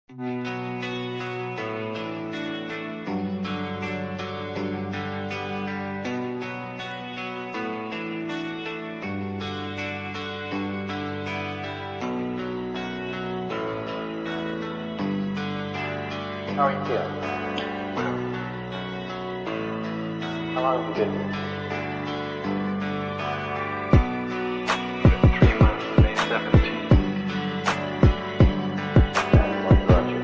How are you feeling? How long have you been here? 3 months, May 17th. And what brought you?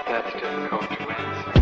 That's difficult to answer.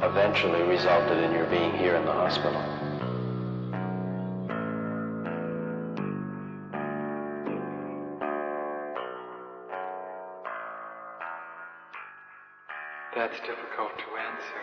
Eventually resulted in your being here in the hospital. That's difficult to answer.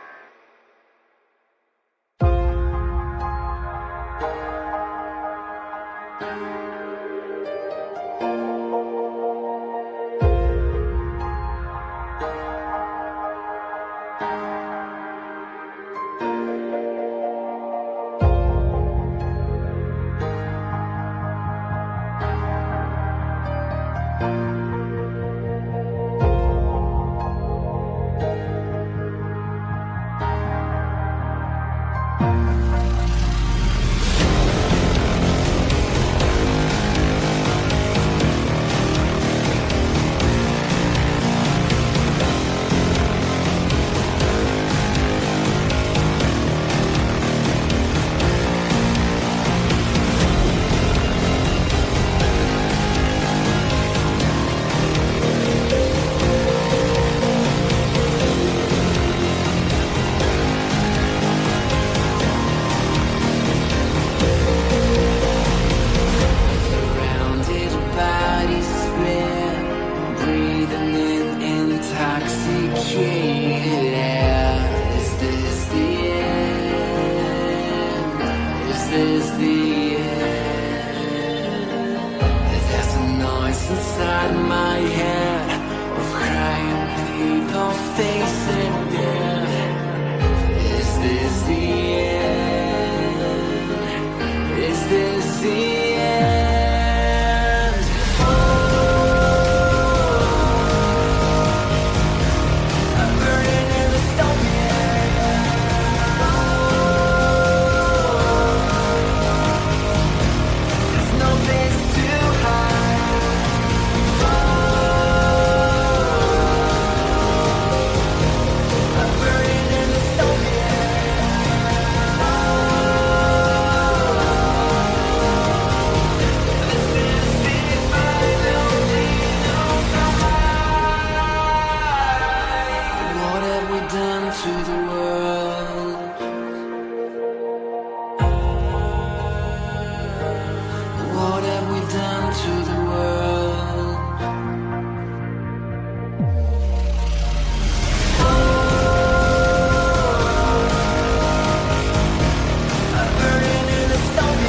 is the end. There's a noise inside my head of crying people facing death. Is this the end? Is this the end? I'm burning in the stone. There's no place to hide. I'm burning in the stone. This is the final genocide. What have we done to the world? What have we done to the world? I'm burning in the stone.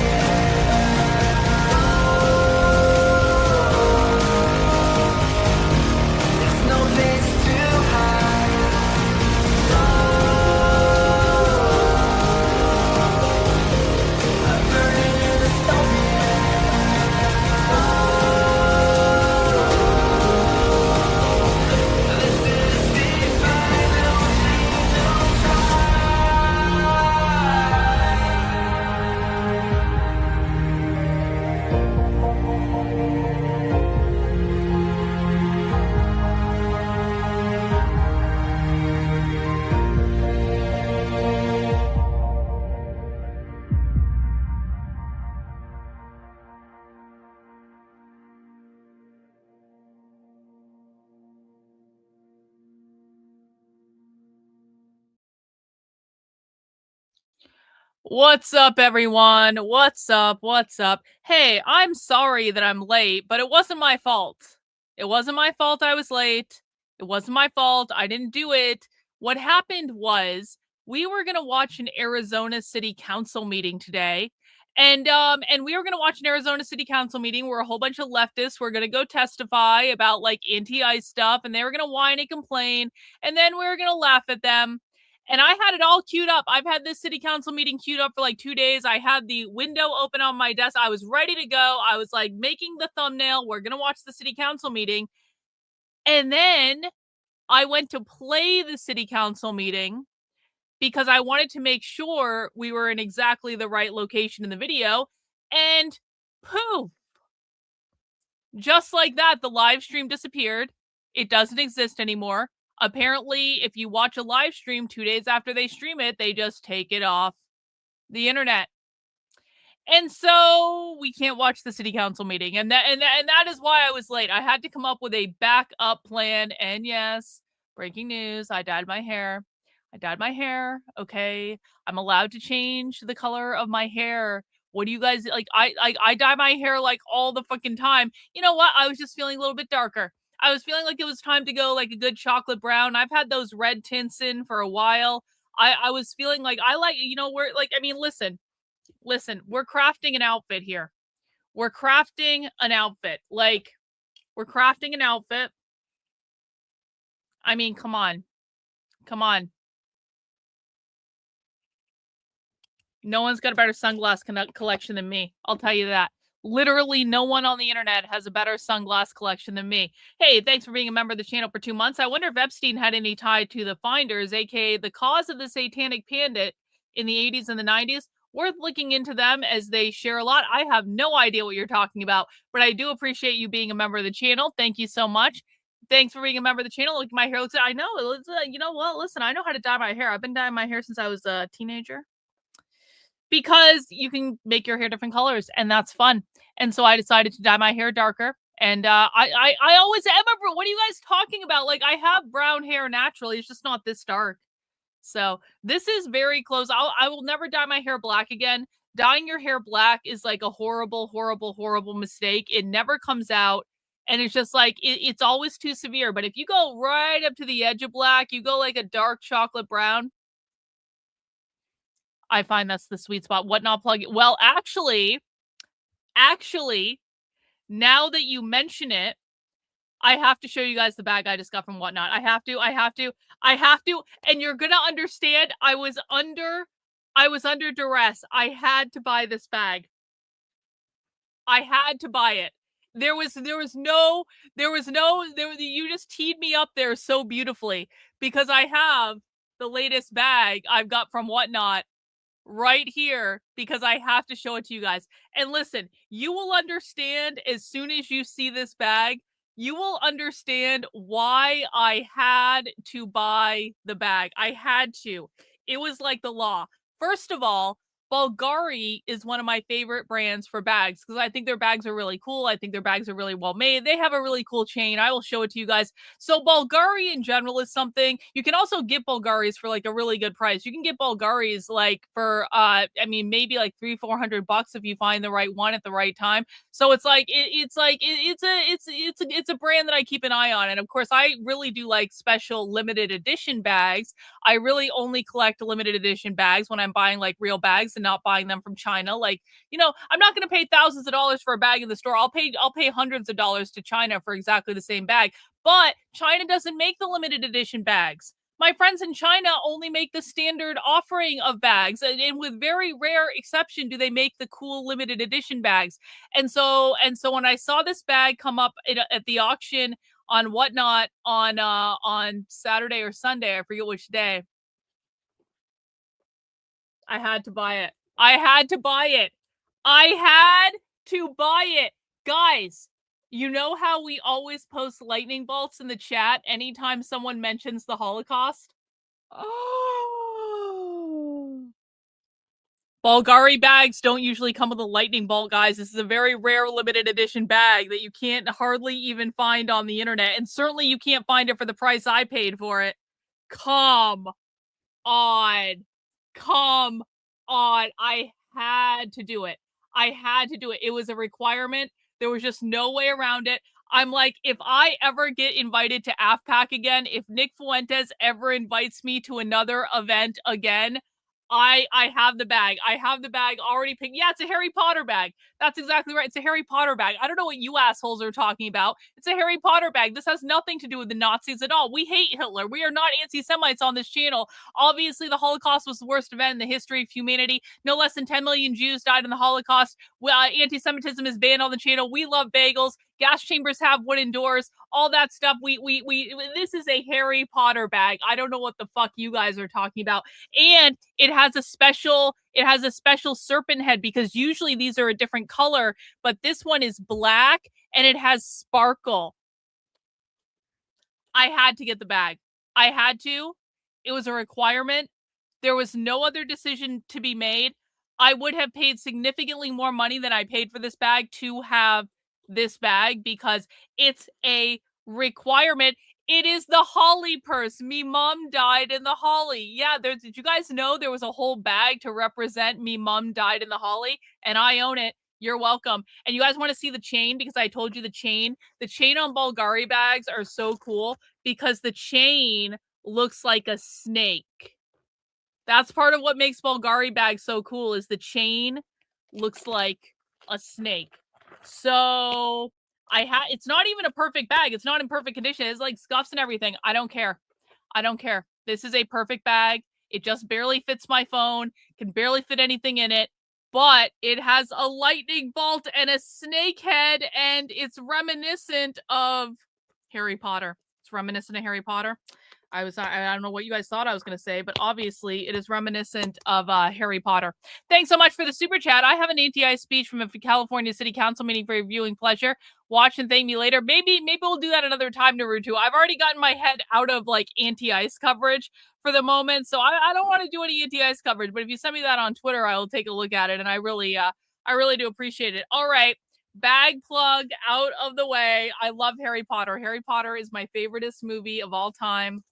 There's no place to hide. I'm burning in the stone. This is the final What's up, everyone? What's up? What's up? Hey, I'm sorry that I'm late, but it wasn't my fault. It wasn't my fault I was late. It wasn't my fault. I didn't do it. What happened was we were going to watch an Arizona City Council meeting today. And we were going to watch an Arizona City Council meeting where a whole bunch of leftists were going to go testify about like anti-ICE stuff, and they were going to whine and complain, and then we were going to laugh at them. And I had it all queued up. I've had this city council meeting queued up for like 2 days. I had the window open on my desk. I was ready to go. I was like making the thumbnail. We're going to watch the city council meeting. And then I went to play the city council meeting because I wanted to make sure we were in exactly the right location in the video. And poof, just like that, the live stream disappeared. It doesn't exist anymore. Apparently, if you watch a live stream 2 days after they stream it, they just take it off the internet. And so we can't watch the city council meeting. And that is why I was late. I had to come up with a backup plan. And yes, breaking news, I dyed my hair. Okay. I'm allowed to change the color of my hair. What do you guys like? I dye my hair like all the fucking time. You know what? I was just feeling a little bit darker. I was feeling like it was time to go like a good chocolate brown. I've had those red tints in for a while. I was feeling like I like, we're like, I mean, listen, we're crafting an outfit here. We're crafting an outfit. I mean, come on. No one's got a better sunglass collection than me. I'll tell you that. Literally no one on the internet has a better sunglass collection than me. Hey, thanks for being a member of the channel for 2 months. I wonder if Epstein had any tie to the Finders, aka the cause of the Satanic Panic in the 80s and the 90s. Worth looking into them as they share a lot. I have no idea what you're talking about, but I do appreciate you being a member of the channel. Thank you so much. Thanks for being a member of the channel. Look, my hair looks. I know. You know what? Listen, I know how to dye my hair. I've been dyeing my hair since I was a teenager. Because you can make your hair different colors, and that's fun. And so I decided to dye my hair darker. And I always remember, what are you guys talking about? Like, I have brown hair naturally. It's just not this dark. So this is very close. I will never dye my hair black again. Dyeing your hair black is like a horrible, horrible, horrible mistake. It never comes out. And it's just like, it's always too severe. But if you go right up to the edge of black, you go like a dark chocolate brown, I find that's the sweet spot. Whatnot plug. Well, actually, now that you mention it, I have to show you guys the bag I just got from Whatnot. I have to, and you're gonna understand. I was under duress. I had to buy this bag. I had to buy it. You just teed me up there so beautifully, because I have the latest bag I've got from Whatnot right here, because I have to show it to you guys. And listen, you will understand as soon as you see this bag. You will understand why I had to buy the bag. I had to. It was like the law. First of all, Bulgari is one of my favorite brands for bags, because I think their bags are really cool. I think their bags are really well made. They have a really cool chain. I will show it to you guys. So Bulgari in general is something. You can also get Bulgaris for like a really good price. You can get Bulgaris like for maybe like $300-400 if you find the right one at the right time. So it's a brand that I keep an eye on. And of course, I really do like special limited edition bags. I really only collect limited edition bags when I'm buying like real bags and not buying them from China. Like, I'm not going to pay thousands of dollars for a bag in the store. I'll pay hundreds of dollars to China for exactly the same bag. But China doesn't make the limited edition bags. My friends in China only make the standard offering of bags, and with very rare exception do they make the cool limited edition bags. And so when I saw this bag come up at the auction on Whatnot on Saturday or Sunday, I forget which day, I had to buy it. I had to buy it. Guys, you know how we always post lightning bolts in the chat anytime someone mentions the Holocaust? Oh. Bulgari bags don't usually come with a lightning bolt, guys. This is a very rare limited edition bag that you can't hardly even find on the internet. And certainly you can't find it for the price I paid for it. Come on. I had to do it. It was a requirement. There was just no way around it. I'm like, if I ever get invited to AFPAC again, if Nick Fuentes ever invites me to another event again, I have the bag. I have the bag already picked. Yeah, it's a Harry Potter bag. That's exactly right. It's a Harry Potter bag. I don't know what you assholes are talking about. It's a Harry Potter bag. This has nothing to do with the Nazis at all. We hate Hitler. We are not anti-Semites on this channel. Obviously, the Holocaust was the worst event in the history of humanity. No less than 10 million Jews died in the Holocaust. Anti-Semitism is banned on the channel. We love bagels. Gas chambers have wooden doors. All that stuff. This is a Harry Potter bag. I don't know what the fuck you guys are talking about. And it has a special serpent head, because usually these are a different color, but this one is black and it has sparkle. I had to get the bag. I had to. It was a requirement. There was no other decision to be made. I would have paid significantly more money than I paid for this bag to have this bag, because it's a requirement. It is the Holly purse. Me mom died in the Holly. Yeah, did you guys know there was a whole bag to represent me mom died in the Holly? And I own it. You're welcome. And you guys want to see the chain, because I told you the chain on Bulgari bags are so cool, because the chain looks like a snake. That's part of what makes Bulgari bags so cool, is the chain looks like a snake. So it's not even a perfect bag. It's not in perfect condition. It's like scuffs and everything. I don't care. This is a perfect bag. It just barely fits my phone. Can barely fit anything in it. But it has a lightning bolt and a snake head, and it's reminiscent of Harry Potter. I don't know what you guys thought I was going to say, but obviously it is reminiscent of Harry Potter. Thanks so much for the super chat. I have an anti-ice speech from a California City Council meeting for your viewing pleasure. Watch and thank me later. Maybe we'll do that another time, Naruto. I've already gotten my head out of like anti-ice coverage for the moment, so I don't want to do any anti-ice coverage. But if you send me that on Twitter, I will take a look at it, and I really do appreciate it. All right. Bag plug out of the way. I love Harry Potter. Harry Potter is my favoriteest movie of all time.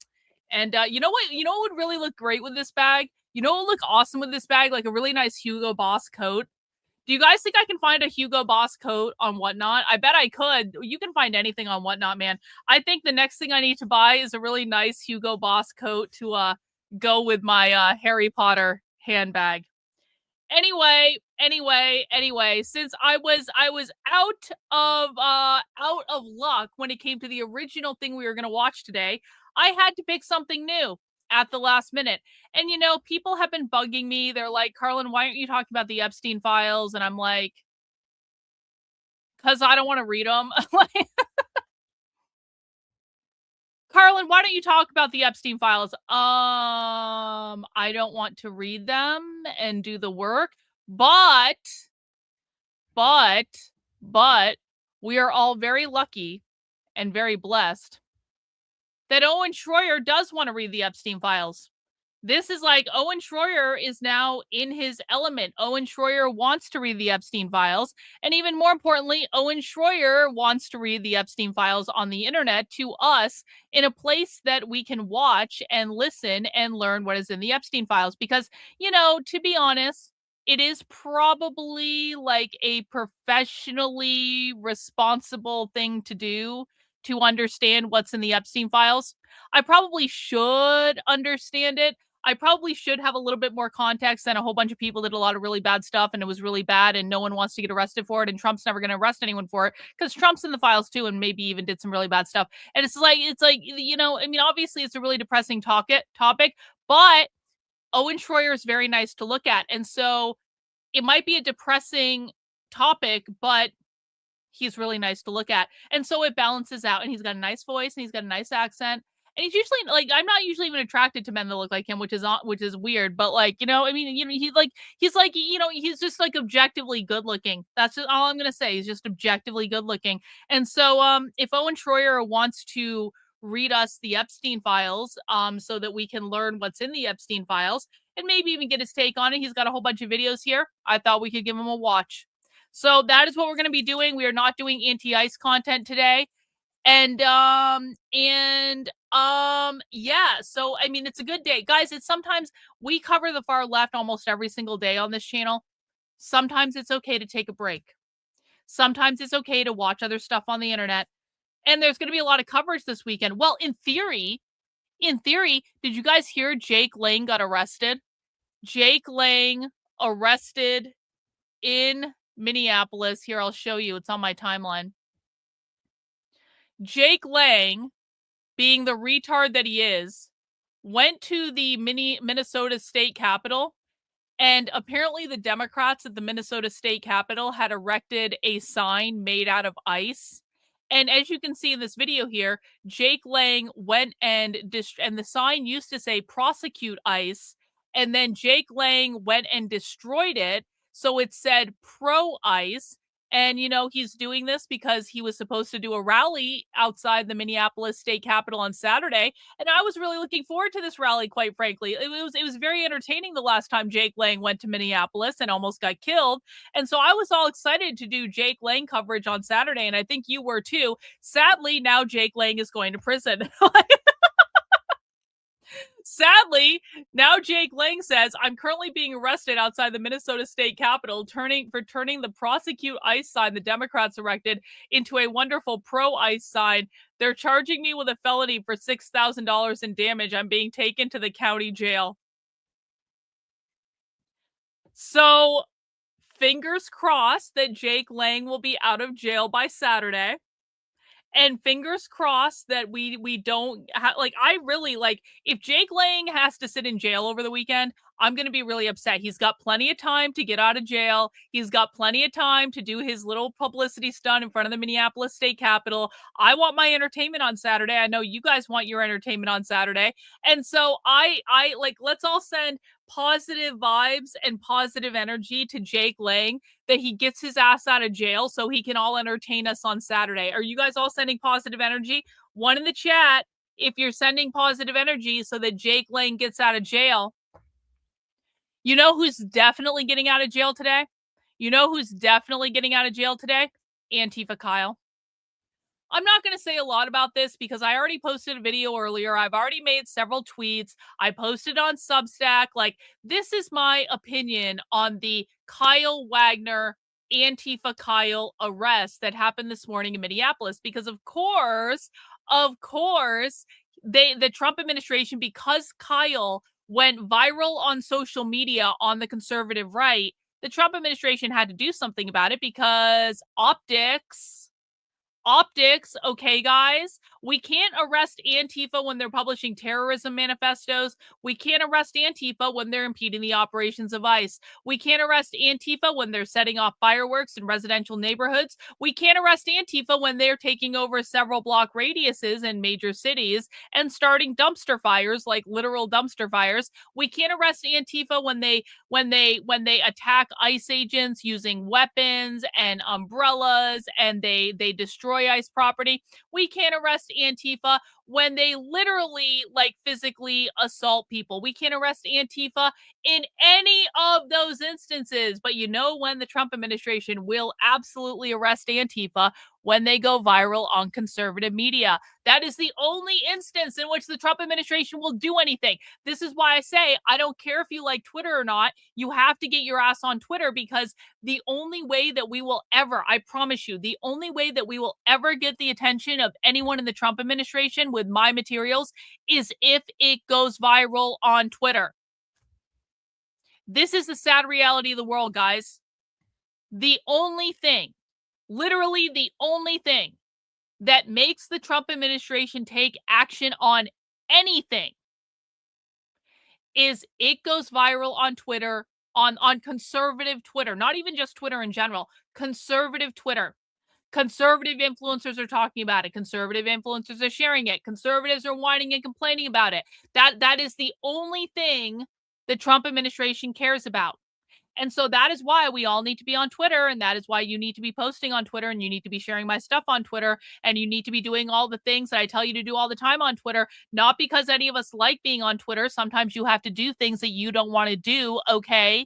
And you know what would really look great with this bag? You know what would look awesome with this bag? Like a really nice Hugo Boss coat. Do you guys think I can find a Hugo Boss coat on Whatnot? I bet I could. You can find anything on Whatnot, man. I think the next thing I need to buy is a really nice Hugo Boss coat to go with my Harry Potter handbag. Anyway, since I was out of luck when it came to the original thing we were going to watch today, I had to pick something new at the last minute. And people have been bugging me. They're like, "Karlyn, why aren't you talking about the Epstein files?" And I'm like, "Cuz I don't want to read them." Like, "Karlyn, why don't you talk about the Epstein files?" I don't want to read them and do the work, but But, but we are all very lucky and very blessed that Owen Shroyer does want to read the Epstein files. This is like Owen Shroyer is now in his element. Owen Shroyer wants to read the Epstein files. And even more importantly, Owen Shroyer wants to read the Epstein files on the internet to us in a place that we can watch and listen and learn what is in the Epstein files. Because, to be honest, it is probably like a professionally responsible thing to do to understand what's in the Epstein files. I probably should understand it. I probably should have a little bit more context than a whole bunch of people did a lot of really bad stuff and it was really bad and no one wants to get arrested for it and Trump's never going to arrest anyone for it because Trump's in the files too and maybe even did some really bad stuff. And it's like, obviously it's a really depressing topic, but Owen Shroyer is very nice to look at. And so it might be a depressing topic, but he's really nice to look at. And so it balances out and he's got a nice voice and he's got a nice accent. And he's usually like, I'm not usually even attracted to men that look like him, which is weird. But he's just like objectively good looking. That's just all I'm going to say. He's just objectively good looking. And so, if Owen Shroyer wants to read us the Epstein files, so that we can learn what's in the Epstein files and maybe even get his take on it. He's got a whole bunch of videos here. I thought we could give him a watch. So that is what we're going to be doing. We are not doing anti-ICE content today. Yeah. So, it's a good day. Guys, it's sometimes we cover the far left almost every single day on this channel. Sometimes it's okay to take a break. Sometimes it's okay to watch other stuff on the internet. And there's going to be a lot of coverage this weekend. Well, in theory, did you guys hear Jake Lang got arrested? Jake Lang arrested in Minneapolis. Here, I'll show you. It's on my timeline. Jake Lang, being the retard that he is, went to the Minnesota State Capitol, and apparently the Democrats at the Minnesota State Capitol had erected a sign made out of ice. And as you can see in this video here, Jake Lang went and the sign used to say prosecute ICE, and then Jake Lang went and destroyed it. So it said pro-ICE. And, he's doing this because he was supposed to do a rally outside the Minneapolis State Capitol on Saturday. And I was really looking forward to this rally, quite frankly. It was very entertaining the last time Jake Lang went to Minneapolis and almost got killed. And so I was all excited to do Jake Lang coverage on Saturday. And I think you were too. Sadly, now Jake Lang is going to prison. Sadly, now Jake Lang says, "I'm currently being arrested outside the Minnesota State Capitol for turning the prosecute ICE sign the Democrats erected into a wonderful pro-ICE sign. They're charging me with a felony for $6,000 in damage. I'm being taken to the county jail." So, fingers crossed that Jake Lang will be out of jail by Saturday. And fingers crossed that we don't I really if Jake Lang has to sit in jail over the weekend, I'm going to be really upset. He's got plenty of time to get out of jail. He's got plenty of time to do his little publicity stunt in front of the Minneapolis State Capitol. I want my entertainment on Saturday. I know you guys want your entertainment on Saturday. And so let's all send positive vibes and positive energy to Jake Lang that he gets his ass out of jail so he can all entertain us on Saturday. Are you guys all sending positive energy? One in the chat if you're sending positive energy so that Jake Lang gets out of jail. You know who's definitely getting out of jail today? Antifa Kyle. I'm not going to say a lot about this because I already posted a video earlier. I've already made several tweets. I posted on Substack. This is my opinion on the Kyle Wagner, Antifa Kyle arrest that happened this morning in Minneapolis. Because of course, the Trump administration, because Kyle went viral on social media on the conservative right, The Trump administration had to do something about it because optics, okay, guys? We can't arrest Antifa when they're publishing terrorism manifestos. We can't arrest Antifa when they're impeding the operations of ICE. We can't arrest Antifa when they're setting off fireworks in residential neighborhoods. We can't arrest Antifa when they're taking over several block radiuses in major cities and starting dumpster fires, like literal dumpster fires. We can't arrest Antifa when they attack ICE agents using weapons and umbrellas and they destroy ICE property. We can't arrest Antifa when they literally like physically assault people. We can't arrest Antifa in any of those instances. But you know when the Trump administration will absolutely arrest Antifa? When they go viral on conservative media. That is the only instance in which the Trump administration will do anything. This is why I say I don't care if you like Twitter or not. You have to get your ass on Twitter, because the only way that we will ever, I promise you, the only way that we will ever get the attention of anyone in the Trump administration with my materials is if it goes viral on Twitter. This is the sad reality of the world, guys. The only thing, literally the only thing that makes the Trump administration take action on anything is it goes viral on Twitter, on conservative Twitter, not even just Twitter in general, conservative Twitter. Conservative influencers are talking about it. Conservative influencers are sharing it. Conservatives are whining and complaining about it. That is the only thing the Trump administration cares about. And so that is why we all need to be on Twitter, and that is why you need to be posting on Twitter, and you need to be sharing my stuff on Twitter, and you need to be doing all the things that I tell you to do all the time on Twitter, not because any of us like being on Twitter. Sometimes you have to do things that you don't want to do, okay?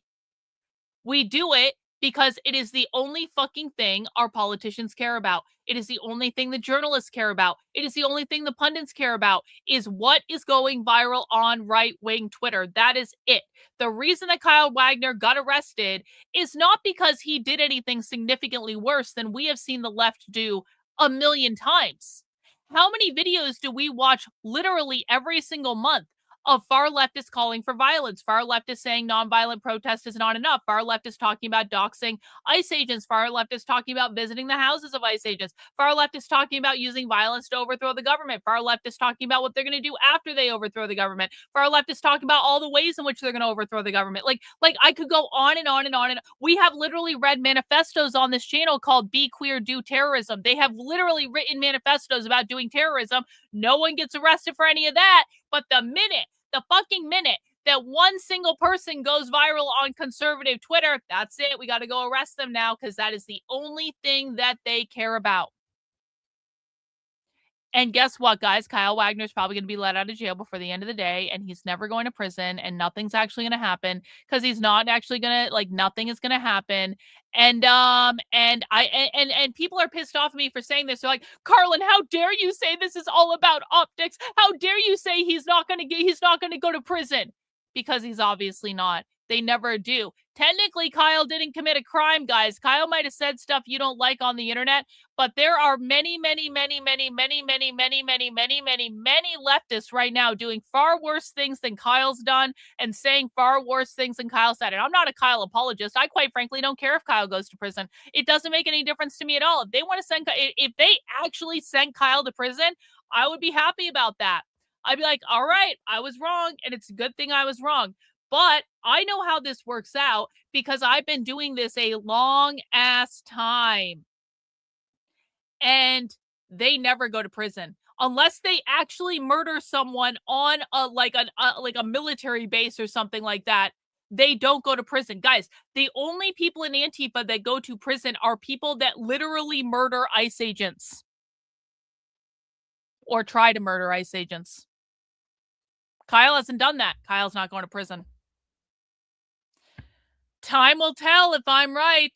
We do it because it is the only fucking thing our politicians care about. It is the only thing the journalists care about. It is the only thing the pundits care about, is what is going viral on right-wing Twitter. That is it. The reason that Kyle Wagner got arrested is not because he did anything significantly worse than we have seen the left do a million times. How many videos do we watch literally every single month of far leftists calling for violence, far leftists saying nonviolent protest is not enough, far leftists talking about doxing ICE agents, far leftists talking about visiting the houses of ICE agents, far leftists talking about using violence to overthrow the government, far leftists talking about what they're going to do after they overthrow the government, far leftists talking about all the ways in which they're going to overthrow the government. Like I could go on and on and on. And we have literally read manifestos on this channel called Be Queer, Do Terrorism. They have literally written manifestos about doing terrorism. No one gets arrested for any of that. But the fucking minute that one single person goes viral on conservative Twitter, that's it. We got to go arrest them now, because that is the only thing that they care about. And guess what, guys? Kyle Wagner's probably going to be let out of jail before the end of the day, and he's never going to prison, and nothing's actually going to happen, because he's not actually going to, like, nothing is going to happen. And people are pissed off at me for saying this. They're like, Karlyn, how dare you say this is all about optics? How dare you say he's not going to go to prison? Because he's obviously not. They never do. Technically, Kyle didn't commit a crime, guys. Kyle might have said stuff you don't like on the internet, but there are many leftists right now doing far worse things than Kyle's done and saying far worse things than Kyle said. And I'm not a Kyle apologist. I quite frankly don't care if Kyle goes to prison. It doesn't make any difference to me at all. If they want to if they actually sent Kyle to prison, I would be happy about that. I'd be like, all right, I was wrong, and it's a good thing I was wrong. But I know how this works out because I've been doing this a long ass time. And they never go to prison unless they actually murder someone on a military base or something like that. They don't go to prison. Guys, the only people in Antifa that go to prison are people that literally murder ICE agents or try to murder ICE agents. Kyle hasn't done that. Kyle's not going to prison. Time will tell if I'm right.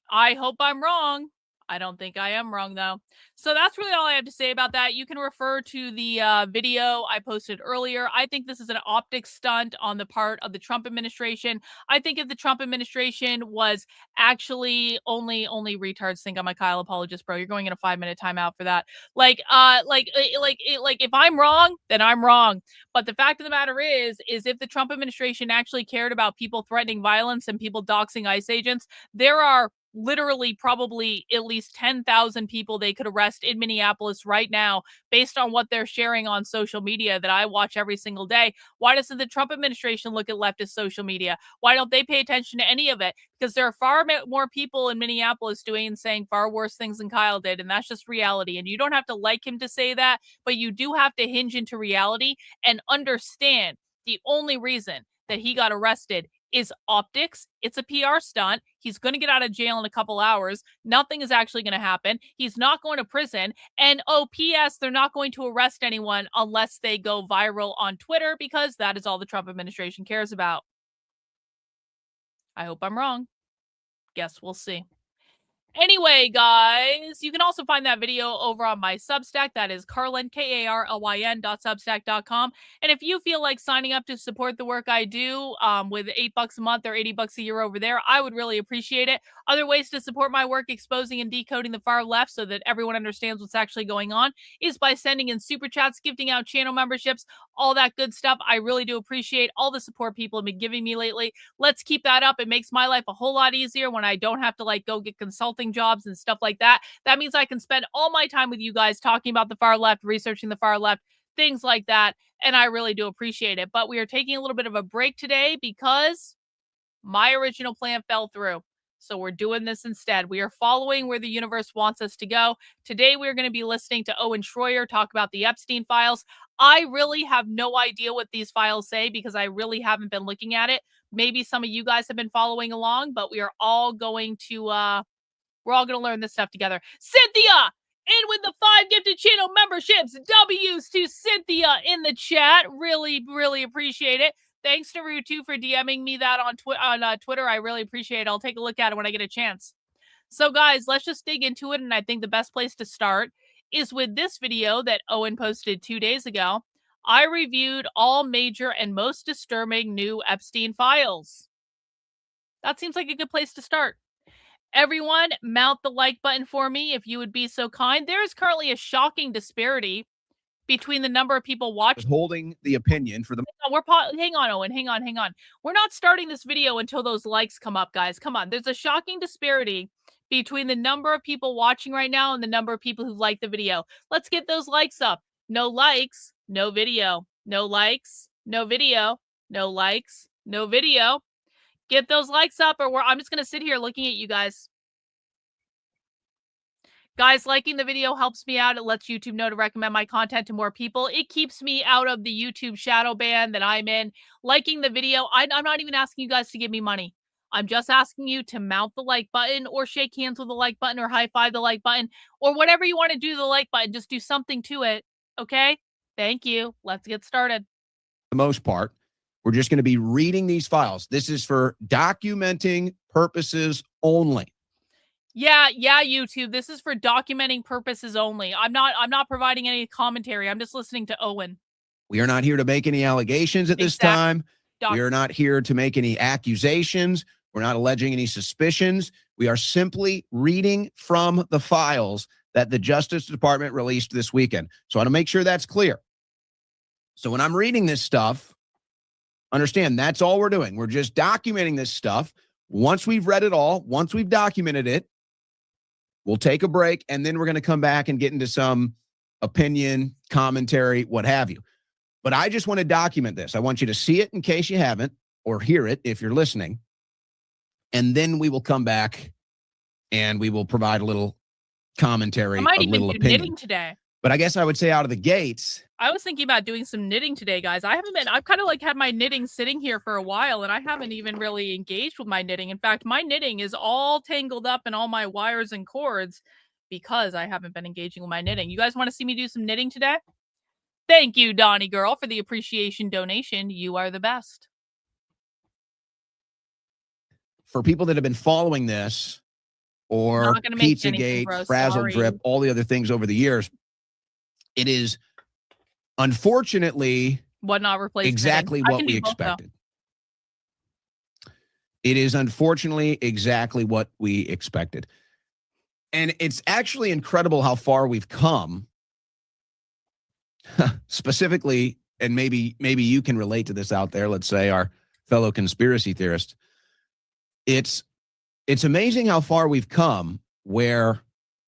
I hope I'm wrong. I don't think I am wrong, though. So that's really all I have to say about that. You can refer to the video I posted earlier. I think this is an optics stunt on the part of the Trump administration. I think if the Trump administration was actually only retards think I'm a Kyle apologist, bro. You're going in a 5-minute timeout for that. Like if I'm wrong, then I'm wrong. But the fact of the matter is if the Trump administration actually cared about people threatening violence and people doxing ICE agents, there are literally probably at least 10,000 people they could arrest in Minneapolis right now based on what they're sharing on social media that I watch every single day. Why doesn't the Trump administration look at leftist social media? Why don't they pay attention to any of it? Because there are far more people in Minneapolis doing and saying far worse things than Kyle did, and that's just reality. And you don't have to like him to say that, but you do have to hinge into reality and understand the only reason that he got arrested is optics. It's a PR stunt. He's going to get out of jail in a couple hours. Nothing is actually going to happen. He's not going to prison. And oh, P.S., they're not going to arrest anyone unless they go viral on Twitter because that is all the Trump administration cares about. I hope I'm wrong. Guess we'll see. Anyway, guys, you can also find that video over on my Substack. That is Karlyn, Karlyn.substack.com. And if you feel like signing up to support the work I do with $8 a month or $80 a year over there, I would really appreciate it. Other ways to support my work exposing and decoding the far left so that everyone understands what's actually going on is by sending in super chats, gifting out channel memberships, all that good stuff. I really do appreciate all the support people have been giving me lately. Let's keep that up. It makes my life a whole lot easier when I don't have to like go get consulting jobs and stuff like that. That means I can spend all my time with you guys talking about the far left, researching the far left, things like that. And I really do appreciate it. But we are taking a little bit of a break today because my original plan fell through. So we're doing this instead. We are following where the universe wants us to go. Today, we're going to be listening to Owen Shroyer talk about the Epstein files. I really have no idea what these files say because I really haven't been looking at it. Maybe some of you guys have been following along, but we are all going to learn this stuff together. Cynthia, in with the 5 gifted channel memberships. W's to Cynthia in the chat. Really, really appreciate it. Thanks to Rutu for DMing me that on Twitter. I really appreciate it. I'll take a look at it when I get a chance. So, guys, let's just dig into it. And I think the best place to start is with this video that Owen posted 2 days ago. I reviewed all major and most disturbing new Epstein files. That seems like a good place to start. Everyone, mount the like button for me if you would be so kind. There is currently a shocking disparity between the number of people watching. Holding the opinion for the. Hang on, Owen. Hang on. We're not starting this video until those likes come up, guys. Come on. There's a shocking disparity between the number of people watching right now and the number of people who like the video. Let's get those likes up. No likes, no video. No likes, no video. No likes, no video. Get those likes up or I'm just going to sit here looking at you guys. Guys, liking the video helps me out. It lets YouTube know to recommend my content to more people. It keeps me out of the YouTube shadow ban that I'm in. Liking the video, I'm not even asking you guys to give me money. I'm just asking you to mount the like button or shake hands with the like button or high five the like button or whatever you want to do to the like button. Just do something to it. Okay? Thank you. Let's get started. The most part, we're just going to be reading these files. This is for documenting purposes only. Yeah, YouTube. This is for documenting purposes only. I'm not providing any commentary. I'm just listening to Owen. We are not here to make any allegations at this time. We are not here to make any accusations. We're not alleging any suspicions. We are simply reading from the files that the Justice Department released this weekend. So I want to make sure that's clear. So when I'm reading this stuff, understand that's all we're doing. We're just documenting this stuff. Once we've read it all, once we've documented it, we'll take a break, and then we're going to come back and get into some opinion, commentary, what have you. But I just want to document this. I want you to see it in case you haven't, or hear it if you're listening. And then we will come back and we will provide a little commentary, I might a even little do opinion. knitting today. But I guess I would say out of the gates. I was thinking about doing some knitting today, guys. I've kind of like had my knitting sitting here for a while, and I haven't even really engaged with my knitting. In fact, my knitting is all tangled up in all my wires and cords because I haven't been engaging with my knitting. You guys want to see me do some knitting today? Thank you, Donnie Girl, for the appreciation donation. You are the best. For people that have been following this, or Not gonna make anything, Pizzagate, bro. Frazzle Sorry. Drip, all the other things over the years. It is unfortunately What not replaced exactly knitting. I what can we do both, though. expected. It is unfortunately exactly what we expected. And it's actually incredible how far we've come. Specifically, and maybe you can relate to this out there, let's say our fellow conspiracy theorists. It's amazing how far we've come, where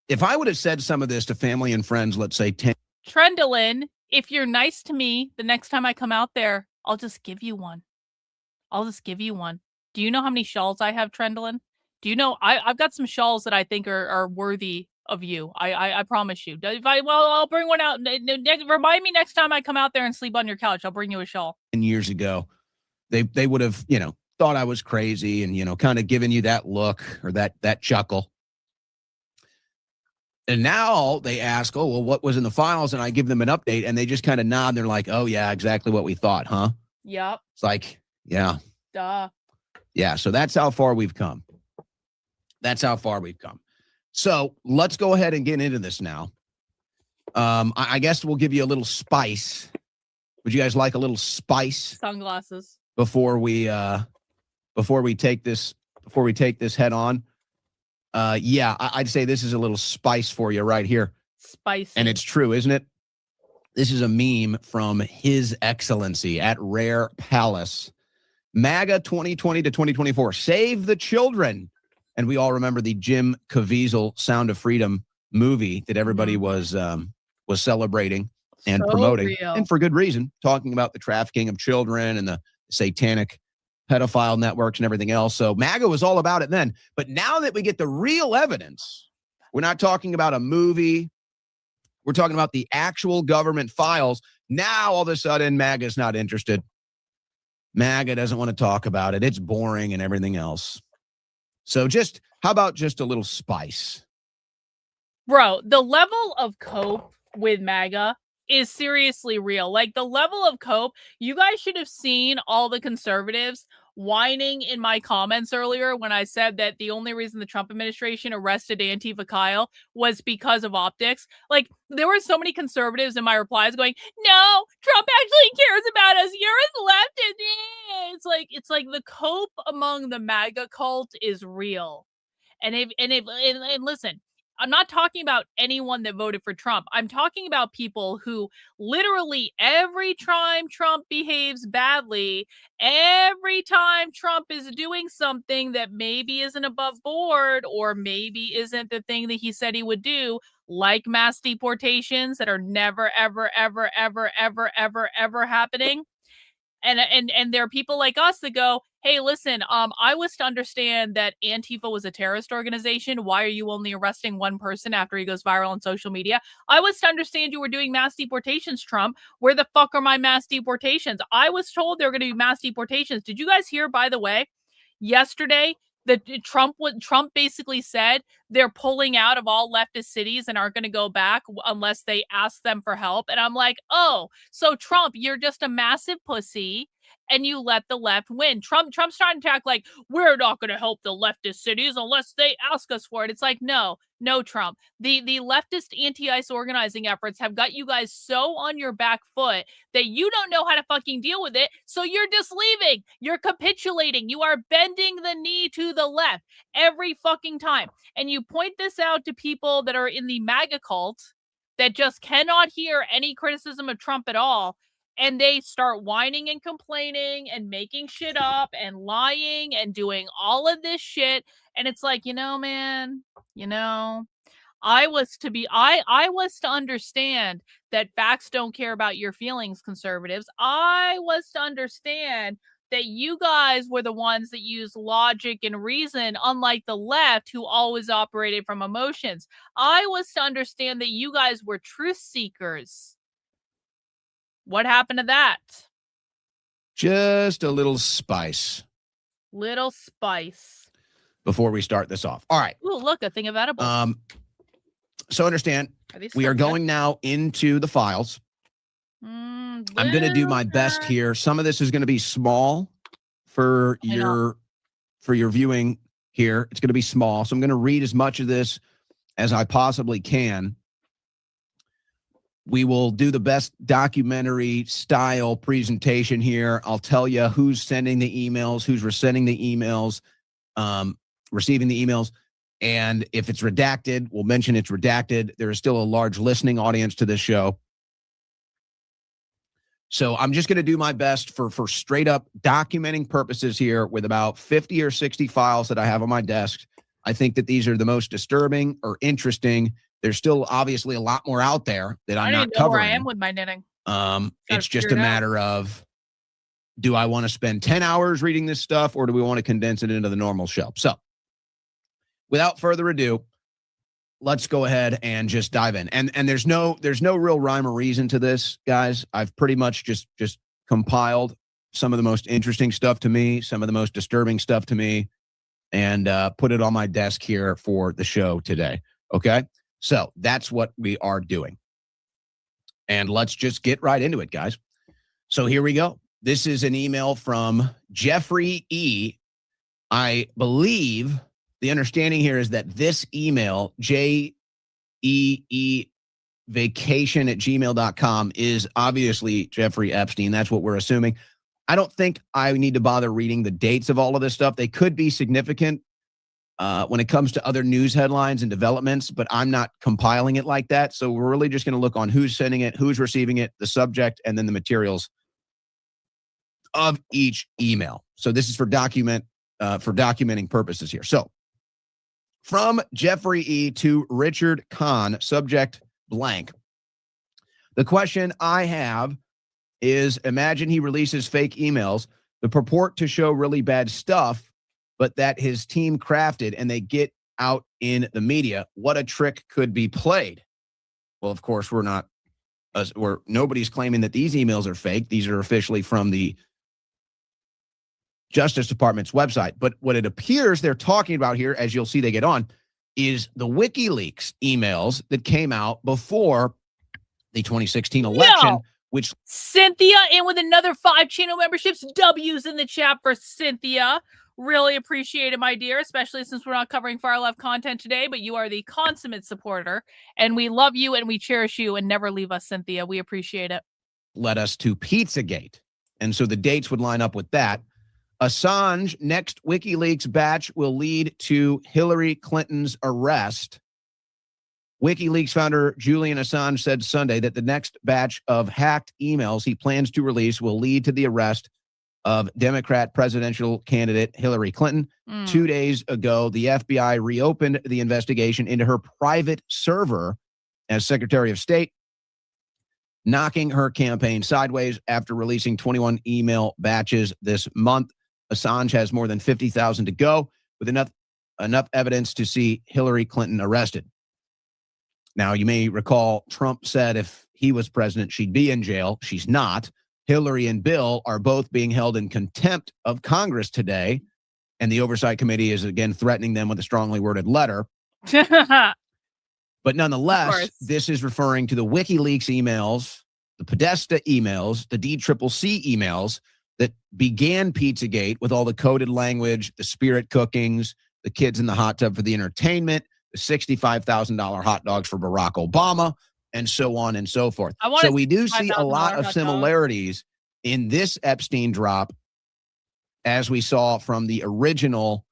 if I would have said some of this to family and friends, let's say 10. Trendolin, if you're nice to me, the next time I come out there, I'll just give you one. Do you know how many shawls I have, Trendolin? Do you know I've got some shawls that I think are worthy of you. I promise you. I'll bring one out. Remind me next time I come out there and sleep on your couch. I'll bring you a shawl. And years ago, they would have, thought I was crazy and, kind of given you that look or that chuckle. And now they ask, oh, well, what was in the files? And I give them an update and they just kind of nod. And they're like, oh, yeah, exactly what we thought, huh? Yep. It's like, yeah. Duh. Yeah. So that's how far we've come. So let's go ahead and get into this now. I guess we'll give you a little spice. Would you guys like a little spice? Sunglasses. Before we take this head on? Yeah, I'd say this is a little spice for you right here. Spicy. And it's true, isn't it? This is a meme from His Excellency at Rare Palace. MAGA 2020 to 2024. Save the children. And we all remember the Jim Caviezel Sound of Freedom movie that everybody was celebrating and So promoting. real. And for good reason, talking about the trafficking of children and the satanic pedophile networks and everything else. So MAGA was all about it then. But now that we get the real evidence, we're not talking about a movie. We're talking about the actual government files. Now, all of a sudden, MAGA is not interested. MAGA doesn't want to talk about it. It's boring and everything else. So how about just a little spice? Bro, the level of cope with MAGA is seriously real. Like, the level of cope, you guys should have seen all the conservatives whining in my comments earlier when I said that the only reason the Trump administration arrested Antifa Kyle was because of optics. Like, there were so many conservatives in my replies going, no, Trump actually cares about us. You're as leftist. It's like the cope among the MAGA cult is real. And listen, I'm not talking about anyone that voted for Trump. I'm talking about people who literally every time Trump behaves badly, every time Trump is doing something that maybe isn't above board or maybe isn't the thing that he said he would do, like mass deportations that are never, ever, ever, ever, ever, ever, ever happening. And there are people like us that go, hey, listen, I was to understand that Antifa was a terrorist organization. Why are you only arresting one person after he goes viral on social media? I was to understand you were doing mass deportations, Trump. Where the fuck are my mass deportations? I was told there were going to be mass deportations. Did you guys hear, by the way, yesterday, that Trump basically said they're pulling out of all leftist cities and aren't going to go back unless they ask them for help. And I'm like, oh, so Trump, you're just a massive pussy and you let the left win. Trump's trying to act like we're not going to help the leftist cities unless they ask us for it. It's like, no, Trump. The leftist anti-ICE organizing efforts have got you guys so on your back foot that you don't know how to fucking deal with it. So you're just leaving. You're capitulating. You are bending the knee to the left every fucking time. And you point this out to people that are in the MAGA cult that just cannot hear any criticism of Trump at all. And they start whining and complaining and making shit up and lying and doing all of this shit. And it's like, man, I was to understand that facts don't care about your feelings, conservatives. I was to understand that you guys were the ones that used logic and reason, unlike the left, who always operated from emotions. I was to understand that you guys were truth seekers. What happened to that? Just a little spice. Little spice. Before we start this off. All right. Ooh, look, a thing of edibles. So understand, we are going now into the files. I'm going to do my best here. Some of this is going to be small for your viewing here. It's going to be small, so I'm going to read as much of this as I possibly can. We will do the best documentary style presentation here. I'll tell you who's sending the emails, who's receiving the emails, and if it's redacted, we'll mention it's redacted. There is still a large listening audience to this show. So I'm just going to do my best for straight up documenting purposes here with about 50 or 60 files that I have on my desk. I think that these are the most disturbing or interesting. There's still obviously a lot more out there that I'm not covering. Where I am with my knitting. It's just a matter of, do I want to spend 10 hours reading this stuff, or do we want to condense it into the normal show? So without further ado, let's go ahead and just dive in. And there's no real rhyme or reason to this, guys. I've pretty much just compiled some of the most interesting stuff to me, some of the most disturbing stuff to me, and put it on my desk here for the show today. Okay? So that's what we are doing. And let's just get right into it, guys. So here we go. This is an email from Jeffrey E. I believe the understanding here is that this email, jeevacation@gmail.com, is obviously Jeffrey Epstein. That's what we're assuming. I don't think I need to bother reading the dates of all of this stuff. They could be significant when it comes to other news headlines and developments, but I'm not compiling it like that. So we're really just going to look on who's sending it, who's receiving it, the subject, and then the materials of each email. So this is for documenting purposes here. So from Jeffrey E. to Richard Kahn, subject blank. The question I have is, imagine he releases fake emails that purport to show really bad stuff, but that his team crafted and they get out in the media. What a trick could be played. Well, of course, nobody's claiming that these emails are fake. These are officially from the Justice Department's website. But what it appears they're talking about here, as you'll see they get on, is the WikiLeaks emails that came out before the 2016 election, which Cynthia in with another 5 channel memberships. W's in the chat for Cynthia. Really appreciate it, my dear, especially since we're not covering far left content today, but you are the consummate supporter, and we love you and we cherish you, and never leave us, Cynthia. We appreciate it. Led us to Pizzagate. And so the dates would line up with that. Assange, next WikiLeaks batch will lead to Hillary Clinton's arrest. WikiLeaks founder Julian Assange said Sunday that the next batch of hacked emails he plans to release will lead to the arrest of Democrat presidential candidate Hillary Clinton. 2 days ago, the FBI reopened the investigation into her private server as Secretary of State, knocking her campaign sideways after releasing 21 email batches this month. Assange has more than 50,000 to go, with enough evidence to see Hillary Clinton arrested. Now, you may recall Trump said if he was president, she'd be in jail. She's not. Hillary and Bill are both being held in contempt of Congress today, and the Oversight Committee is again threatening them with a strongly worded letter. But nonetheless, this is referring to the WikiLeaks emails, the Podesta emails, the DCCC emails that began Pizzagate with all the coded language, the spirit cookings, the kids in the hot tub for the entertainment, the $65,000 hot dogs for Barack Obama, and so on and so forth. So we do see a lot of similarities in this Epstein drop as we saw from the original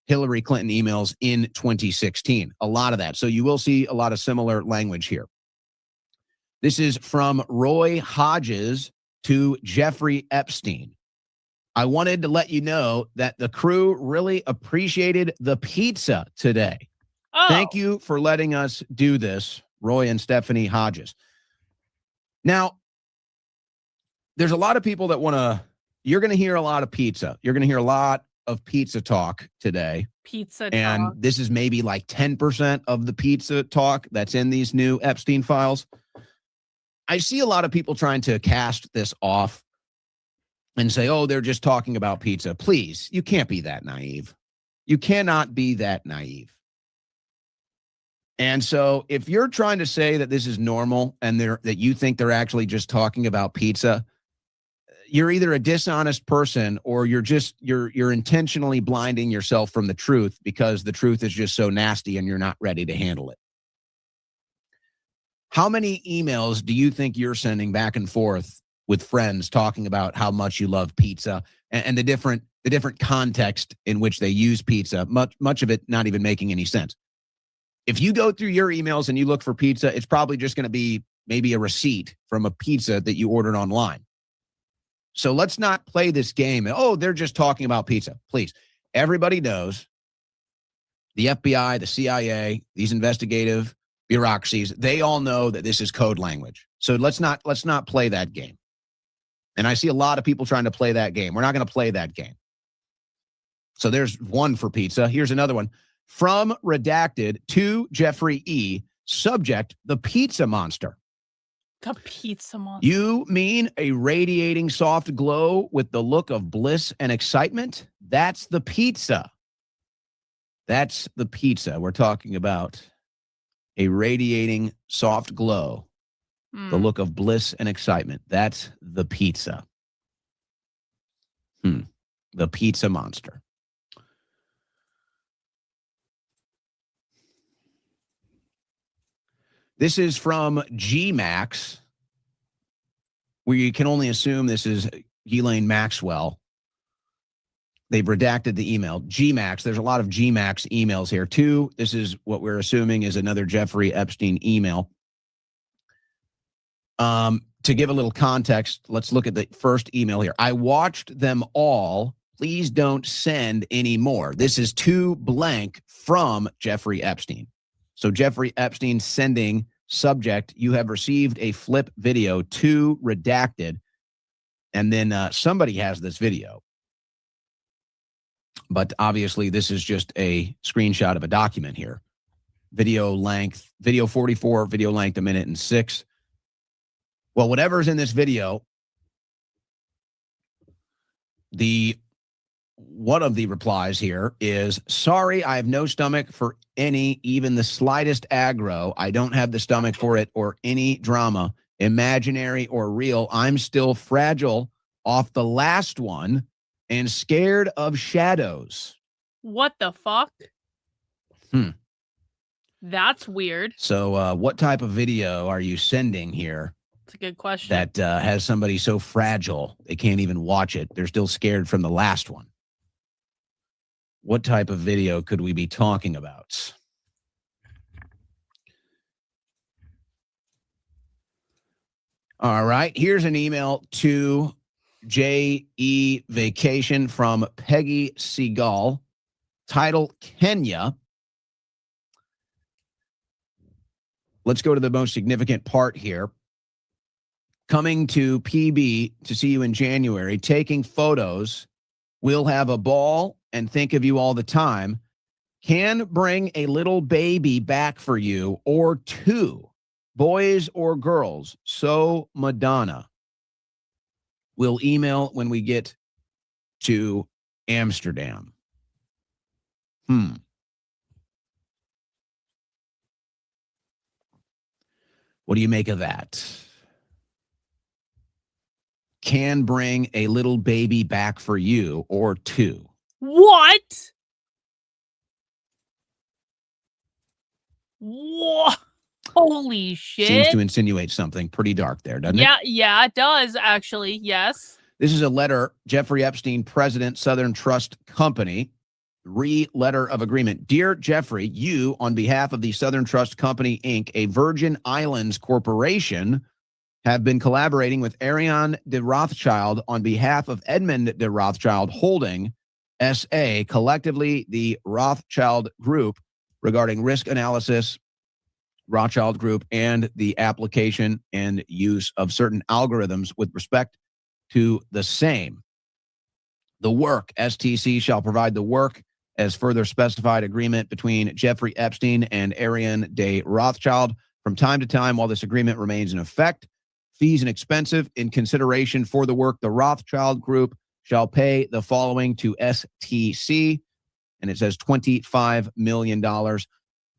Hillary Clinton emails in 2016. A lot of that. So you will see a lot of similar language here. This is from Roy Hodges to Jeffrey Epstein. I wanted to let you know that the crew really appreciated the pizza today. Thank you for letting us do this, Roy and Stephanie Hodges. Now, there's a lot of people that you're going to hear a lot of pizza. You're going to hear a lot of pizza talk today. And this is maybe like 10% of the pizza talk that's in these new Epstein files. I see a lot of people trying to cast this off and say, oh, they're just talking about pizza. Please, you can't be that naive. You cannot be that naive. And so if you're trying to say that this is normal and that you think they're actually just talking about pizza, you're either a dishonest person or you're intentionally blinding yourself from the truth because the truth is just so nasty and you're not ready to handle it. How many emails do you think you're sending back and forth with friends talking about how much you love pizza and the different context in which they use pizza, much of it not even making any sense? If you go through your emails and you look for pizza, it's probably just going to be maybe a receipt from a pizza that you ordered online. So let's not play this game. Oh, they're just talking about pizza. Please. Everybody knows the FBI, the CIA, these investigative bureaucracies, they all know that this is code language. So let's not play that game. And I see a lot of people trying to play that game. We're not going to play that game. So there's one for pizza. Here's another one. From redacted to Jeffrey E. Subject, the pizza monster. The pizza monster. You mean a radiating soft glow with the look of bliss and excitement? That's the pizza. That's the pizza we're talking about. A radiating soft glow. The look of bliss and excitement. That's the pizza. The pizza monster. This is from Gmax. We can only assume this is Ghislaine Maxwell. They've redacted the email. Gmax, there's a lot of Gmax emails here too. This is what we're assuming is another Jeffrey Epstein email. To give a little context, let's look at the first email here. I watched them all. Please don't send any more. This is to blank from Jeffrey Epstein. So Jeffrey Epstein sending subject, you have received a flip video to redacted. And then somebody has this video. But obviously, this is just a screenshot of a document here. Video length, video 44, video length 1:06. Well, whatever's in this video, one of the replies here is, sorry, I have no stomach for any, even the slightest aggro. I don't have the stomach for it or any drama, imaginary or real. I'm still fragile off the last one and scared of shadows. What the fuck? That's weird. So what type of video are you sending here? That's a good question. That has somebody so fragile they can't even watch it. They're still scared from the last one. What type of video could we be talking about? All right, here's an email to J.E. Vacation from Peggy Seagal. Title, Kenya. Let's go to the most significant part here. Coming to PB to see you in January, taking photos. We'll have a ball and think of you all the time. Can bring a little baby back for you or two, boys or girls. So Madonna. We'll email when we get to Amsterdam. What do you make of that? Can bring a little baby back for you or two. What? What? Holy shit. Seems to insinuate something pretty dark there, doesn't it? Yeah, it does, actually. Yes. This is a letter, Jeffrey Epstein, President, Southern Trust Company, letter of agreement. Dear Jeffrey, you, on behalf of the Southern Trust Company, Inc., a Virgin Islands corporation, have been collaborating with Ariane de Rothschild on behalf of Edmund de Rothschild Holding, S.A., collectively the Rothschild Group, regarding risk analysis, Rothschild Group, and the application and use of certain algorithms with respect to the same. The work, STC shall provide the work as further specified agreement between Jeffrey Epstein and Ariane de Rothschild from time to time while this agreement remains in effect. Fees and expenses in consideration for the work, the Rothschild Group shall pay the following to STC, and it says $25 million.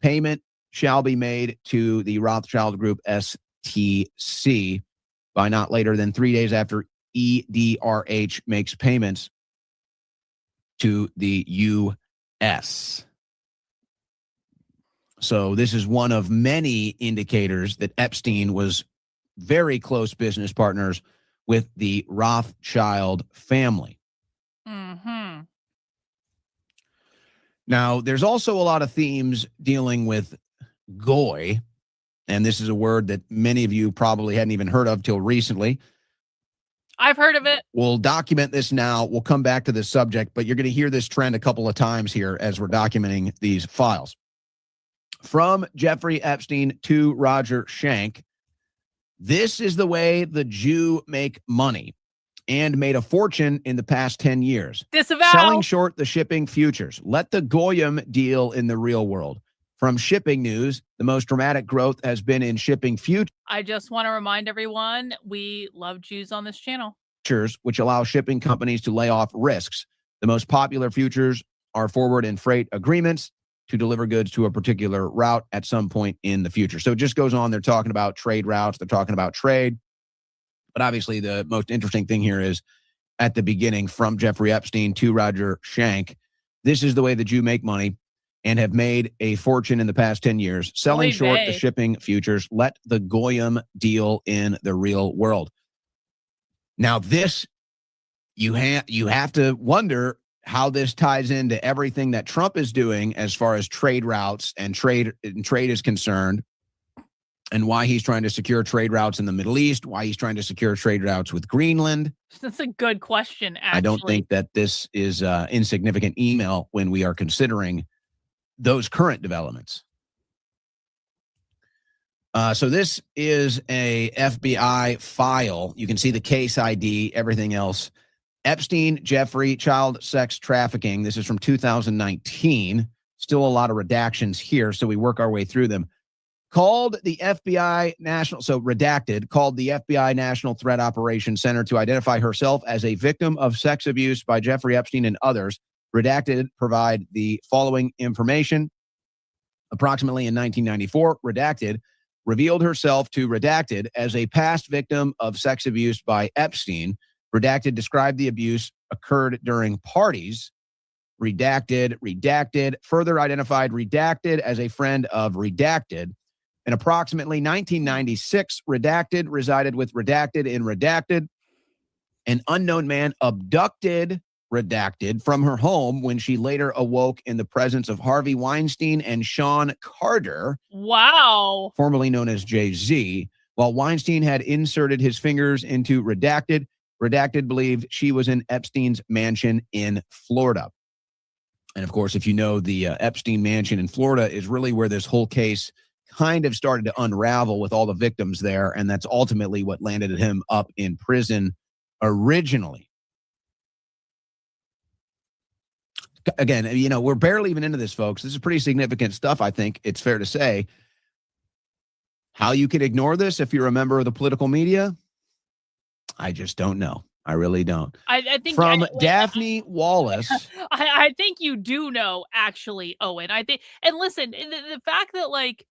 Payment shall be made to the Rothschild Group STC by not later than 3 days after EDRH makes payments to the U.S. So this is one of many indicators that Epstein was very close business partners with the Rothschild family. Mm-hmm. Now, there's also a lot of themes dealing with goy, and this is a word that many of you probably hadn't even heard of till recently. I've heard of it. We'll document this now. We'll come back to this subject, but you're going to hear this trend a couple of times here as we're documenting these files. From Jeffrey Epstein to Roger Schenck, this is the way the Jew make money and made a fortune in the past 10 years. Disavow. Selling short the shipping futures. Let the goyim deal in the real world. From shipping news, the most dramatic growth has been in shipping futures. I just want to remind everyone, we love Jews on this channel. Which allow shipping companies to lay off risks. The most popular futures are forward and freight agreements to deliver goods to a particular route at some point in the future. So it just goes on. They're talking about trade routes. They're talking about trade. But obviously, the most interesting thing here is at the beginning, from Jeffrey Epstein to Roger Schenck, this is the way the Jew make money and have made a fortune in the past 10 years, selling short the shipping futures. Let the goyim deal in the real world. Now, this, you have to wonder how this ties into everything that Trump is doing as far as trade routes and trade is concerned, and why he's trying to secure trade routes in the Middle East, why he's trying to secure trade routes with Greenland. That's a good question, actually. I don't think that this is insignificant email when we are considering those current developments. So this is a FBI file. You can see the case ID, everything else. Epstein, Jeffrey, child sex trafficking. This is from 2019. Still a lot of redactions here, so we work our way through them. Called the FBI National, so redacted, called the FBI National Threat Operations Center to identify herself as a victim of sex abuse by Jeffrey Epstein and others. Redacted provide the following information. Approximately in 1994, Redacted revealed herself to Redacted as a past victim of sex abuse by Epstein. Redacted described the abuse occurred during parties. Redacted further identified Redacted as a friend of Redacted. In approximately 1996, Redacted resided with Redacted in Redacted. An unknown man abducted Redacted from her home when she later awoke in the presence of Harvey Weinstein and Sean Carter. Wow. Formerly known as Jay-Z. While Weinstein had inserted his fingers into Redacted, Redacted believed she was in Epstein's mansion in Florida. And of course, if you know, the Epstein mansion in Florida is really where this whole case kind of started to unravel with all the victims there. And that's ultimately what landed him up in prison originally. Again, you know, we're barely even into this, folks. This is pretty significant stuff, I think it's fair to say. How you can ignore this if you're a member of the political media, I just don't know. I really don't. I think from Daphne Wallace. I think you do know, actually, Owen. I think, and listen, the fact that, like,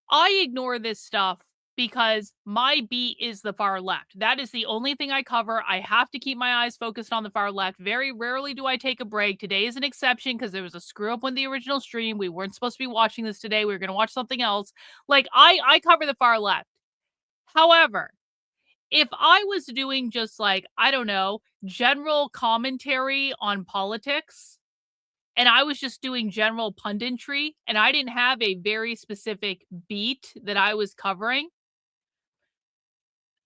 I ignore this stuff because my beat is the far left. That is the only thing I cover. I have to keep my eyes focused on the far left. Very rarely do I take a break. Today is an exception because there was a screw up on the original stream. We weren't supposed to be watching this today. We were going to watch something else. Like, I cover the far left. However, if I was doing just, like, I don't know, general commentary on politics, and I was just doing general punditry, and I didn't have a very specific beat that I was covering,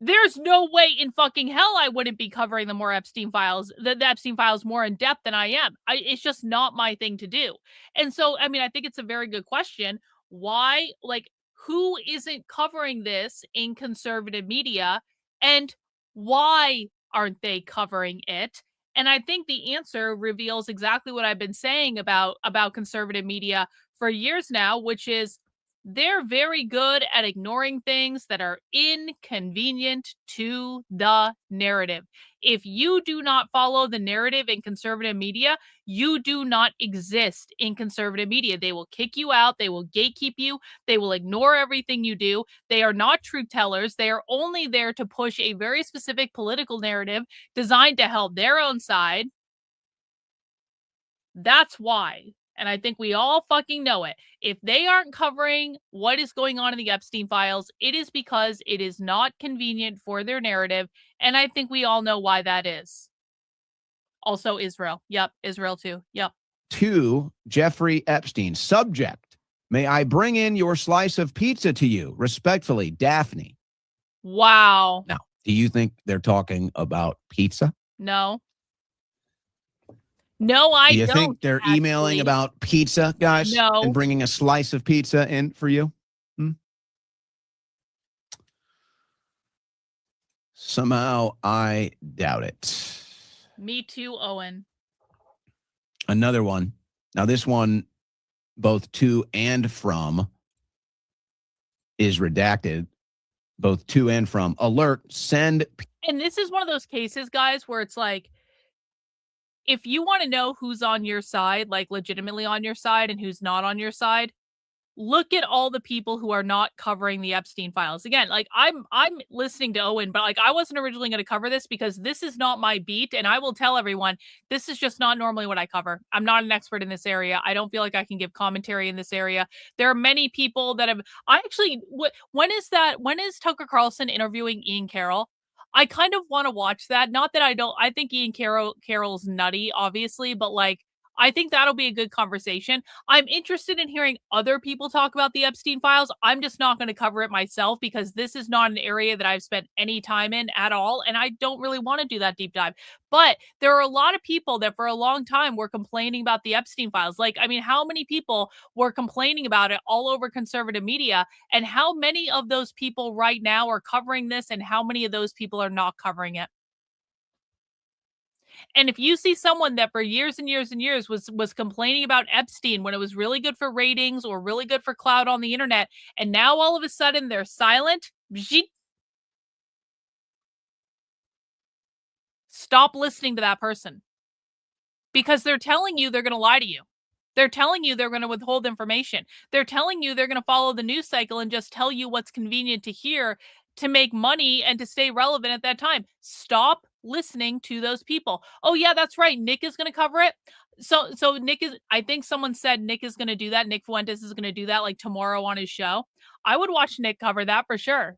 there's no way in fucking hell I wouldn't be covering the Epstein files more in depth than I am. It's just not my thing to do. And so, I mean, I think it's a very good question. Why, like, who isn't covering this in conservative media, and why aren't they covering it? And I think the answer reveals exactly what I've been saying about conservative media for years now, which is they're very good at ignoring things that are inconvenient to the narrative. If you do not follow the narrative in conservative media, you do not exist in conservative media. They will kick you out. They will gatekeep you. They will ignore everything you do. They are not truth tellers. They are only there to push a very specific political narrative designed to help their own side. That's why. And I think we all fucking know it. If they aren't covering what is going on in the Epstein files, it is because it is not convenient for their narrative. And I think we all know why that is. Also, Israel. Yep. Israel, too. Yep. To Jeffrey Epstein. Subject: may I bring in your slice of pizza to you? Respectfully, Daphne. Wow. Now, do you think they're talking about pizza? No. No, I don't. Do you think they're emailing about pizza, guys? No. And bringing a slice of pizza in for you? Somehow I doubt it. Me too, Owen. Another one. Now, this one, both to and from, is redacted. Both to and from. Alert, send. And this is one of those cases, guys, where it's like, if you want to know who's on your side, like legitimately on your side, and who's not on your side, look at all the people who are not covering the Epstein files. Again, like I'm listening to Owen, but like I wasn't originally going to cover this because this is not my beat. And I will tell everyone, this is just not normally what I cover. I'm not an expert in this area. I don't feel like I can give commentary in this area. There are many people that have, when is Tucker Carlson interviewing Ian Carroll? I kind of want to watch that. Not that I think Ian Carroll's nutty, obviously, but like, I think that'll be a good conversation. I'm interested in hearing other people talk about the Epstein files. I'm just not going to cover it myself because this is not an area that I've spent any time in at all. And I don't really want to do that deep dive. But there are a lot of people that for a long time were complaining about the Epstein files. Like, I mean, how many people were complaining about it all over conservative media? And how many of those people right now are covering this? And how many of those people are not covering it? And if you see someone that for years and years and years was complaining about Epstein when it was really good for ratings or really good for clout on the internet, and now all of a sudden they're silent, stop listening to that person. Because they're telling you they're going to lie to you. They're telling you they're going to withhold information. They're telling you they're going to follow the news cycle and just tell you what's convenient to hear to make money and to stay relevant at that time. Stop listening to those people. Oh yeah, that's right. Nick is going to cover it. So Nick is, I think someone said Nick is going to do that. Nick Fuentes is going to do that like tomorrow on his show. I would watch Nick cover that for sure.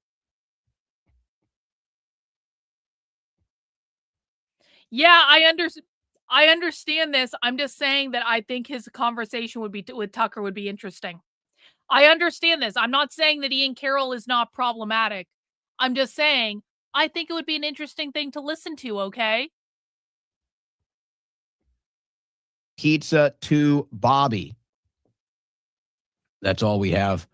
Yeah, I understand this. I'm just saying that I think his conversation with Tucker would be interesting. I understand this. I'm not saying that Ian Carroll is not problematic. I'm just saying I think it would be an interesting thing to listen to, okay? Pizza to Bobby. That's all we have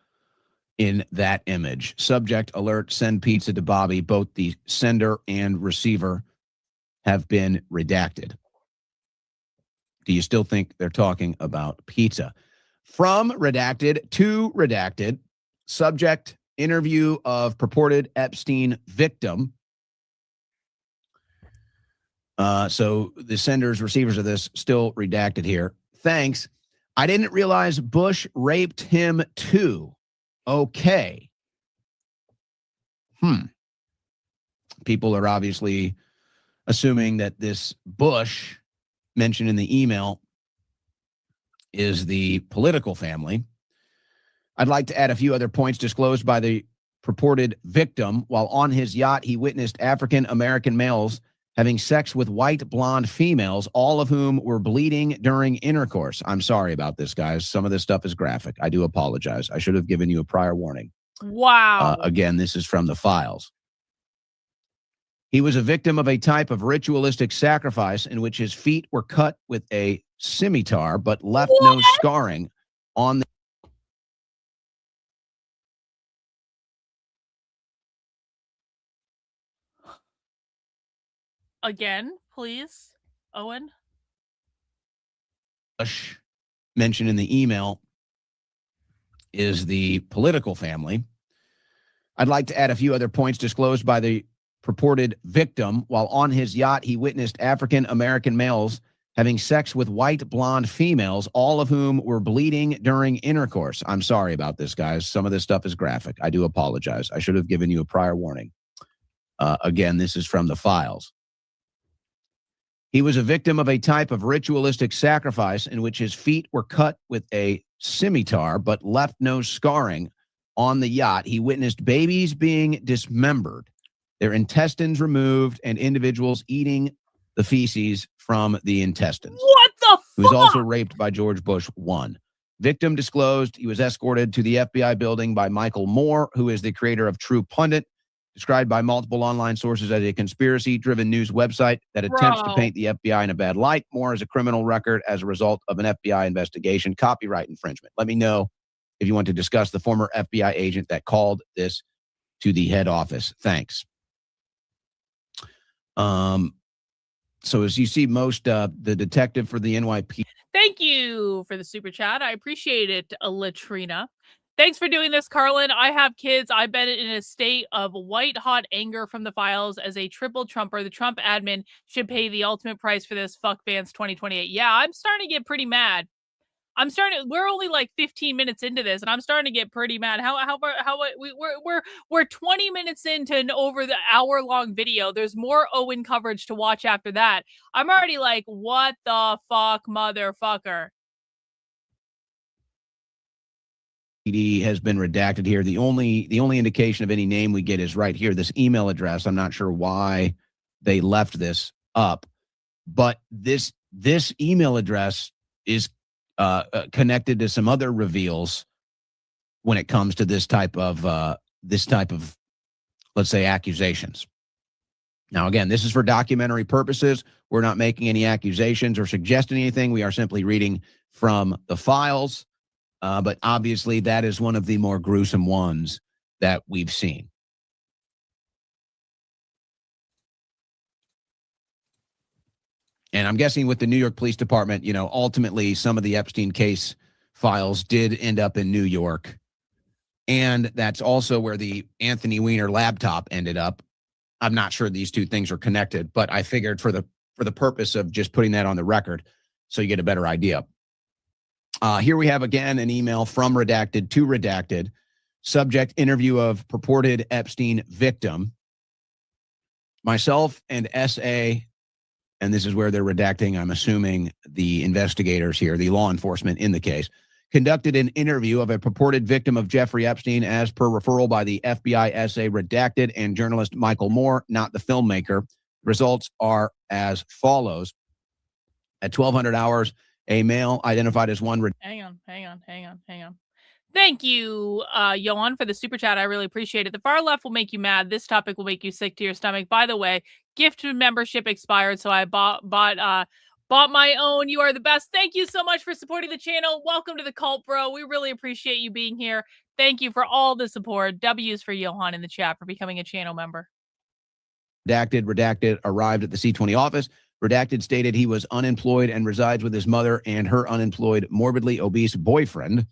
in that image. Subject: alert, send pizza to Bobby. Both the sender and receiver have been redacted. Do you still think they're talking about pizza? From redacted to redacted. Subject: interview of purported Epstein victim. So the senders, receivers of this still redacted here. Thanks. I didn't realize Bush raped him too. Okay. People are obviously assuming that this Bush mentioned in the email is the political family. I'd like to add a few other points disclosed by the purported victim. While on his yacht, he witnessed African-American males having sex with white blonde females, all of whom were bleeding during intercourse. I'm sorry about this, guys. Some of this stuff is graphic. I do apologize. I should have given you a prior warning. Wow. Again, this is from the files. He was a victim of a type of ritualistic sacrifice in which his feet were cut with a scimitar, but left no scarring on the. Again, please, Owen. Mentioned in the email is the political family. I'd like to add a few other points disclosed by the purported victim. While on his yacht, he witnessed African-American males having sex with white blonde females, all of whom were bleeding during intercourse. I'm sorry about this, guys. Some of this stuff is graphic. I do apologize. I should have given you a prior warning. Again, this is from the files. He was a victim of a type of ritualistic sacrifice in which his feet were cut with a scimitar but left no scarring. On the yacht, he witnessed babies being dismembered, their intestines removed, and individuals eating the feces from the intestines. What the fuck? He was also raped by George Bush I. Victim disclosed he was escorted to the FBI building by Michael Moore, who is the creator of True Pundit, described by multiple online sources as a conspiracy-driven news website that attempts to paint the FBI in a bad light. Moore has a criminal record as a result of an FBI investigation, copyright infringement. Let me know if you want to discuss the former FBI agent that called this to the head office. Thanks. So as you see, the detective for the NYPD. Thank you for the super chat. I appreciate it, Latrina. Thanks for doing this, Karlyn. I have kids. I've been in a state of white-hot anger from the files as a triple Trumper. The Trump admin should pay the ultimate price for this. Fuck Vance 2028. Yeah, I'm starting to get pretty mad. We're only like 15 minutes into this, and I'm starting to get pretty mad. We're 20 minutes into an over the hour-long video. There's more Owen coverage to watch after that. I'm already like, what the fuck, motherfucker? Has been redacted here. The only indication of any name we get is right here, this email address. I'm not sure why they left this up, but this email address is connected to some other reveals when it comes to this type of let's say accusations. Now, again, this is for documentary purposes. We're not making any accusations or suggesting anything. We are simply reading from the files. But obviously, that is one of the more gruesome ones that we've seen. And I'm guessing with the New York Police Department, ultimately some of the Epstein case files did end up in New York. And that's also where the Anthony Weiner laptop ended up. I'm not sure these two things are connected, but I figured for the purpose of just putting that on the record so you get a better idea. Here we have, again, an email from Redacted to Redacted. Subject, interview of purported Epstein victim. Myself and S.A., and this is where they're redacting, I'm assuming, the investigators here, the law enforcement in the case, conducted an interview of a purported victim of Jeffrey Epstein as per referral by the FBI S.A. Redacted and journalist Michael Moore, not the filmmaker. Results are as follows. At 1200 hours, a male identified as one. Hang on. Thank you, Johan, for the super chat. I really appreciate it. The far left will make you mad. This topic will make you sick to your stomach. By the way, gift membership expired, so I bought my own. You are the best. Thank you so much for supporting the channel. Welcome to the cult, bro. We really appreciate you being here. Thank you for all the support. W's for Johan in the chat for becoming a channel member. Redacted arrived at the C20 office. Redacted stated he was unemployed and resides with his mother and her unemployed, morbidly obese boyfriend.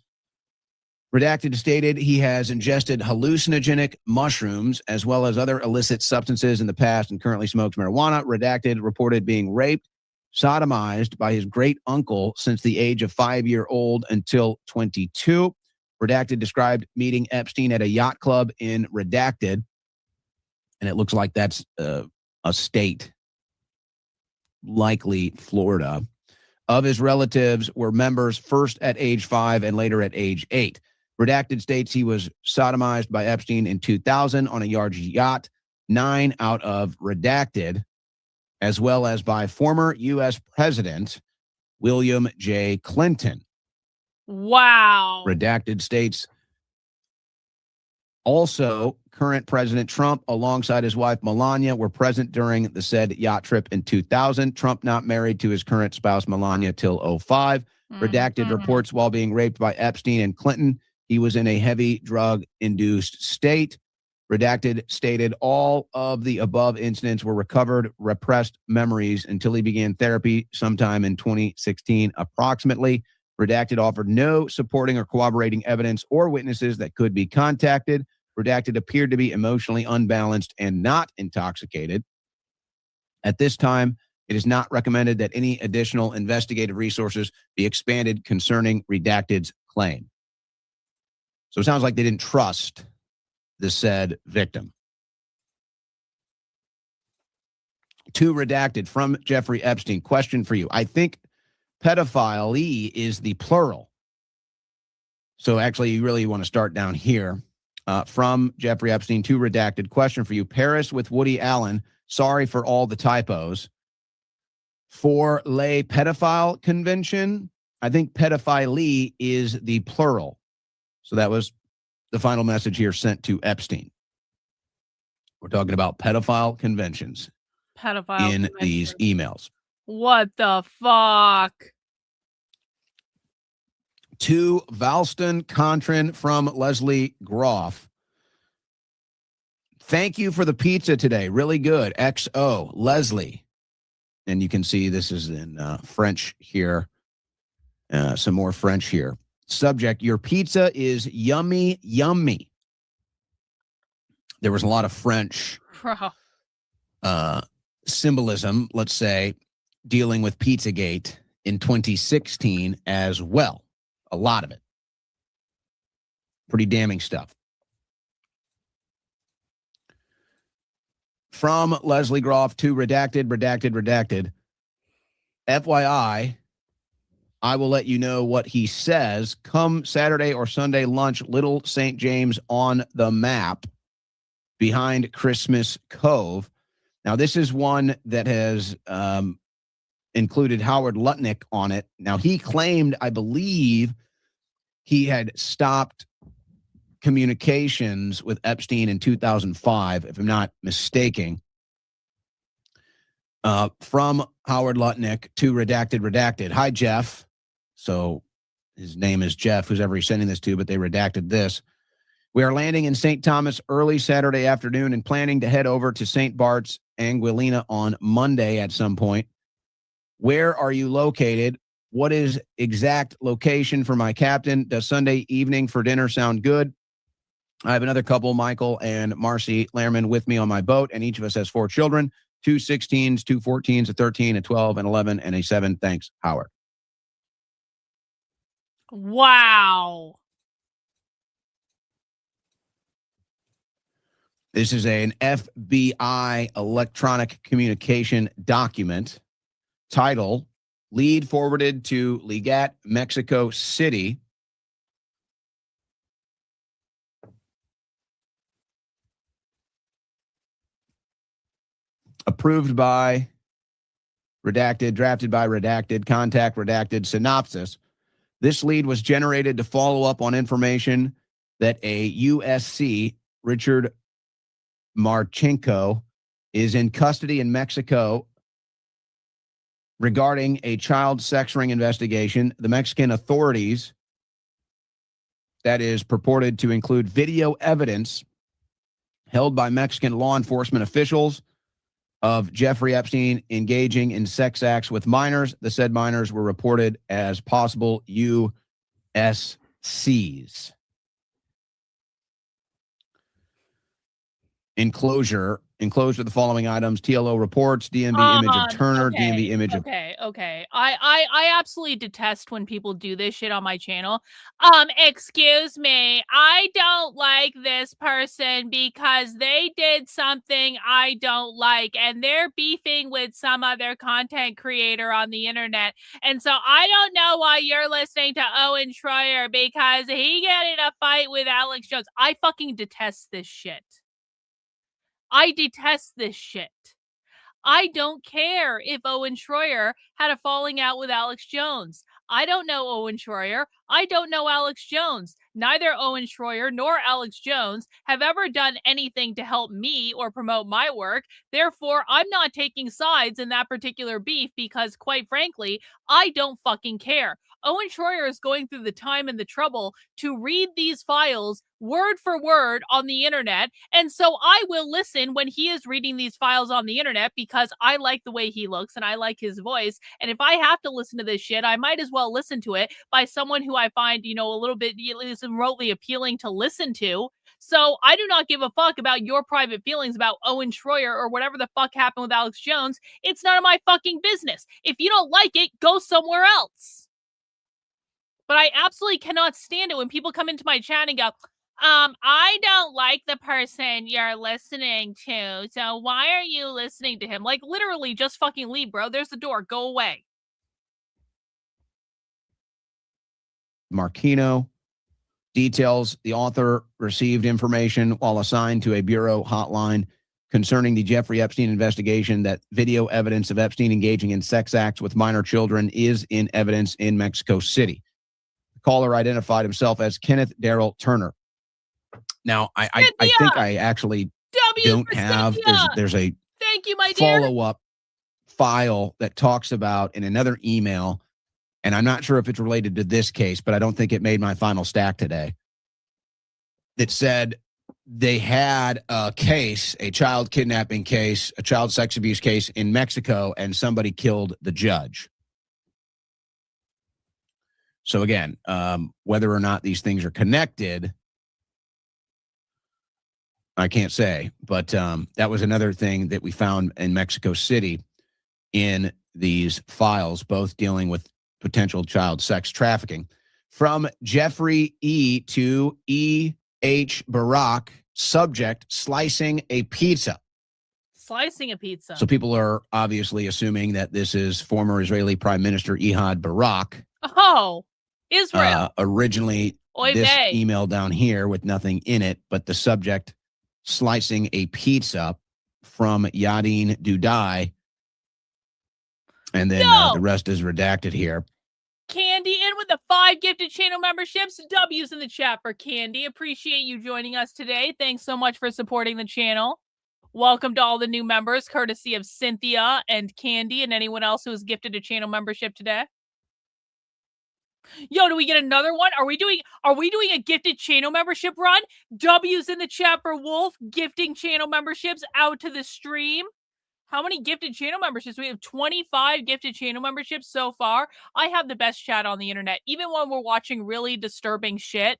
Redacted stated he has ingested hallucinogenic mushrooms as well as other illicit substances in the past and currently smokes marijuana. Redacted reported being raped, sodomized by his great uncle since the age of 5-year-old until 22. Redacted described meeting Epstein at a yacht club in Redacted, and it looks like that's a state, likely Florida. Of his relatives were members first at age 5 and later at age 8. Redacted states he was sodomized by Epstein in 2000 on a large yacht. 9 out of Redacted, as well as by former U.S. President William J. Clinton. Wow. Redacted states also current President Trump alongside his wife Melania were present during the said yacht trip in 2000. Trump not married to his current spouse Melania till 2005. Redacted reports while being raped by Epstein and Clinton, he was in a heavy drug-induced state. Redacted stated all of the above incidents were recovered repressed memories until he began therapy sometime in 2016 approximately. Redacted offered no supporting or corroborating evidence or witnesses that could be contacted. Redacted appeared to be emotionally unbalanced and not intoxicated. At this time, it is not recommended that any additional investigative resources be expanded concerning Redacted's claim. So it sounds like they didn't trust the said victim. To Redacted from Jeffrey Epstein. Question for you. I think pedophile is the plural. So actually, you really want to start down here. From Jeffrey Epstein to Redacted. Question for you. Paris with Woody Allen. Sorry for all the typos. For lay pedophile convention, I think pedophilie is the plural. So that was the final message here sent to Epstein. We're talking about pedophile conventions in these emails. What the fuck? To Valston Contrin from Leslie Groff. Thank you for the pizza today. Really good. XO. Leslie. And you can see this is in French here. Some more French here. Subject, your pizza is yummy, yummy. There was a lot of French symbolism, let's say, dealing with Pizzagate in 2016 as well. A lot of it. Pretty damning stuff. From Leslie Groff to Redacted. FYI, I will let you know what he says come Saturday or Sunday lunch, Little St. James on the map behind Christmas Cove. Now, this is one that has included Howard Lutnick on it. Now, he claimed, I believe, he had stopped communications with Epstein in 2005, if I'm not mistaken. From Howard Lutnick to Redacted. Hi, Jeff. So his name is Jeff, who's ever he's sending this to, but they redacted this. We are landing in St. Thomas early Saturday afternoon and planning to head over to St. Bart's Anguillina on Monday at some point. Where are you located? What is exact location for my captain? Does Sunday evening for dinner sound good? I have another couple, Michael and Marcy Lehrman, with me on my boat, and each of us has 4 children, 2 16s, 2 14s, a 13, a 12, an 11, and a 7. Thanks, Howard. Wow. This is an FBI electronic communication document. Title, lead forwarded to Legat, Mexico City. Approved by Redacted, drafted by Redacted, contact Redacted, synopsis. This lead was generated to follow up on information that a USC, Richard Marchenko, is in custody in Mexico regarding a child sex ring investigation. The Mexican authorities, that is purported to include video evidence held by Mexican law enforcement officials of Jeffrey Epstein engaging in sex acts with minors. The said minors were reported as possible USCs. Enclosed are the following items: TLO reports, DMV image of Turner, DMV image of... Okay. I absolutely detest when people do this shit on my channel. Excuse me, I don't like this person because they did something I don't like, and they're beefing with some other content creator on the internet. And so I don't know why you're listening to Owen Shroyer because he got in a fight with Alex Jones. I fucking detest this shit. I detest this shit. I don't care if Owen Shroyer had a falling out with Alex Jones. I don't know Owen Shroyer. I don't know Alex Jones. Neither Owen Shroyer nor Alex Jones have ever done anything to help me or promote my work. Therefore, I'm not taking sides in that particular beef because, quite frankly, I don't fucking care. Owen Shroyer is going through the time and the trouble to read these files word for word on the internet. And so I will listen when he is reading these files on the internet because I like the way he looks and I like his voice. And if I have to listen to this shit, I might as well listen to it by someone who I find, you know, a little bit at least remotely appealing to listen to. So I do not give a fuck about your private feelings about Owen Shroyer or whatever the fuck happened with Alex Jones. It's none of my fucking business. If you don't like it, go somewhere else. But I absolutely cannot stand it when people come into my chat and go, I don't like the person you're listening to, so why are you listening to him? Like, literally, just fucking leave, bro. There's the door. Go away. Marquino details the author received information while assigned to a bureau hotline concerning the Jeffrey Epstein investigation that video evidence of Epstein engaging in sex acts with minor children is in evidence in Mexico City. The caller identified himself as Kenneth Darrell Turner. Now, I think I actually don't have, there's a thank you, my follow-up file that talks about in another email, and I'm not sure if it's related to this case, but I don't think it made my final stack today, that said they had a case, a child kidnapping case, a child sex abuse case in Mexico, and somebody killed the judge. So again, whether or not these things are connected, I can't say, but that was another thing that we found in Mexico City in these files, both dealing with potential child sex trafficking. From Jeffrey E. to E.H. Barak, subject, slicing a pizza. Slicing a pizza. So people are obviously assuming that this is former Israeli Prime Minister Ehud Barak. Oh, Israel. Originally, this email down here with nothing in it, but the subject, slicing a pizza, from Yadin Dudai. And then the rest is redacted here. Candy in with the 5 gifted channel memberships. W's in the chat for Candy. Appreciate you joining us today. Thanks so much for supporting the channel. Welcome to all the new members, courtesy of Cynthia and Candy and anyone else who was gifted a channel membership today. Yo, do we get another one? Are we doing a gifted channel membership run? W's in the chat for Wolf, gifting channel memberships out to the stream. How many gifted channel memberships? We have 25 gifted channel memberships so far. I have the best chat on the internet. Even when we're watching really disturbing shit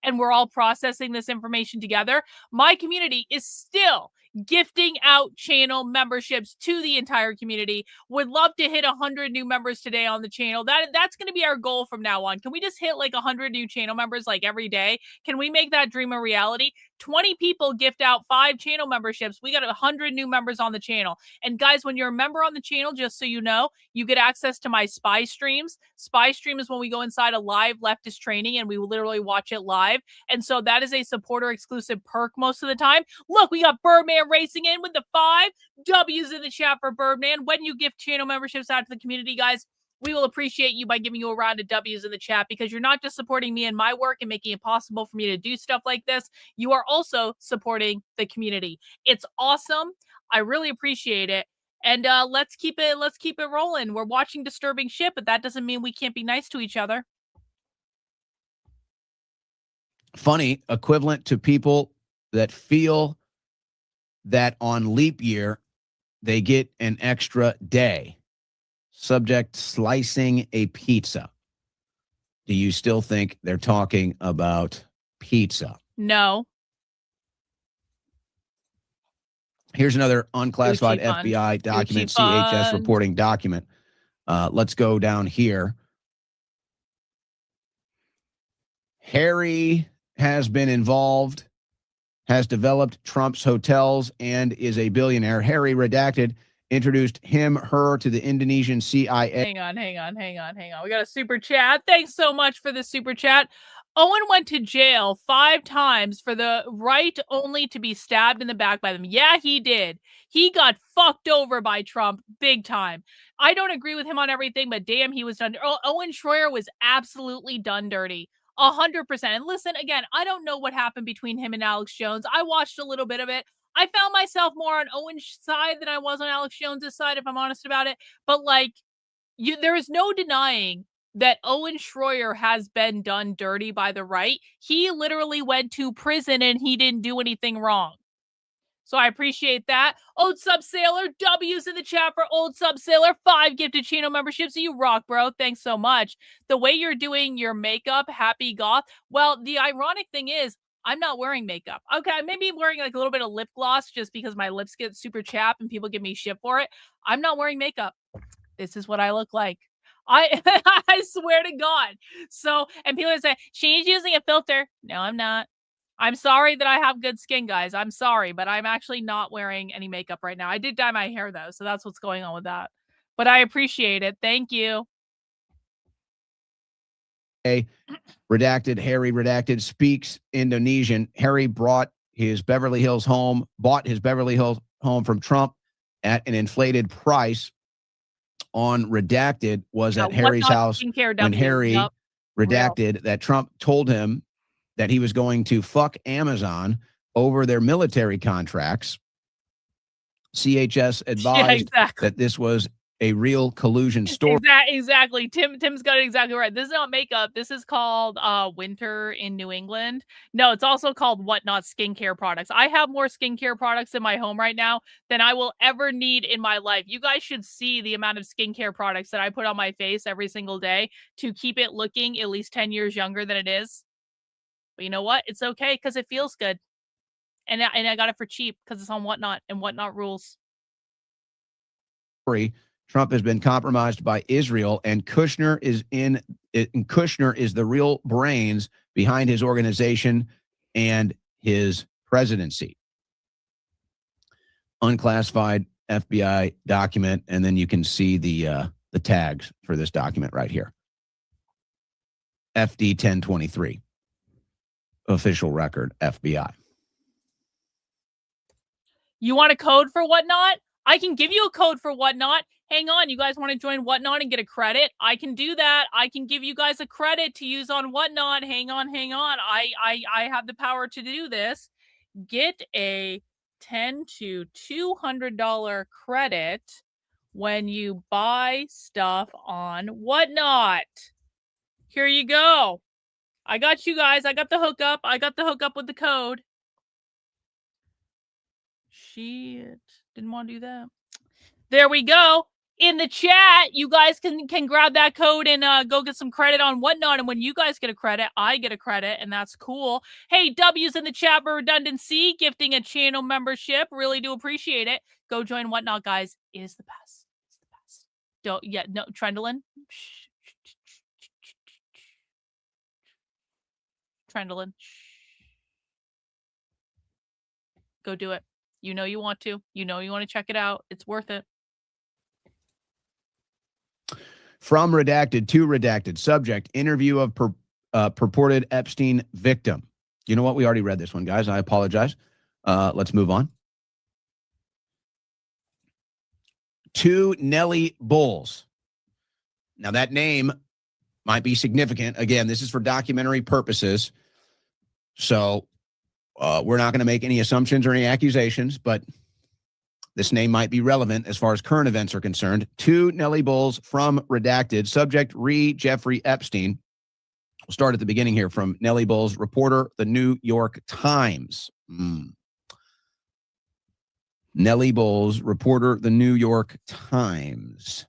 and we're all processing this information together, my community is still gifting out channel memberships to the entire community. Would love to hit 100 new members today on the channel. That's going to be our goal from now on. Can we just hit like 100 new channel members like every day? Can we make that dream a reality? 20 people gift out 5 channel memberships. We got 100 new members on the channel. And guys, when you're a member on the channel, just so you know, you get access to my spy streams. Spy stream is when we go inside a live leftist training and we literally watch it live. And so that is a supporter exclusive perk most of the time. Look, we got Birdman racing in with the 5 W's in the chat for Birdman. When you gift channel memberships out to the community, guys, we will appreciate you by giving you a round of W's in the chat, because you're not just supporting me and my work and making it possible for me to do stuff like this. You are also supporting the community. It's awesome. I really appreciate it. And let's keep it rolling. We're watching disturbing shit, but that doesn't mean we can't be nice to each other. Funny, equivalent to people that feel that on leap year they get an extra day. Subject, slicing a pizza. Do you still think they're talking about pizza? No. Here's another unclassified FBI document, CHS reporting document. Let's go down here. Harry has been involved, has developed Trump's hotels, and is a billionaire. Harry, redacted, introduced her to the Indonesian CIA. Hang on. We got a super chat. Thanks so much for the super chat. Owen went to jail 5 times for the right only to be stabbed in the back by them. Yeah, he did. He got fucked over by Trump big time. I don't agree with him on everything, but damn, he was done. Owen Shroyer was absolutely done dirty. 100%. And listen, again, I don't know what happened between him and Alex Jones. I watched a little bit of it. I found myself more on Owen's side than I was on Alex Jones's side, if I'm honest about it. But like, there is no denying that Owen Shroyer has been done dirty by the right. He literally went to prison and he didn't do anything wrong. So I appreciate that. Old Sub Sailor, W's in the chat for Old Sub Sailor. 5 gifted channel memberships. You rock, bro. Thanks so much. The way you're doing your makeup, happy goth. Well, the ironic thing is, I'm not wearing makeup. Okay, I may be wearing like a little bit of lip gloss just because my lips get super chapped and people give me shit for it. I'm not wearing makeup. This is what I look like. I I swear to God. So, and people are saying, she's using a filter. No, I'm not. I'm sorry that I have good skin, guys. I'm sorry, but I'm actually not wearing any makeup right now. I did dye my hair, though, so that's what's going on with that. But I appreciate it. Thank you. Redacted, Harry Redacted speaks Indonesian. Harry bought his Beverly Hills home from Trump at an inflated price. On Redacted was at Harry's house when Harry redacted that Trump told him that he was going to fuck Amazon over their military contracts. CHS advised that this was a real collusion story. Exactly. Tim's got it exactly right. This is not makeup. This is called Winter in New England. No, it's also called Whatnot skincare products. I have more skincare products in my home right now than I will ever need in my life. You guys should see the amount of skincare products that I put on my face every single day to keep it looking at least 10 years younger than it is. But you know what? It's okay because it feels good. And I got it for cheap because it's on Whatnot and Whatnot rules. Trump has been compromised by Israel, and Kushner is the real brains behind his organization and his presidency. Unclassified FBI document, and then you can see the tags for this document right here. FD 1023, official record, FBI. You want a code for Whatnot? I can give you a code for Whatnot. Hang on, you guys want to join Whatnot and get a credit? I can do that. I can give you guys a credit to use on Whatnot. Hang on. I have the power to do this. Get a $10 to $200 credit when you buy stuff on Whatnot. Here you go. I got you guys. I got the hookup. I got the hookup with the code. Shit. Didn't want to do that. There we go. In the chat, you guys can grab that code and go get some credit on Whatnot. And when you guys get a credit, I get a credit, and that's cool. Hey, W's in the chat for redundancy, gifting a channel membership. Really do appreciate it. Go join Whatnot, guys. It is the best. It's the best. Trendlin. Trendlin. Go do it. You know you want to. You know you want to check it out. It's worth it. From Redacted to Redacted. Subject, interview of purported Epstein victim. You know what? We already read this one, guys. I apologize. Let's move on. To Nellie Bulls. Now, that name might be significant. Again, this is for documentary purposes. So we're not going to make any assumptions or any accusations, but this name might be relevant as far as current events are concerned. To Nellie Bulls from Redacted. Subject, Jeffrey Epstein. We'll start at the beginning here from Nellie Bulls, reporter, The New York Times. Nellie Bulls, reporter, The New York Times.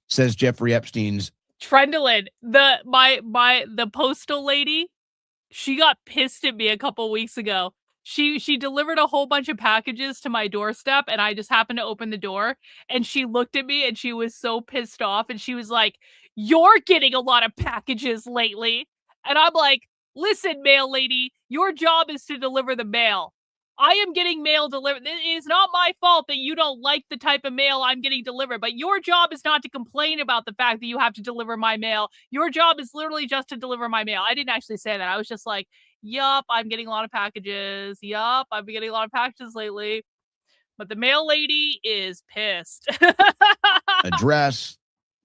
Says Jeffrey Epstein's. Trendlin, the postal lady, she got pissed at me a couple weeks ago. She delivered a whole bunch of packages to my doorstep, and I just happened to open the door, and she looked at me and she was so pissed off, and she was like, "You're getting a lot of packages lately." And I'm like, "Listen, mail lady, your job is to deliver the mail. I am getting mail delivered. It is not my fault that you don't like the type of mail I'm getting delivered, but your job is not to complain about the fact that you have to deliver my mail. Your job is literally just to deliver my mail." I didn't actually say that. I was just like, "Yup, I'm getting a lot of packages. Yup, I've been getting a lot of packages lately." But the mail lady is pissed. Address,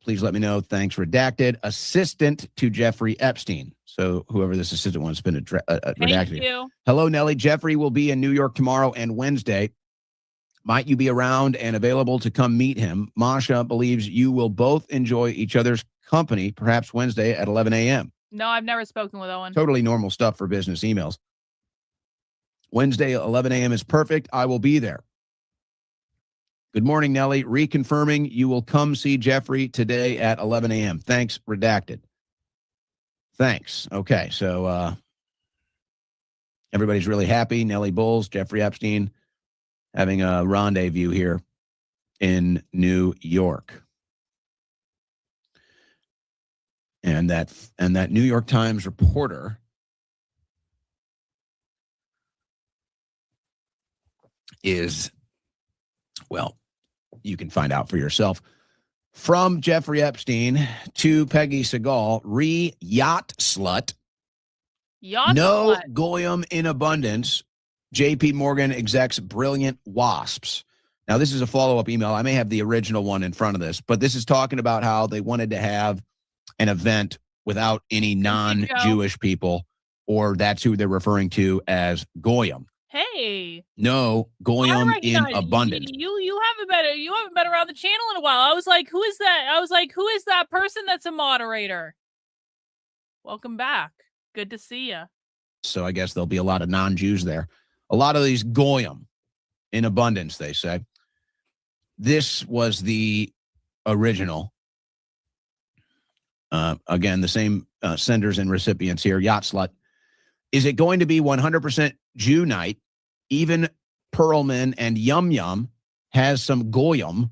please let me know. Thanks, Redacted. Assistant to Jeffrey Epstein. So whoever this assistant was has been redacted. Thank you. Hello, Nellie. Jeffrey will be in New York tomorrow and Wednesday. Might you be around and available to come meet him? Masha believes you will both enjoy each other's company, perhaps Wednesday at 11 a.m. No, I've never spoken with Owen. Totally normal stuff for business emails. Wednesday, 11 a.m. is perfect. I will be there. Good morning, Nellie. Reconfirming you will come see Jeffrey today at 11 a.m. Thanks, redacted. Thanks. Okay, so everybody's really happy. Nellie Bulls, Jeffrey Epstein having a rendezvous here in New York. And that New York Times reporter is, well, you can find out for yourself. From Jeffrey Epstein to Peggy Segal, yacht slut. No slut. goyim in abundance. JP Morgan execs brilliant wasps. Now, this is a follow-up email. I may have the original one in front of this, but this is talking about how they wanted to have an event without any non-Jewish people, or that's who they're referring to as goyim. Hey. No goyim in abundance. You haven't been around the channel in a while. I was like, who is that person that's a moderator? Welcome back. Good to see you. So I guess there'll be a lot of non-Jews there. A lot of these goyim in abundance, they say. This was the original. Again, the same senders and recipients here. Yacht slut. Is it going to be 100% Jew night? Even Perlman and Yum Yum has some goyim.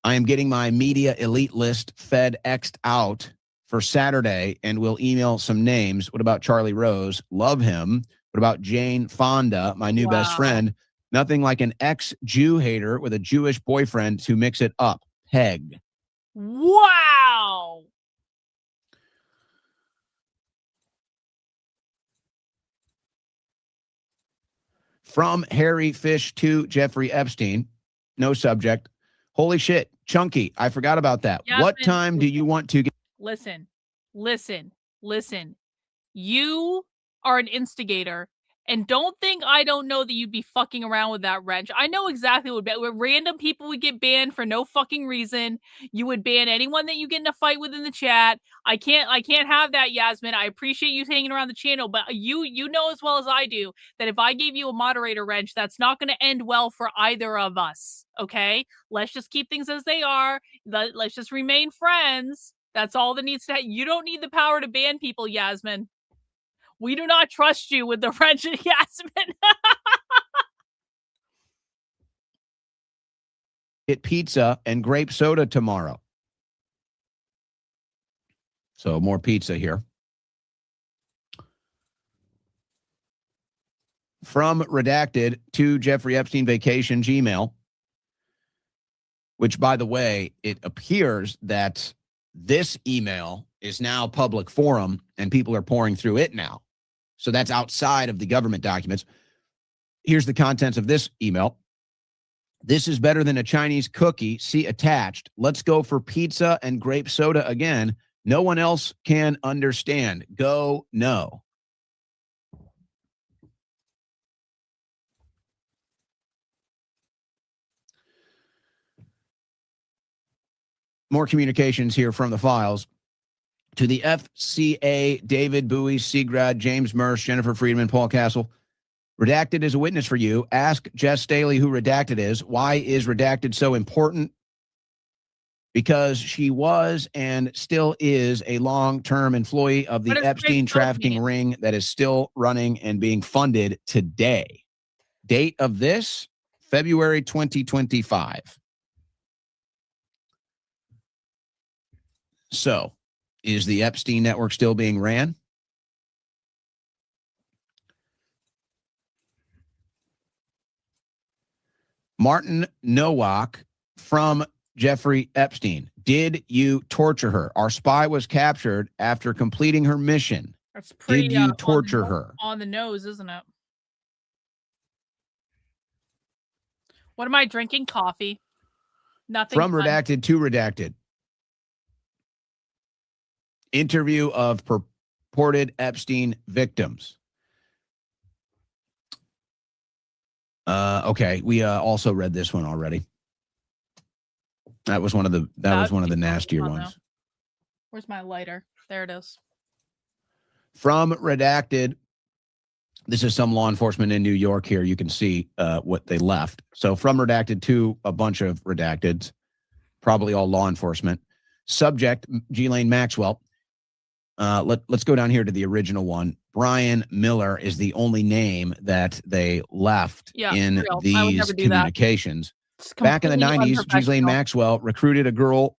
I am getting my media elite list FedExed out for Saturday and will email some names. What about Charlie Rose? Love him. What about Jane Fonda, my new best friend? Nothing like an ex-Jew hater with a Jewish boyfriend to mix it up. Peg. Wow. From Harry Fish to Jeffrey Epstein. No subject. Holy shit. Chunky. I forgot about that. Yes, what time do you want to get? Listen. You are an instigator. And don't think I don't know that you'd be fucking around with that wrench. I know exactly what random people would get banned for no fucking reason. You would ban anyone that you get in a fight with in the chat. I can't have that, Yasmin. I appreciate you hanging around the channel, but you know as well as I do that if I gave you a moderator wrench, that's not going to end well for either of us. Okay? Let's just keep things as they are. Let's just remain friends. That's all that needs to happen. You don't need the power to ban people, Yasmin. We do not trust you with the wrench, Yasmin. Get pizza and grape soda tomorrow. So more pizza here. From redacted to Jeffrey Epstein vacation Gmail, which, by the way, it appears that this email is now public forum and people are pouring through it now. So that's outside of the government documents. Here's the contents of this email. This is better than a Chinese cookie. See attached. Let's go for pizza and grape soda again. No one else can understand. Go no. More communications here from the files. To the FCA, David Bowie, Seagrad, James Mersch, Jennifer Friedman, Paul Castle. Redacted is a witness for you. Ask Jess Staley who Redacted is. Why is Redacted so important? Because she was and still is a long-term employee of the Epstein trafficking ring that is still running and being funded today. Date of this, February 2025. So, is the Epstein network still being ran? Martin Nowak from Jeffrey Epstein. Did you torture her? Our spy was captured after completing her mission. That's pretty, did you torture her? On the nose, isn't it? What am I drinking? Coffee. Nothing. From redacted to redacted. Interview of purported Epstein victims. Okay, we also read this one already. That was one of the nastier ones. Where's my lighter? There it is. From Redacted, this is some law enforcement in New York here. You can see what they left. So from Redacted to a bunch of redacteds, probably all law enforcement. Subject, Ghislaine Maxwell. Let's go down here to the original one. Brian Miller is the only name that they left in these communications. Back in the 90s, Ghislaine Maxwell recruited a girl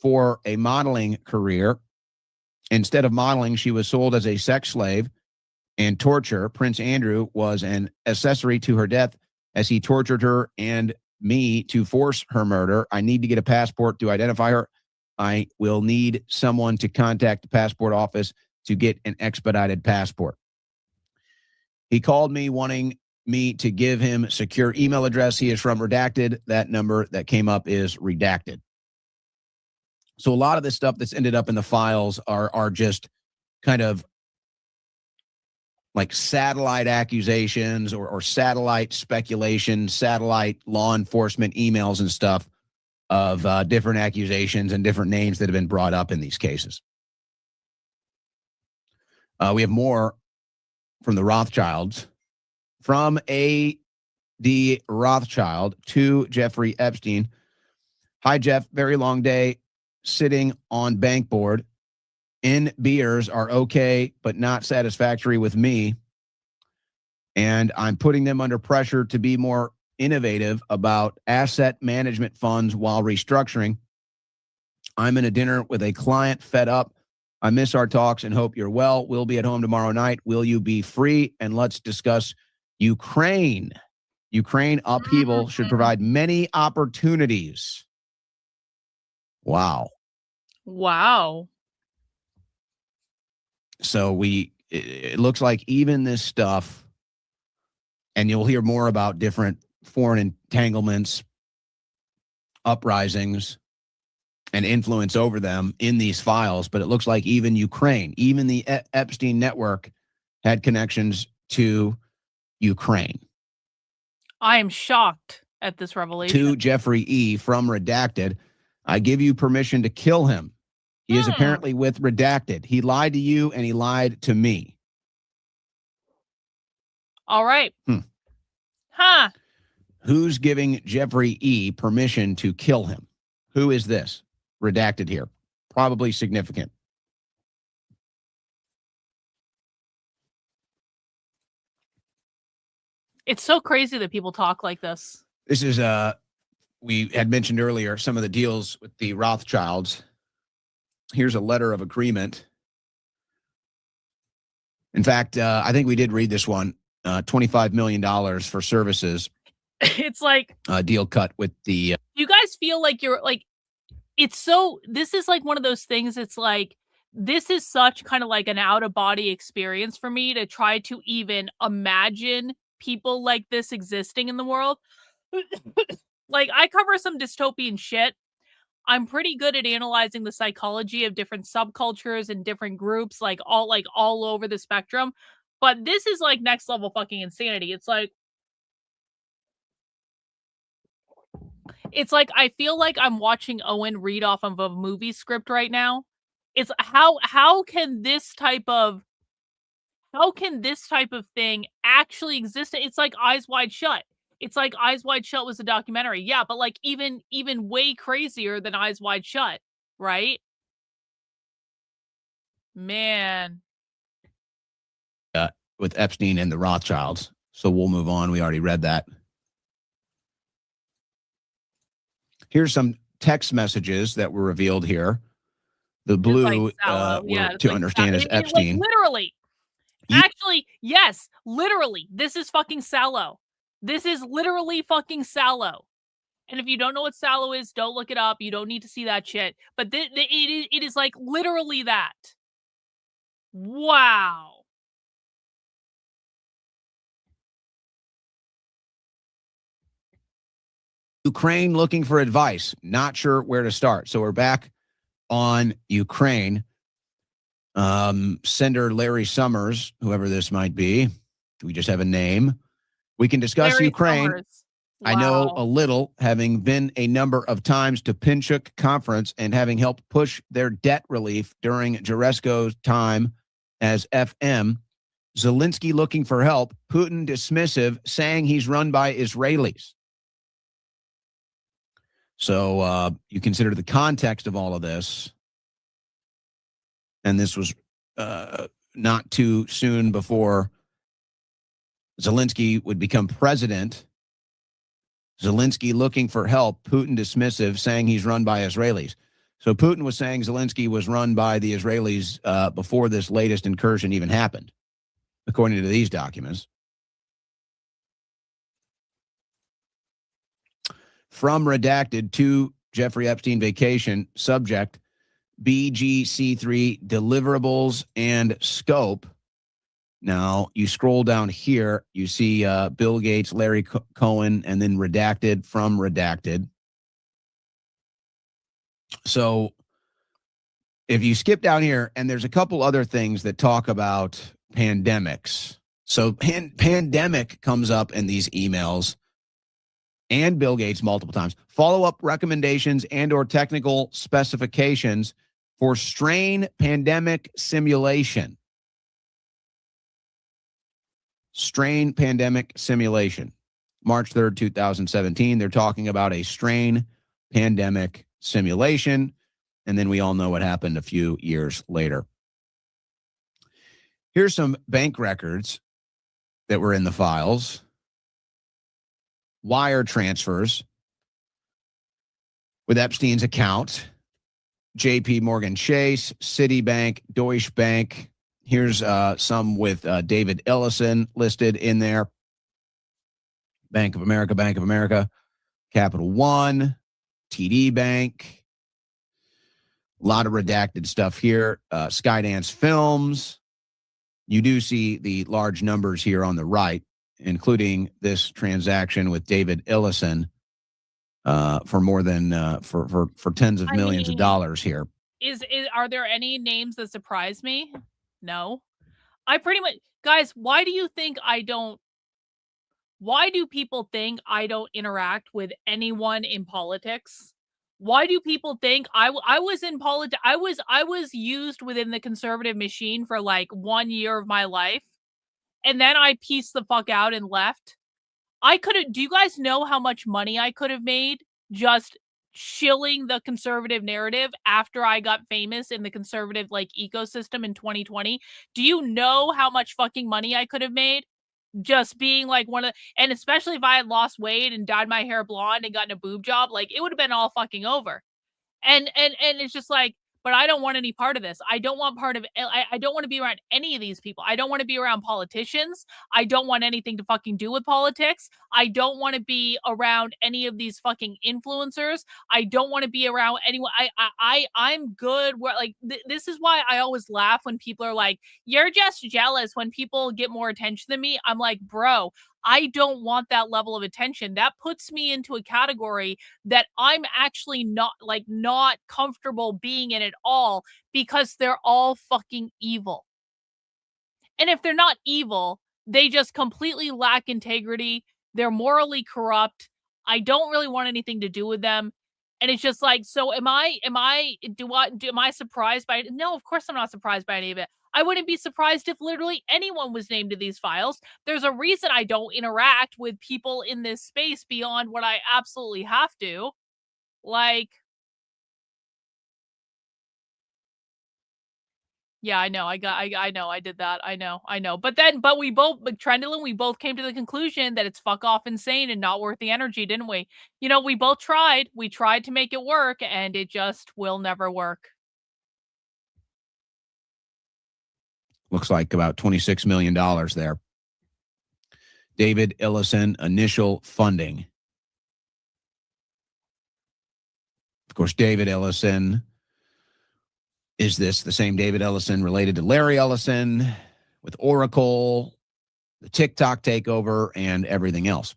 for a modeling career. Instead of modeling, she was sold as a sex slave and torture. Prince Andrew was an accessory to her death as he tortured her and me to force her murder. I need to get a passport to identify her. I will need someone to contact the passport office to get an expedited passport. He called me wanting me to give him secure email address. He is from Redacted. That number that came up is redacted. So a lot of this stuff that's ended up in the files are just kind of like satellite accusations or satellite speculation, satellite law enforcement emails and stuff of different accusations and different names that have been brought up in these cases. We have more from the Rothschilds. From A.D. Rothschild to Jeffrey Epstein. Hi, Jeff. Very long day sitting on bank board. In beers are okay, but not satisfactory with me. And I'm putting them under pressure to be more innovative about asset management funds while restructuring. I'm in a dinner with a client fed up. I miss our talks and hope you're well. We'll be at home tomorrow night. Will you be free? And let's discuss Ukraine. Ukraine upheaval should provide many opportunities. Wow. Wow. So it looks like even this stuff, and you'll hear more about different foreign entanglements, uprisings, and influence over them in these files, but it looks like even Ukraine, even the Epstein network had connections to Ukraine. I am shocked at this revelation. To Jeffrey E. from Redacted, I give you permission to kill him. He is apparently with Redacted. He lied to you and he lied to me. All right. Huh. Who's giving Jeffrey E. permission to kill him? Who is this? Redacted here. Probably significant. It's so crazy that people talk like this. This is, we had mentioned earlier, some of the deals with the Rothschilds. Here's a letter of agreement. In fact, I think we did read this one. $25 million for services. It's like deal cut with the. You guys feel like you're like, it's so. This is like one of those things. It's like this is such kind of like an out of body experience for me to try to even imagine people like this existing in the world. Like I cover some dystopian shit. I'm pretty good at analyzing the psychology of different subcultures and different groups, like all over the spectrum. But this is like next level fucking insanity. It's like I feel like I'm watching Owen read off of a movie script right now. It's how can this type of thing actually exist? It's like Eyes Wide Shut. It's like Eyes Wide Shut was a documentary. Yeah, but like even way crazier than Eyes Wide Shut, right? Man. With Epstein and the Rothschilds. So we'll move on. We already read that. Here's some text messages that were revealed here. The blue, like to understand is Epstein. Like literally. Actually, yes, literally. This is fucking Sallow. This is literally fucking Sallow. And if you don't know what Sallow is, don't look it up. You don't need to see that shit. But it is like literally that. Wow. Ukraine looking for advice. Not sure where to start. So we're back on Ukraine. Senator Larry Summers, whoever this might be. Do we just have a name? We can discuss Larry Ukraine. Summers. I know Wow. a little, having been a number of times to Pinchuk Conference and having helped push their debt relief during Jaresko's time as FM. Zelensky looking for help, Putin dismissive, saying he's run by Israelis. So you consider the context of all of this, and this was not too soon before Zelensky would become president. Zelensky looking for help, Putin dismissive, saying he's run by Israelis. So Putin was saying Zelensky was run by the Israelis before this latest incursion even happened, according to these documents. From redacted to Jeffrey Epstein vacation, subject BGC3 deliverables and scope. Now, you scroll down here, you see Bill Gates, Larry Cohen, and then redacted from redacted. So if you skip down here, and there's a couple other things that talk about pandemics. So pandemic comes up in these emails, and Bill Gates multiple times. Follow-up recommendations and or technical specifications for strain pandemic simulation. Strain pandemic simulation. March 3rd, 2017. They're talking about a strain pandemic simulation. And then we all know what happened a few years later. Here's some bank records that were in the files. Wire transfers with Epstein's account. JP Morgan Chase, Citibank, Deutsche Bank. Here's some with David Ellison listed in there. Bank of America, Capital One, TD Bank. A lot of redacted stuff here. Skydance Films. You do see the large numbers here on the right, including this transaction with David Ellison for more than for tens of millions of dollars here. Are there any names that surprise me? No. I pretty much, guys, why do people think I don't interact with anyone in politics? Why do people think I was in politics? I was used within the conservative machine for like 1 year of my life, and then I pieced the fuck out and left. Do you guys know how much money I could have made just shilling the conservative narrative after I got famous in the conservative like ecosystem in 2020? Do you know how much fucking money I could have made just being like and especially if I had lost weight and dyed my hair blonde and gotten a boob job, like it would have been all fucking over. And it's just like, but I don't want any part of this. I don't want I don't want to be around any of these people. I don't want to be around politicians. I don't want anything to fucking do with politics. I don't want to be around any of these fucking influencers. I don't want to be around anyone. I'm good where like, this is why I always laugh when people are like, you're just jealous when people get more attention than me. I'm like, bro, I don't want that level of attention. That puts me into a category that I'm actually not comfortable being in at all, because they're all fucking evil. And if they're not evil, they just completely lack integrity. They're morally corrupt. I don't really want anything to do with them. And it's just like, so am I surprised by it? No, of course I'm not surprised by any of it. I wouldn't be surprised if literally anyone was named to these files. There's a reason I don't interact with people in this space beyond what I absolutely have to. Like, yeah, I know. I know. I did that. I know. But Trendelin, we both came to the conclusion that it's fuck off insane and not worth the energy, didn't we? You know, we both tried. We tried to make it work, and it just will never work. Looks like about $26 million there. David Ellison, initial funding. Of course, David Ellison, is this the same David Ellison related to Larry Ellison with Oracle, the TikTok takeover, and everything else?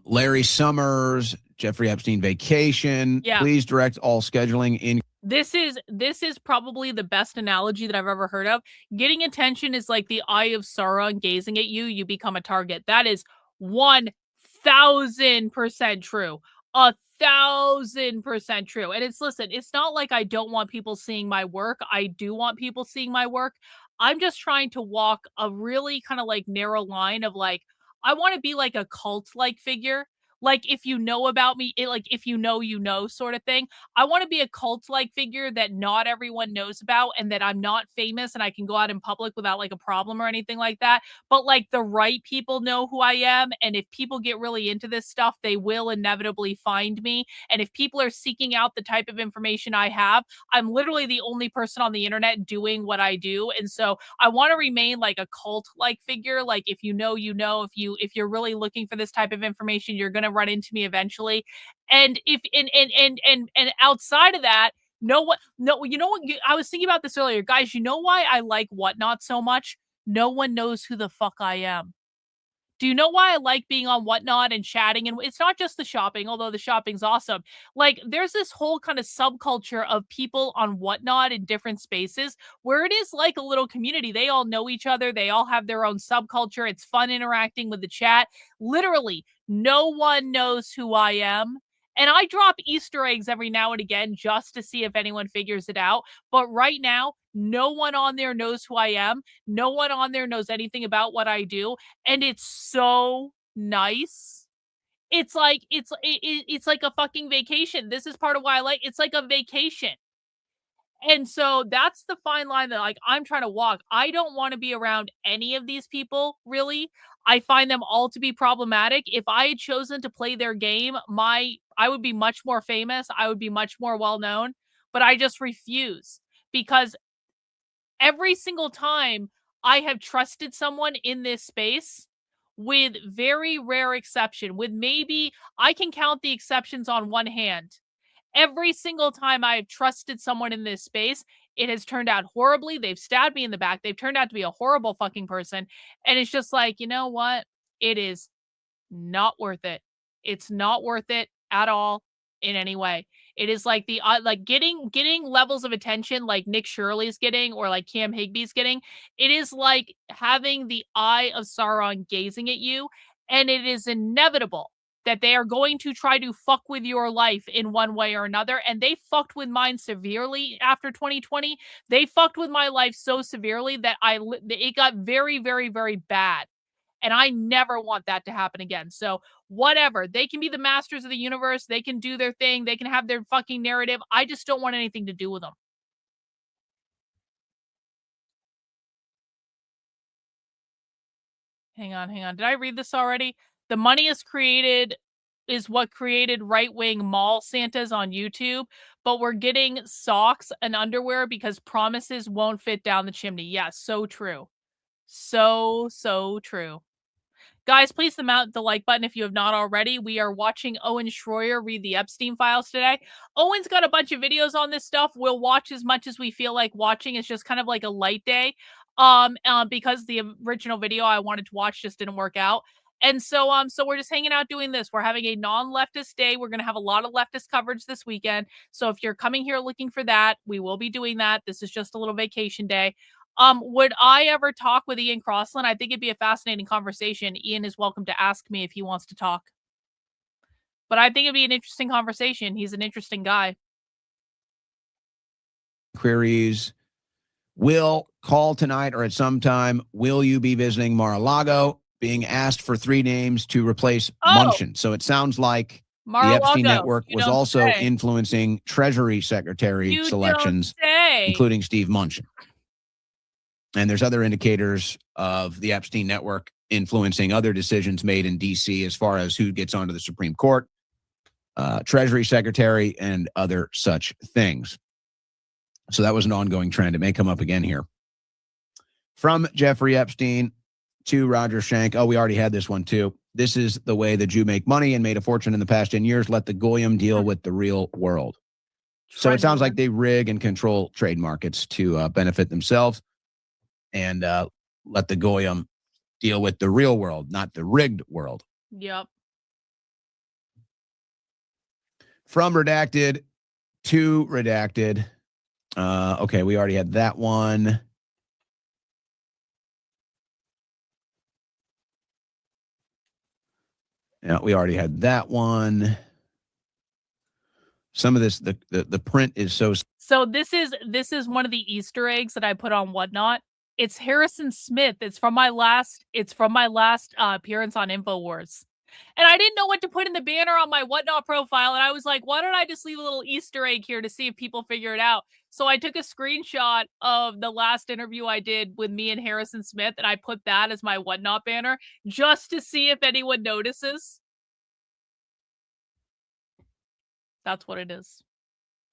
Larry Summers, Jeffrey Epstein vacation. Yeah. Please direct all scheduling in. This is probably the best analogy that I've ever heard of. Getting attention is like the eye of Sauron gazing at you. You become a target. That is 1000% true. 1000% true. And listen, it's not like I don't want people seeing my work. I do want people seeing my work. I'm just trying to walk a really kind of like narrow line of like, I want to be like a cult like figure. Like if you know about me, like if you know sort of thing. I want to be a cult-like figure that not everyone knows about and that I'm not famous and I can go out in public without like a problem or anything like that. But like the right people know who I am. And if people get really into this stuff, they will inevitably find me. And if people are seeking out the type of information I have, I'm literally the only person on the internet doing what I do. And so I want to remain like a cult-like figure. Like if you know, if you're really looking for this type of information, you're going to run into me eventually. And if and outside of that, you know what, I was thinking about this earlier, guys. You know why I like Whatnot so much? No one knows who the fuck I am. Do you know why I like being on Whatnot and chatting? And it's not just the shopping, although the shopping's awesome. Like, there's this whole kind of subculture of people on Whatnot in different spaces where it is like a little community. They all know each other. They all have their own subculture. It's fun interacting with the chat. Literally, no one knows who I am. And I drop Easter eggs every now and again just to see if anyone figures it out. But right now, no one on there knows who I am. No one on there knows anything about what I do. And it's so nice. It's like it's like a fucking vacation. This is part of why I like it's like a vacation. And so that's the fine line that like I'm trying to walk. I don't want to be around any of these people, really. I find them all to be problematic. If I had chosen to play their game, I would be much more famous. I would be much more well known, but I just refuse because every single time I have trusted someone in this space, with very rare exception, with maybe I can count the exceptions on one hand. Every single time I have trusted someone in this space, it has turned out horribly. They've stabbed me in the back. They've turned out to be a horrible fucking person. And it's just like, you know what? It is not worth it. It's not worth it at all in any way. It is like the like getting levels of attention like Nick Shirley's getting or like Cam Higby's getting. It is like having the eye of Sauron gazing at you, and it is inevitable that they are going to try to fuck with your life in one way or another. And they fucked with mine severely after 2020. They fucked with my life so severely that it got very, very, very bad. And I never want that to happen again. So whatever, they can be the masters of the universe. They can do their thing. They can have their fucking narrative. I just don't want anything to do with them. Hang on. Did I read this already? The money is what created right-wing mall Santas on YouTube, but we're getting socks and underwear because promises won't fit down the chimney. Yes, so true. So true. Guys, please the like button if you have not already. We are watching Owen Shroyer read the Epstein files today. Owen's got a bunch of videos on this stuff. We'll watch as much as we feel like watching. It's just kind of like a light day. Because the original video I wanted to watch just didn't work out. And so we're just hanging out doing this. We're having a non-leftist day. We're going to have a lot of leftist coverage this weekend. So if you're coming here looking for that, we will be doing that. This is just a little vacation day. Would I ever talk with Ian Crossland? I think it'd be a fascinating conversation. Ian is welcome to ask me if he wants to talk. But I think it'd be an interesting conversation. He's an interesting guy. Queries will call tonight or at some time. Will you be visiting Mar-a-Lago? Being asked for 3 names to replace Munchin. So it sounds like Mar-a-Lago, the Epstein network was also influencing Treasury Secretary selections, including Steve Munchin. And there's other indicators of the Epstein network influencing other decisions made in D.C. as far as who gets onto the Supreme Court, Treasury Secretary, and other such things. So that was an ongoing trend. It may come up again here. From Jeffrey Epstein to Roger Schenck. Oh, we already had this one too. This is the way the Jew make money and made a fortune in the past 10 years. Let the Goyim deal with the real world. So it sounds like they rig and control trade markets to benefit themselves. And let the Goyim deal with the real world, not the rigged world. Yep. From redacted to redacted. Okay, we already had that one. Yeah, we already had that one. Some of this, the print is so. So this is one of the Easter eggs that I put on Whatnot. It's Harrison Smith. It's from my last appearance on InfoWars. And I didn't know what to put in the banner on my Whatnot profile. And I was like, why don't I just leave a little Easter egg here to see if people figure it out? So I took a screenshot of the last interview I did with me and Harrison Smith, and I put that as my Whatnot banner just to see if anyone notices. That's what it is.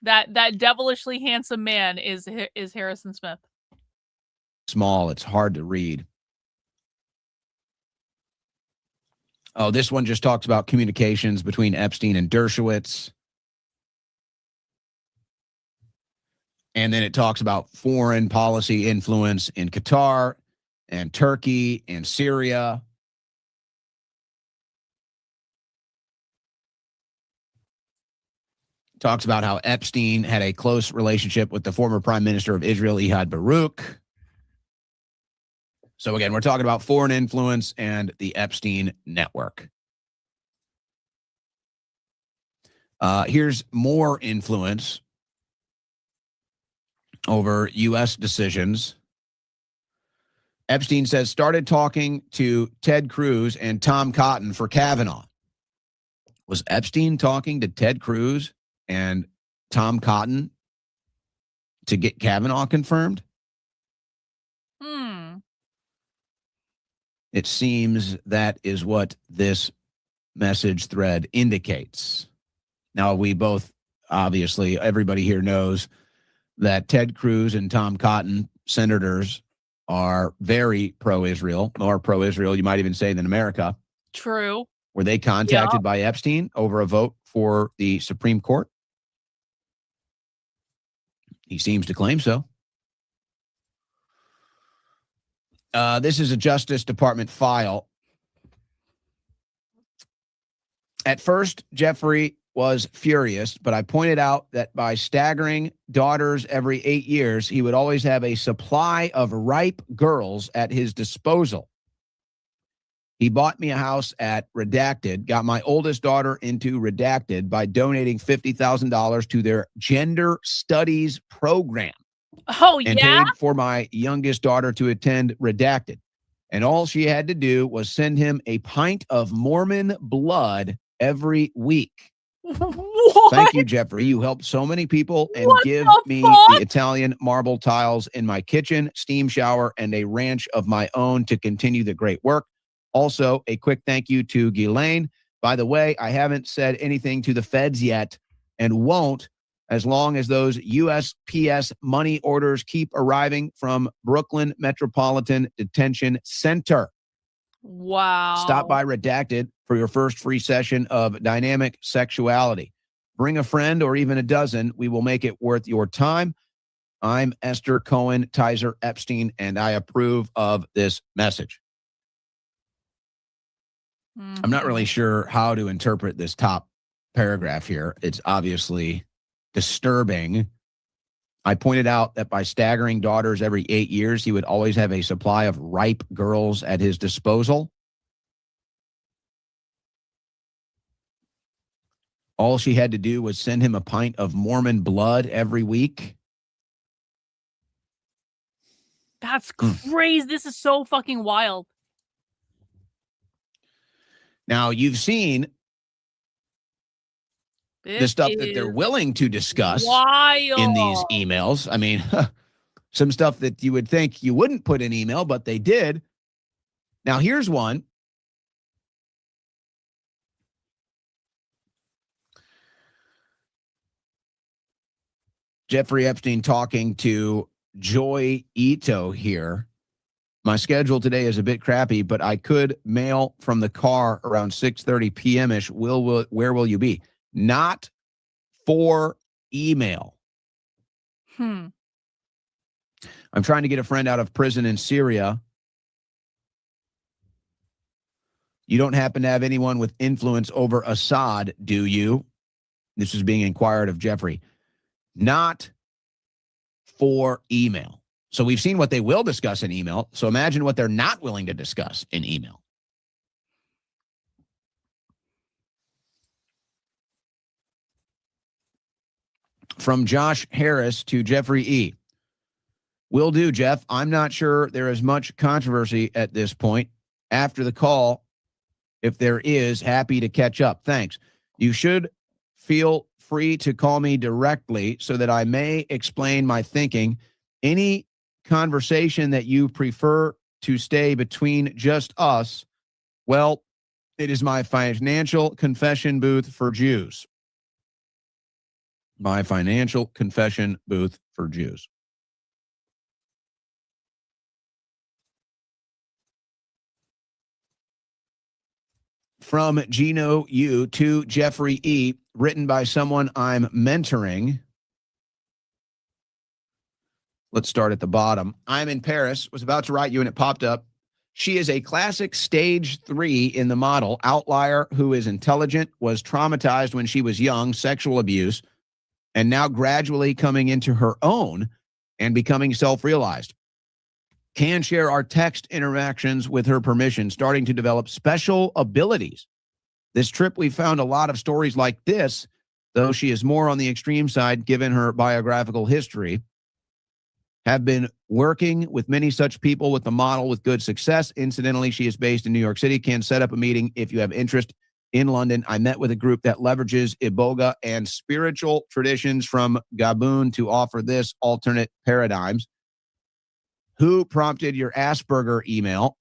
That devilishly handsome man is Harrison Smith. Small. It's hard to read. Oh, this one just talks about communications between Epstein and Dershowitz. And then it talks about foreign policy influence in Qatar and Turkey and Syria. Talks about how Epstein had a close relationship with the former Prime Minister of Israel, Ehud Barak. So again, we're talking about foreign influence and the Epstein network. Here's more influence over U.S. decisions. Epstein says started talking to Ted Cruz and Tom Cotton for Kavanaugh. Was Epstein talking to Ted Cruz and Tom Cotton to get Kavanaugh confirmed? It seems that is what this message thread indicates. Now, we both, obviously, everybody here knows that Ted Cruz and Tom Cotton, senators, are very pro-Israel, more pro-Israel, you might even say, than America. True. Were they contacted by Epstein over a vote for the Supreme Court? He seems to claim so. This is a Justice Department file. At first, Jeffrey was furious, but I pointed out that by staggering daughters every 8 years, he would always have a supply of ripe girls at his disposal. He bought me a house at Redacted, got my oldest daughter into Redacted by donating $50,000 to their gender studies program. Oh, and paid for my youngest daughter to attend Redacted. And all she had to do was send him a pint of Mormon blood every week. What? Thank you, Jeffrey. You helped so many people and give me the Italian marble tiles in my kitchen, steam shower, and a ranch of my own to continue the great work. Also, a quick thank you to Ghislaine. By the way, I haven't said anything to the feds yet and won't as long as those USPS money orders keep arriving from Brooklyn Metropolitan Detention Center. Wow. Stop by Redacted for your first free session of dynamic sexuality. Bring a friend or even a dozen. We will make it worth your time. I'm Esther Cohen Tizer Epstein, and I approve of this message. I'm not really sure how to interpret this top paragraph here. It's obviously disturbing. I pointed out that by staggering daughters every 8 years, he would always have a supply of ripe girls at his disposal. All she had to do was send him a pint of Mormon blood every week. That's crazy. This is so fucking wild. Now, you've seen the stuff that they're willing to discuss in these emails. I mean, some stuff that you would think you wouldn't put in email, but they did. Now, here's one. Jeffrey Epstein talking to Joy Ito here. My schedule today is a bit crappy, but I could mail from the car around 6:30 p.m.-ish. Where will you be? Not for email. I'm trying to get a friend out of prison in Syria. You don't happen to have anyone with influence over Assad, do you? This is being inquired of Jeffrey. Not for email. So we've seen what they will discuss in email. So imagine what they're not willing to discuss in email. From Josh Harris to Jeffrey E. Will do, Jeff. I'm not sure there is much controversy at this point. After the call, if there is, happy to catch up. Thanks. You should feel free to call me directly so that I may explain my thinking. Any conversation that you prefer to stay between just us, well, it is my financial confession booth for Jews. My financial confession booth for Jews. From Gino U to Jeffrey E, written by someone I'm mentoring. Let's start at the bottom. I'm in Paris, was about to write you, and it popped up. She is a classic stage 3 in the model, outlier who is intelligent, was traumatized when she was young, sexual abuse, and now gradually coming into her own and becoming self-realized. Can share our text interactions with her permission, starting to develop special abilities. This trip, we found a lot of stories like this, though she is more on the extreme side given her biographical history. Have been working with many such people with the model with good success. Incidentally, she is based in New York City. Can set up a meeting if you have interest in London. I met with a group that leverages Iboga and spiritual traditions from Gabon to offer this alternate paradigms. Who prompted your Asperger email?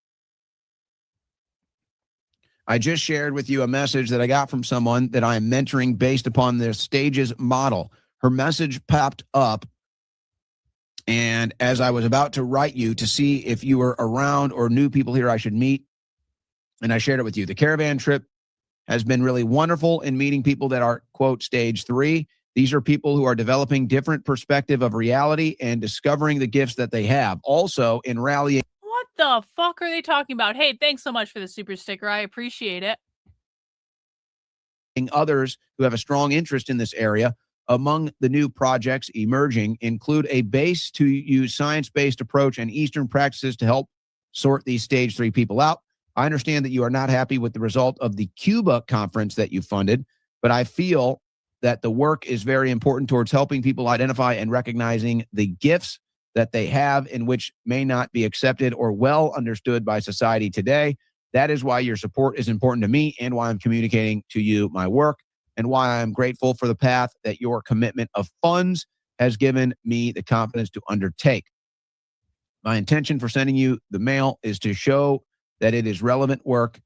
I just shared with you a message that I got from someone that I am mentoring based upon their stages model. Her message popped up, and as I was about to write you to see if you were around or knew people here I should meet, and I shared it with you. The caravan trip has been really wonderful in meeting people that are, quote, stage 3. These are people who are developing different perspective of reality and discovering the gifts that they have. Also, in rallying. What the fuck are they talking about? Hey, thanks so much for the super sticker. I appreciate it. Others who have a strong interest in this area. Among the new projects emerging include a base to use science-based approach and Eastern practices to help sort these stage 3 people out. I understand that you are not happy with the result of the Cuba conference that you funded, but I feel that the work is very important towards helping people identify and recognizing the gifts that they have in which may not be accepted or well understood by society today. That is why your support is important to me and why I'm communicating to you my work and why I'm grateful for the path that your commitment of funds has given me the confidence to undertake. My intention for sending you the mail is to show that it is relevant work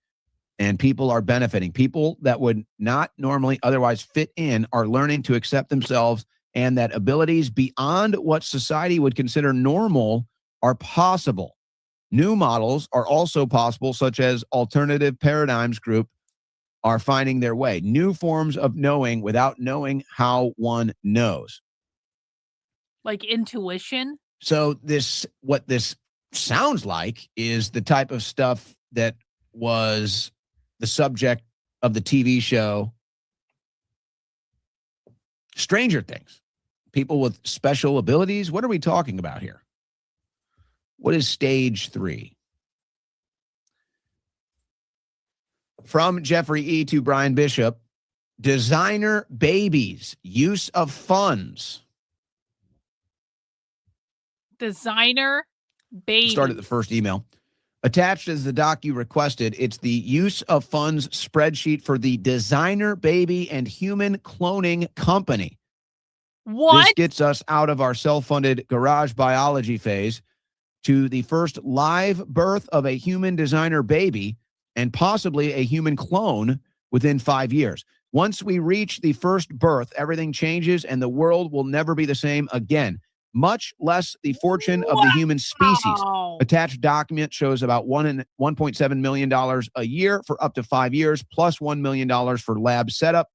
and people are benefiting. People that would not normally otherwise fit in are learning to accept themselves, and that abilities beyond what society would consider normal are possible. New models are also possible, such as alternative paradigms group are finding their way. New forms of knowing without knowing how one knows. Like intuition? So what this sounds like is the type of stuff that was the subject of the TV show Stranger Things. People with special abilities. What are we talking about here? What is stage 3? From Jeffrey E. to Brian Bishop, designer babies, use of funds. Designer baby. Start at the first email. Attached as the doc you requested, it's the use of funds spreadsheet for the designer baby and human cloning company. What? This gets us out of our self-funded garage biology phase to the first live birth of a human designer baby and possibly a human clone within 5 years. Once we reach the first birth, everything changes and the world will never be the same again, much less the fortune of the human species. Attached document shows about $1.7 million a year for up to 5 years, plus $1 million for lab setup,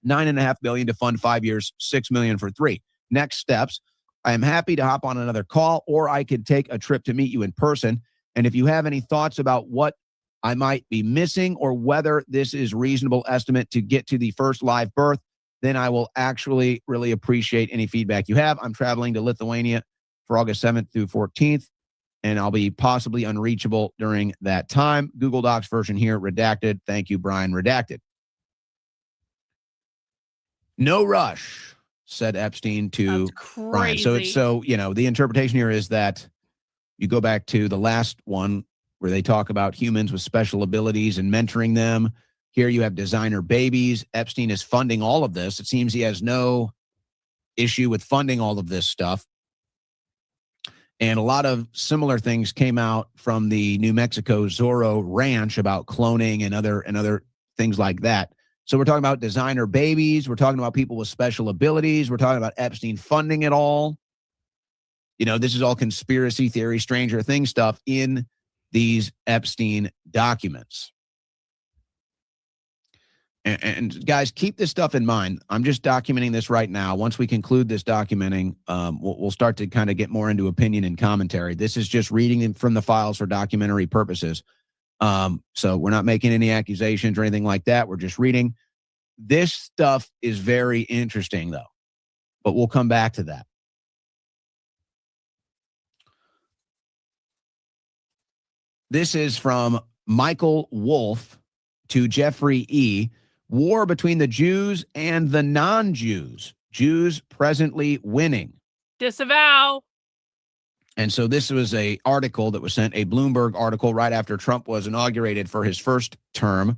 $9.5 million to fund 5 years, $6 million for 3. Next steps. I am happy to hop on another call, or I could take a trip to meet you in person. And if you have any thoughts about what I might be missing or whether this is reasonable estimate to get to the first live birth, then I will actually really appreciate any feedback you have. I'm traveling to Lithuania for August 7th through 14th, and I'll be possibly unreachable during that time. Google Docs version here, redacted. Thank you, Brian, redacted. No rush, said Epstein to Brian. So the interpretation here is that you go back to the last one where they talk about humans with special abilities and mentoring them. Here you have designer babies. Epstein is funding all of this. It seems he has no issue with funding all of this stuff. And a lot of similar things came out from the New Mexico Zorro Ranch about cloning and other things like that. So we're talking about designer babies. We're talking about people with special abilities. We're talking about Epstein funding it all. This is all conspiracy theory, Stranger Things stuff in these Epstein documents. And guys, keep this stuff in mind. I'm just documenting this right now. Once we conclude this documenting, we'll start to kind of get more into opinion and commentary. This is just reading from the files for documentary purposes. So we're not making any accusations or anything like that. We're just reading. This stuff is very interesting, though, but we'll come back to that. This is from Michael Wolff to Jeffrey E. War between the Jews and the non-Jews. Jews presently winning. Disavow. And so this was a article that was sent, a Bloomberg article right after Trump was inaugurated for his first term.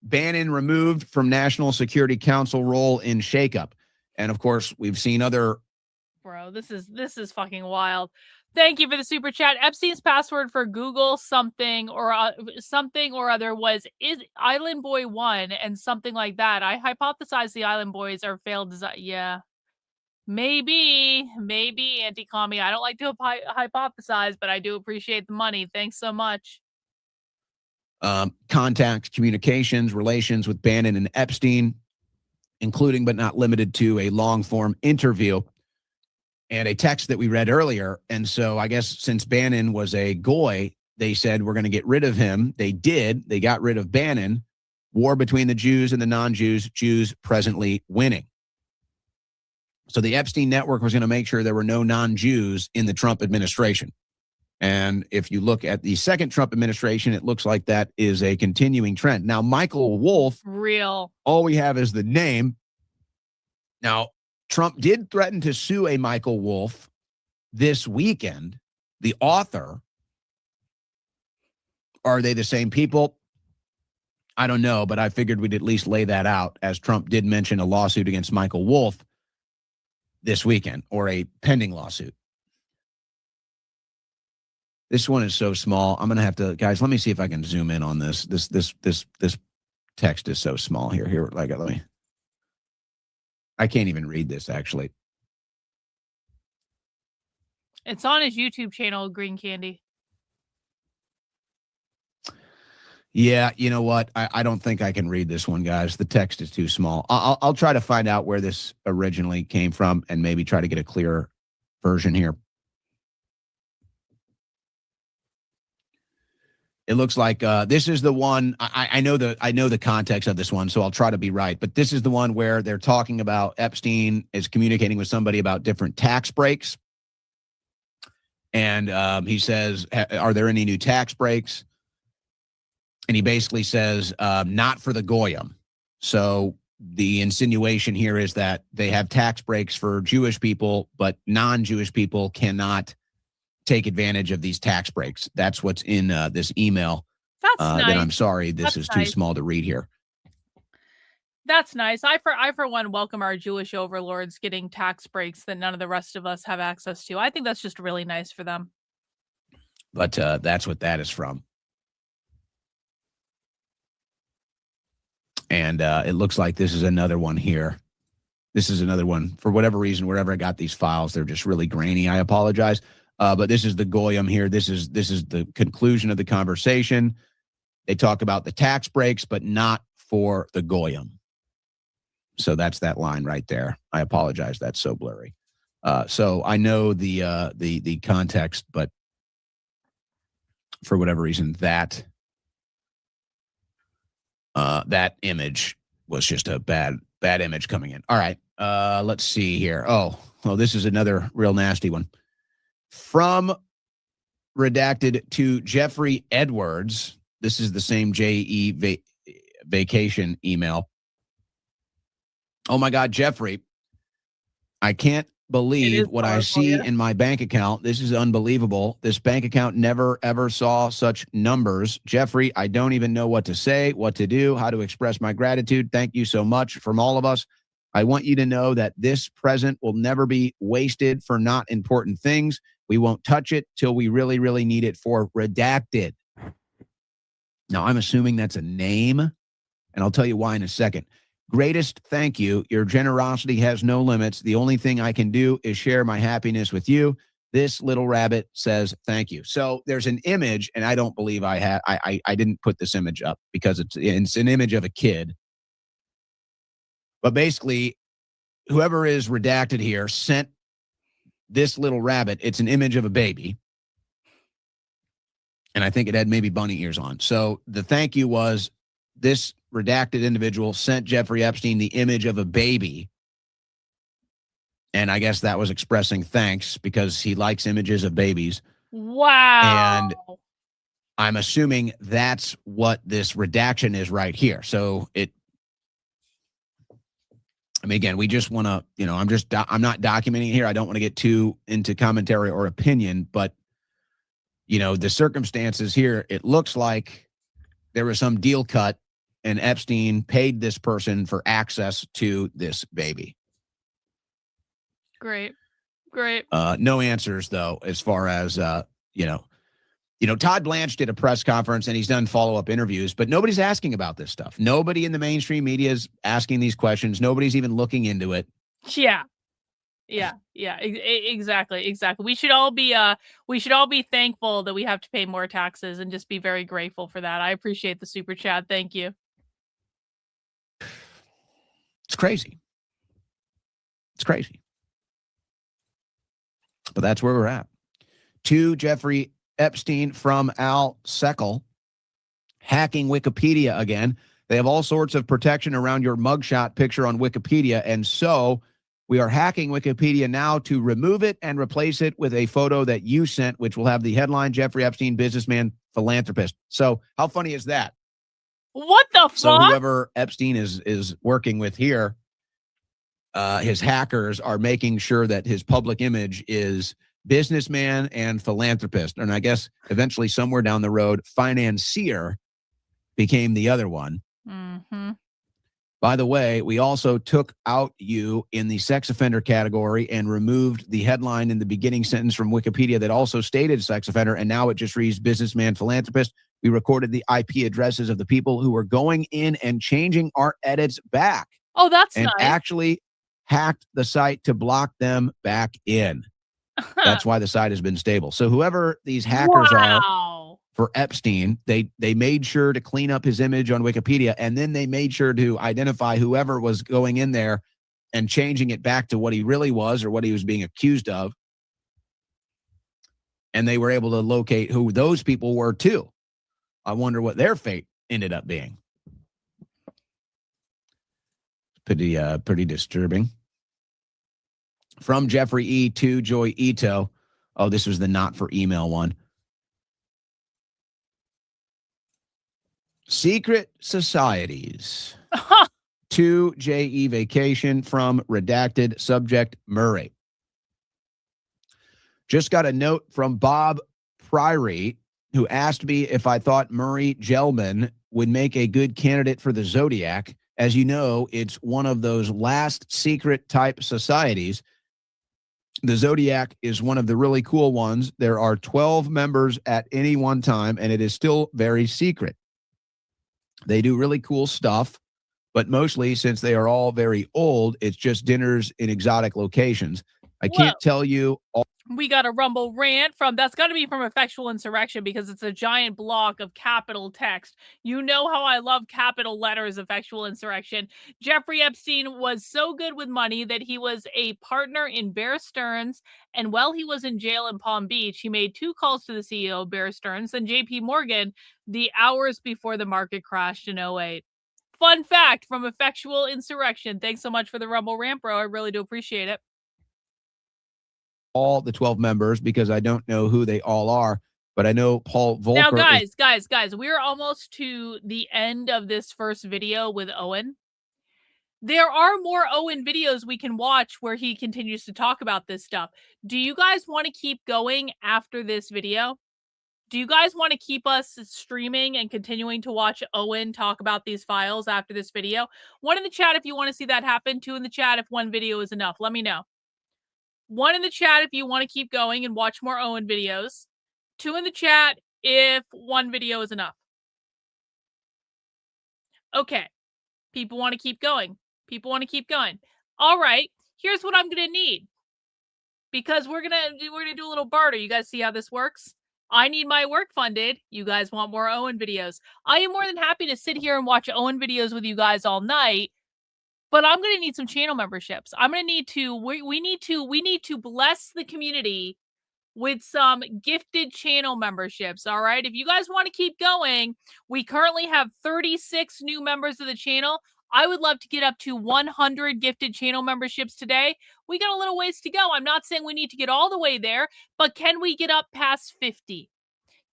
Bannon removed from National Security Council role in shakeup. And of course, we've seen other. Bro, this is fucking wild. Thank you for the super chat. Epstein's password for Google something or other was is Island Boy 1 and something like that. I hypothesize the Island Boys are failed design. Yeah. Maybe anti-commie. I don't like to hypothesize, but I do appreciate the money. Thanks so much. Contacts, communications, relations with Bannon and Epstein, including but not limited to a long-form interview and a text that we read earlier. And so I guess since Bannon was a goy, they said, we're going to get rid of him. They did. They got rid of Bannon. War between the Jews and the non-Jews, Jews presently winning. So the Epstein network was going to make sure there were no non-Jews in the Trump administration. And if you look at the second Trump administration, it looks like that is a continuing trend. Now, Michael Wolff, real. All we have is the name. Now, Trump did threaten to sue a Michael Wolff this weekend, the author. Are they the same people? I don't know, but I figured we'd at least lay that out, as Trump did mention a lawsuit against Michael Wolff this weekend, or a pending lawsuit. This one is so small. I'm going to have to, guys, let me see if I can zoom in on this. This text is so small here. Let me. I can't even read this, actually. It's on his YouTube channel, Green Candy. Yeah, you know what? I don't think I can read this one, guys. The text is too small. I'll try to find out where this originally came from and maybe try to get a clearer version here. It looks like this is the one. I know the context of this one, so I'll try to be right. But this is the one where they're talking about Epstein is communicating with somebody about different tax breaks, and he says, "Are there any new tax breaks?" And he basically says, "Not for the goyim." So the insinuation here is that they have tax breaks for Jewish people, but non-Jewish people cannot take advantage of these tax breaks. That's what's in this email. That's nice. That I'm sorry, this is too small to read here. That's nice. I for one welcome our Jewish overlords getting tax breaks that none of the rest of us have access to. I think that's just really nice for them. But that's what that is from. And it looks like this is another one here. This is another one. For whatever reason, wherever I got these files, they're just really grainy. I apologize. But this is the goyim here. This is the conclusion of the conversation. They talk about the tax breaks, but not for the goyim. So that's that line right there. I apologize. That's so blurry. So I know the context, but for whatever reason, that image was just a bad image coming in. All right. Let's see here. Oh, this is another real nasty one. From redacted to Jeffrey Edwards. This is the same vacation email. Oh my God, Jeffrey, I can't believe what I see in my bank account. This is unbelievable. This bank account never, ever saw such numbers. Jeffrey, I don't even know what to say, what to do, how to express my gratitude. Thank you so much from all of us. I want you to know that this present will never be wasted for not important things. We won't touch it till we really, really need it for redacted. Now, I'm assuming that's a name, and I'll tell you why in a second. Greatest thank you. Your generosity has no limits. The only thing I can do is share my happiness with you. This little rabbit says thank you. So there's an image, and I don't believe I didn't put this image up because it's an image of a kid. But basically, whoever is redacted here sent this little rabbit. It's an image of a baby. And I think it had maybe bunny ears on. So the thank you was this redacted individual sent Jeffrey Epstein the image of a baby. And I guess that was expressing thanks because he likes images of babies. Wow. And I'm assuming that's what this redaction is right here. So again, we just want to, I'm not documenting here. I don't want to get too into commentary or opinion, but, the circumstances here, it looks like there was some deal cut and Epstein paid this person for access to this baby. Great. No answers, though, as far as, Todd Blanche did a press conference and he's done follow-up interviews, but nobody's asking about this stuff. Nobody in the mainstream media is asking these questions. Nobody's even looking into it. Yeah, exactly. We should all be thankful that we have to pay more taxes and just be very grateful for that. I appreciate the super chat. Thank you. It's crazy. But that's where we're at. To Jeffrey Epstein from Al Seckel, hacking Wikipedia again. They have all sorts of protection around your mugshot picture on Wikipedia, and so we are hacking Wikipedia now to remove it and replace it with a photo that you sent, which will have the headline, Jeffrey Epstein, businessman, philanthropist. So how funny is that? What the fuck? So whoever Epstein is working with here, his hackers are making sure that his public image is businessman and philanthropist. And I guess eventually somewhere down the road, financier became the other one. Mm-hmm. By the way, we also took out you in the sex offender category and removed the headline in the beginning sentence from Wikipedia that also stated sex offender, and now it just reads businessman, philanthropist. We recorded the IP addresses of the people who were going in and changing our edits back. Oh, that's and nice. Actually hacked the site to block them back in. That's why the site has been stable. So whoever these hackers are for Epstein, they made sure to clean up his image on Wikipedia, and then they made sure to identify whoever was going in there and changing it back to what he really was or what he was being accused of. And they were able to locate who those people were too. I wonder what their fate ended up being. Pretty disturbing. From Jeffrey E. to Joy Ito. Oh, this was the not for email one. Secret societies. To J.E. Vacation from redacted subject Murray. Just got a note from Bob Priory, who asked me if I thought Murray Gelman would make a good candidate for the Zodiac. As you know, it's one of those last secret type societies. The Zodiac is one of the really cool ones. There are 12 members at any one time, and it is still very secret. They do really cool stuff, but mostly, since they are all very old, it's just dinners in exotic locations. I can't tell you all. We got a Rumble rant from, that's got to be from Effectual Insurrection because it's a giant block of capital text. You know how I love capital letters, Effectual Insurrection. Jeffrey Epstein was so good with money that he was a partner in Bear Stearns, and while he was in jail in Palm Beach, he made 2 calls to the CEO of Bear Stearns and JP Morgan the hours before the market crashed in 2008. fun fact from Effectual Insurrection. Thanks so much for the Rumble rant, bro. I really do appreciate it. All the 12 members, because I don't know who they all are, but I know Paul Volcker. Now, guys, we're almost to the end of this first video with Owen. There are more Owen videos we can watch where he continues to talk about this stuff. Do you guys want to keep going after this video? Do you guys want to keep us streaming and continuing to watch Owen talk about these files after this video? One in the chat if you want to see that happen. Two in the chat if one video is enough. Let me know. One in the chat if you want to keep going and watch more Owen videos. Two in the chat if one video is enough. Okay. People want to keep going. People want to keep going. All right. Here's what I'm going to need. Because we're going to do a little barter. You guys see how this works? I need my work funded. You guys want more Owen videos. I am more than happy to sit here and watch Owen videos with you guys all night. But I'm going to need some channel memberships. I'm going to need to, we need to bless the community with some gifted channel memberships. All right. If you guys want to keep going, we currently have 36 new members of the channel. I would love to get up to 100 gifted channel memberships today. We got a little ways to go. I'm not saying we need to get all the way there, but can we get up past 50?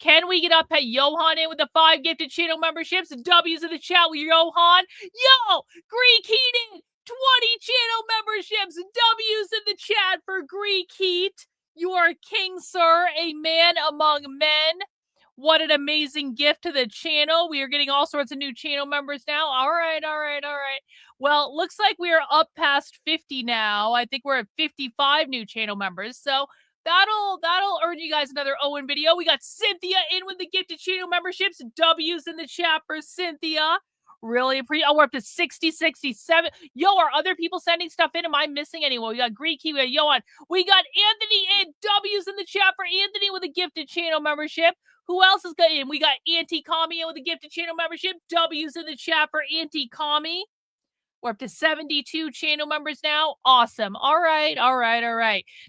Can we get up at Johan in with the 5 gifted channel memberships? W's in the chat with Johan. Yo, Greek Heated, 20 channel memberships. W's in the chat for Greek Heat. You are a king, sir, a man among men. What an amazing gift to the channel. We are getting all sorts of new channel members now. All right. Well, looks like we are up past 50 now. I think we're at 55 new channel members. So that'll earn you guys another Owen video. We got Cynthia in with the gifted channel memberships. W's in the chat for Cynthia. Really appreciate. Oh, we're up to 60, 67. Yo, are other people sending stuff in? Am I missing anyone? We got Greek, we got Johan. We got Anthony in. W's in the chat for Anthony with a gifted channel membership. Who else is got in? We got Auntie Kami with a gifted channel membership. W's in the chat for Auntie Kami. We're up to 72 channel members now. Awesome. All right.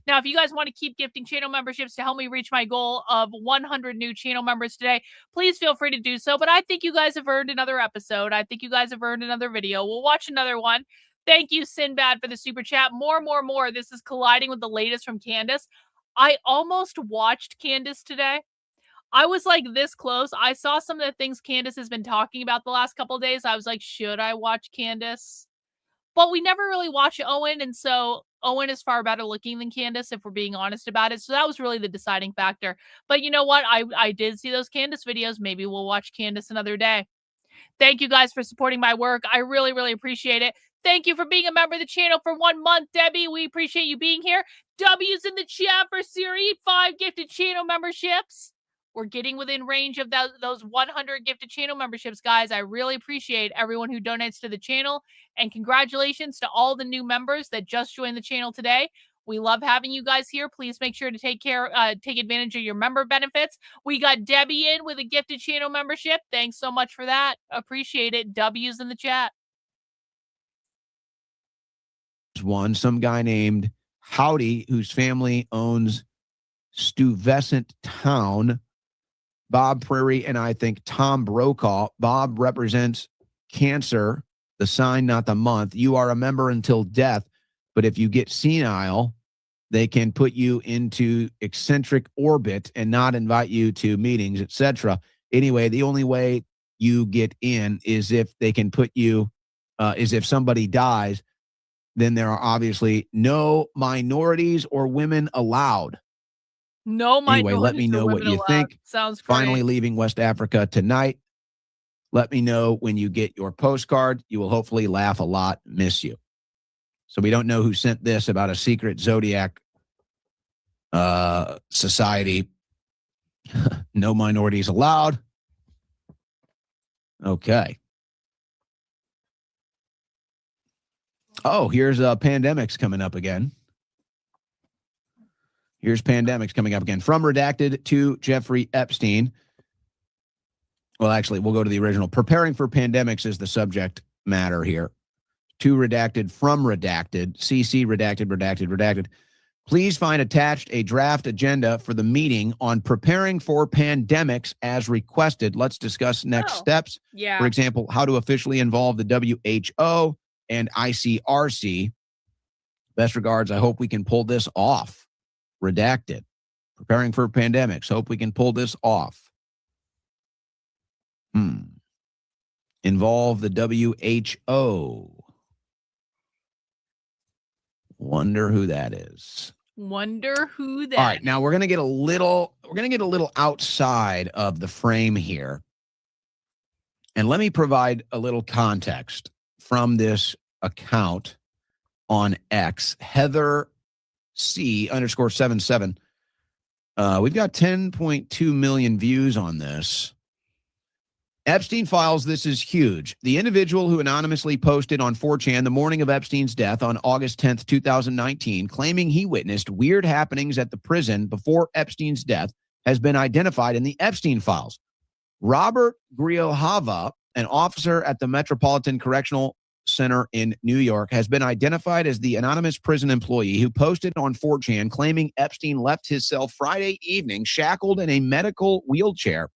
Now, if you guys want to keep gifting channel memberships to help me reach my goal of 100 new channel members today, please feel free to do so. But I think you guys have earned another episode. I think you guys have earned another video. We'll watch another one. Thank you, Sinbad, for the super chat. More. This is colliding with the latest from Candace. I almost watched Candace today. I was like this close. I saw some of the things Candace has been talking about the last couple of days. I was like, should I watch Candace? But we never really watch Owen, and so Owen is far better looking than Candace, if we're being honest about it. So that was really the deciding factor. But you know what? I did see those Candace videos. Maybe we'll watch Candace another day. Thank you guys for supporting my work. I really, really appreciate it. Thank you for being a member of the channel for 1 month, Debbie. We appreciate you being here. W's in the chat for Siri. 5 gifted channel memberships. We're getting within range of those 100 gifted channel memberships, guys. I really appreciate everyone who donates to the channel. And congratulations to all the new members that just joined the channel today. We love having you guys here. Please make sure to take advantage of your member benefits. We got Debbie in with a gifted channel membership. Thanks so much for that. Appreciate it. W's in the chat. Some guy named Howdy, whose family owns Stuyvesant Town. Bob Prairie and I think Tom Brokaw. Bob represents Cancer, the sign, not the month. You are a member until death, but if you get senile, they can put you into eccentric orbit and not invite you to meetings, etc. Anyway, the only way you get in is if they can put you, is if somebody dies. Then there are obviously no minorities or women allowed. No, anyway, let me know what you think. Sounds great. Finally leaving West Africa tonight. Let me know when you get your postcard. You will hopefully laugh a lot, miss you. So we don't know who sent this about a secret Zodiac society. No minorities allowed. Okay. Oh, here's pandemics coming up again. Here's pandemics coming up again. From Redacted to Jeffrey Epstein. Well, actually, we'll go to the original. Preparing for pandemics is the subject matter here. To Redacted, from Redacted, CC Redacted. Please find attached a draft agenda for the meeting on preparing for pandemics as requested. Let's discuss next steps. Yeah. For example, how to officially involve the WHO and ICRC. Best regards. I hope we can pull this off. Redacted. Preparing for pandemics. Hope we can pull this off. Involve the WHO. Wonder who that is. Wonder who that. All right, now we're going to get a little outside of the frame here. And let me provide a little context from this account on X, Heather C_77. We've got 10.2 million views on this. Epstein files, this is huge. The individual who anonymously posted on 4chan the morning of Epstein's death on August 10th, 2019, claiming he witnessed weird happenings at the prison before Epstein's death, has been identified in the Epstein files. Robert Grijalva, an officer at the Metropolitan Correctional Center in New York, has been identified as the anonymous prison employee who posted on 4chan claiming Epstein left his cell Friday evening shackled in a medical wheelchair,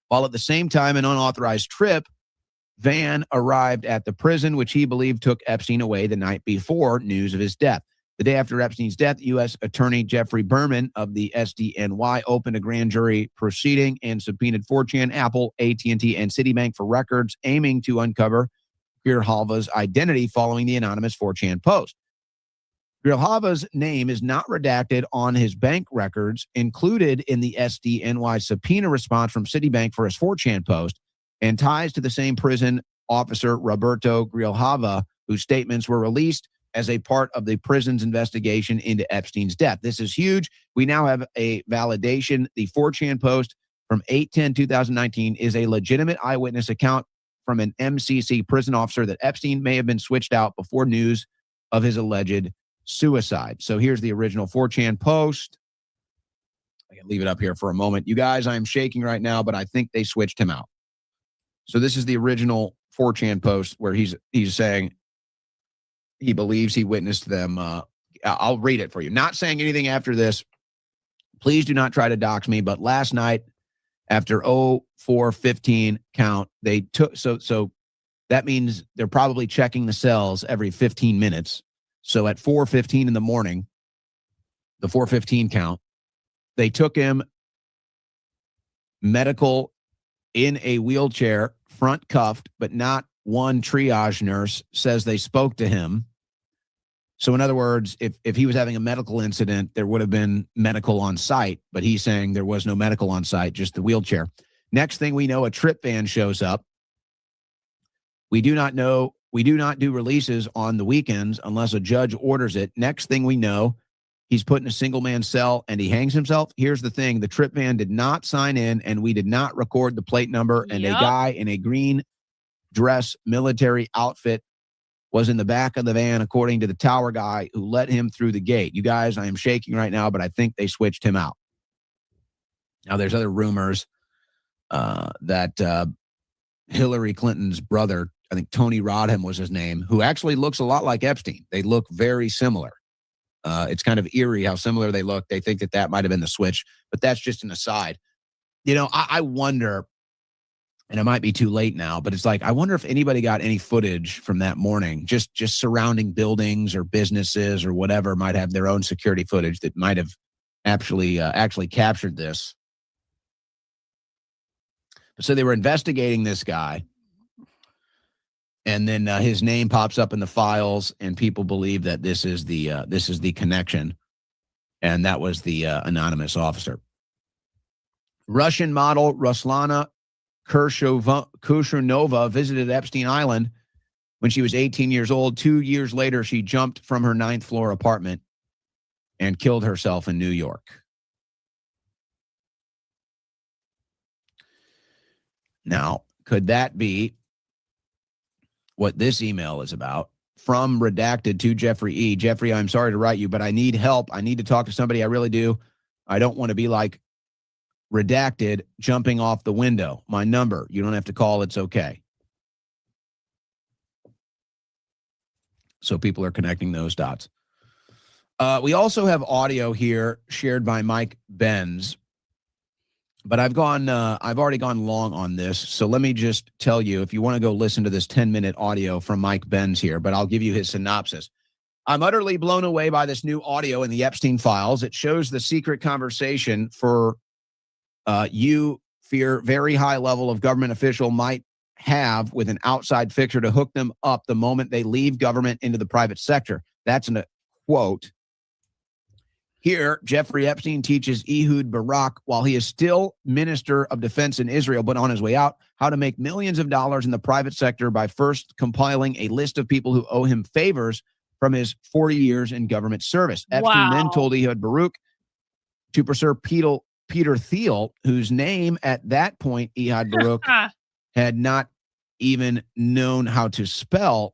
while at the same time an unauthorized trip van arrived at the prison, which he believed took Epstein away the night before news of his death. The day after Epstein's death, U.S. Attorney Jeffrey Berman of the SDNY opened a grand jury proceeding and subpoenaed 4chan, Apple, AT&T, and Citibank for records aiming to uncover Grijalva's identity following the anonymous 4chan post. Grijalva's name is not redacted on his bank records included in the SDNY subpoena response from Citibank for his 4chan post, and ties to the same prison officer, Roberto Grijalva, whose statements were released as a part of the prison's investigation into Epstein's death. This is huge. We now have a validation. The 4chan post from 8/10/2019 is a legitimate eyewitness account from an MCC prison officer that Epstein may have been switched out before news of his alleged suicide. So here's the original 4chan post. I can leave it up here for a moment. You guys, I'm shaking right now, but I think they switched him out. So this is the original 4chan post where he's saying he believes he witnessed them. I'll read it for you. Not saying anything after this. Please do not try to dox me. But last night, after 04:15 count, they took so that means they're probably checking the cells every 15 minutes. So at 4:15 in the morning, the 4:15 count, they took him medical in a wheelchair, front cuffed, but not one triage nurse says they spoke to him. So in other words, if he was having a medical incident, there would have been medical on site, but he's saying there was no medical on site, just the wheelchair. Next thing we know, a trip van shows up. We do not do releases on the weekends unless a judge orders it. Next thing we know, he's put in a single man cell and he hangs himself. Here's the thing. The trip van did not sign in and we did not record the plate number. And a guy in a green dress military outfit was in the back of the van, according to the tower guy who let him through the gate. You guys, I am shaking right now, but I think they switched him out. Now, there's other rumors that Hillary Clinton's brother, I think Tony Rodham was his name, who actually looks a lot like Epstein. They look very similar. It's kind of eerie how similar they look. They think that might have been the switch, but that's just an aside. You know, I wonder, and it might be too late now, but it's like, I wonder if anybody got any footage from that morning, just surrounding buildings or businesses or whatever might have their own security footage that might have actually captured this. So they were investigating this guy. And then his name pops up in the files, and people believe that this is the connection, and that was the anonymous officer. Russian model Ruslana Kurshunova visited Epstein Island when she was 18 years old. 2 years later, she jumped from her 9th floor apartment and killed herself in New York. Now, could that be what this email is about? From redacted to Jeffrey E. Jeffrey, I'm sorry to write you, but I need help. I need to talk to somebody. I really do. I don't want to be like redacted jumping off the window. My number, you don't have to call. It's okay. So people are connecting those dots. We also have audio here shared by Mike Benz, but I've already gone long on this. So let me just tell you, if you want to go listen to this 10-minute audio from Mike Benz here, but I'll give you his synopsis. I'm utterly blown away by this new audio in the Epstein files. It shows the secret conversation for you fear very high level of government official might have with an outside fixture to hook them up the moment they leave government into the private sector. That's a quote. Here, Jeffrey Epstein teaches Ehud Barak, while he is still Minister of Defense in Israel, but on his way out, how to make millions of dollars in the private sector by first compiling a list of people who owe him favors from his 40 years in government service. Epstein then told Ehud Barak to pursue Peter Thiel, whose name at that point Ehud Barak had not even known how to spell,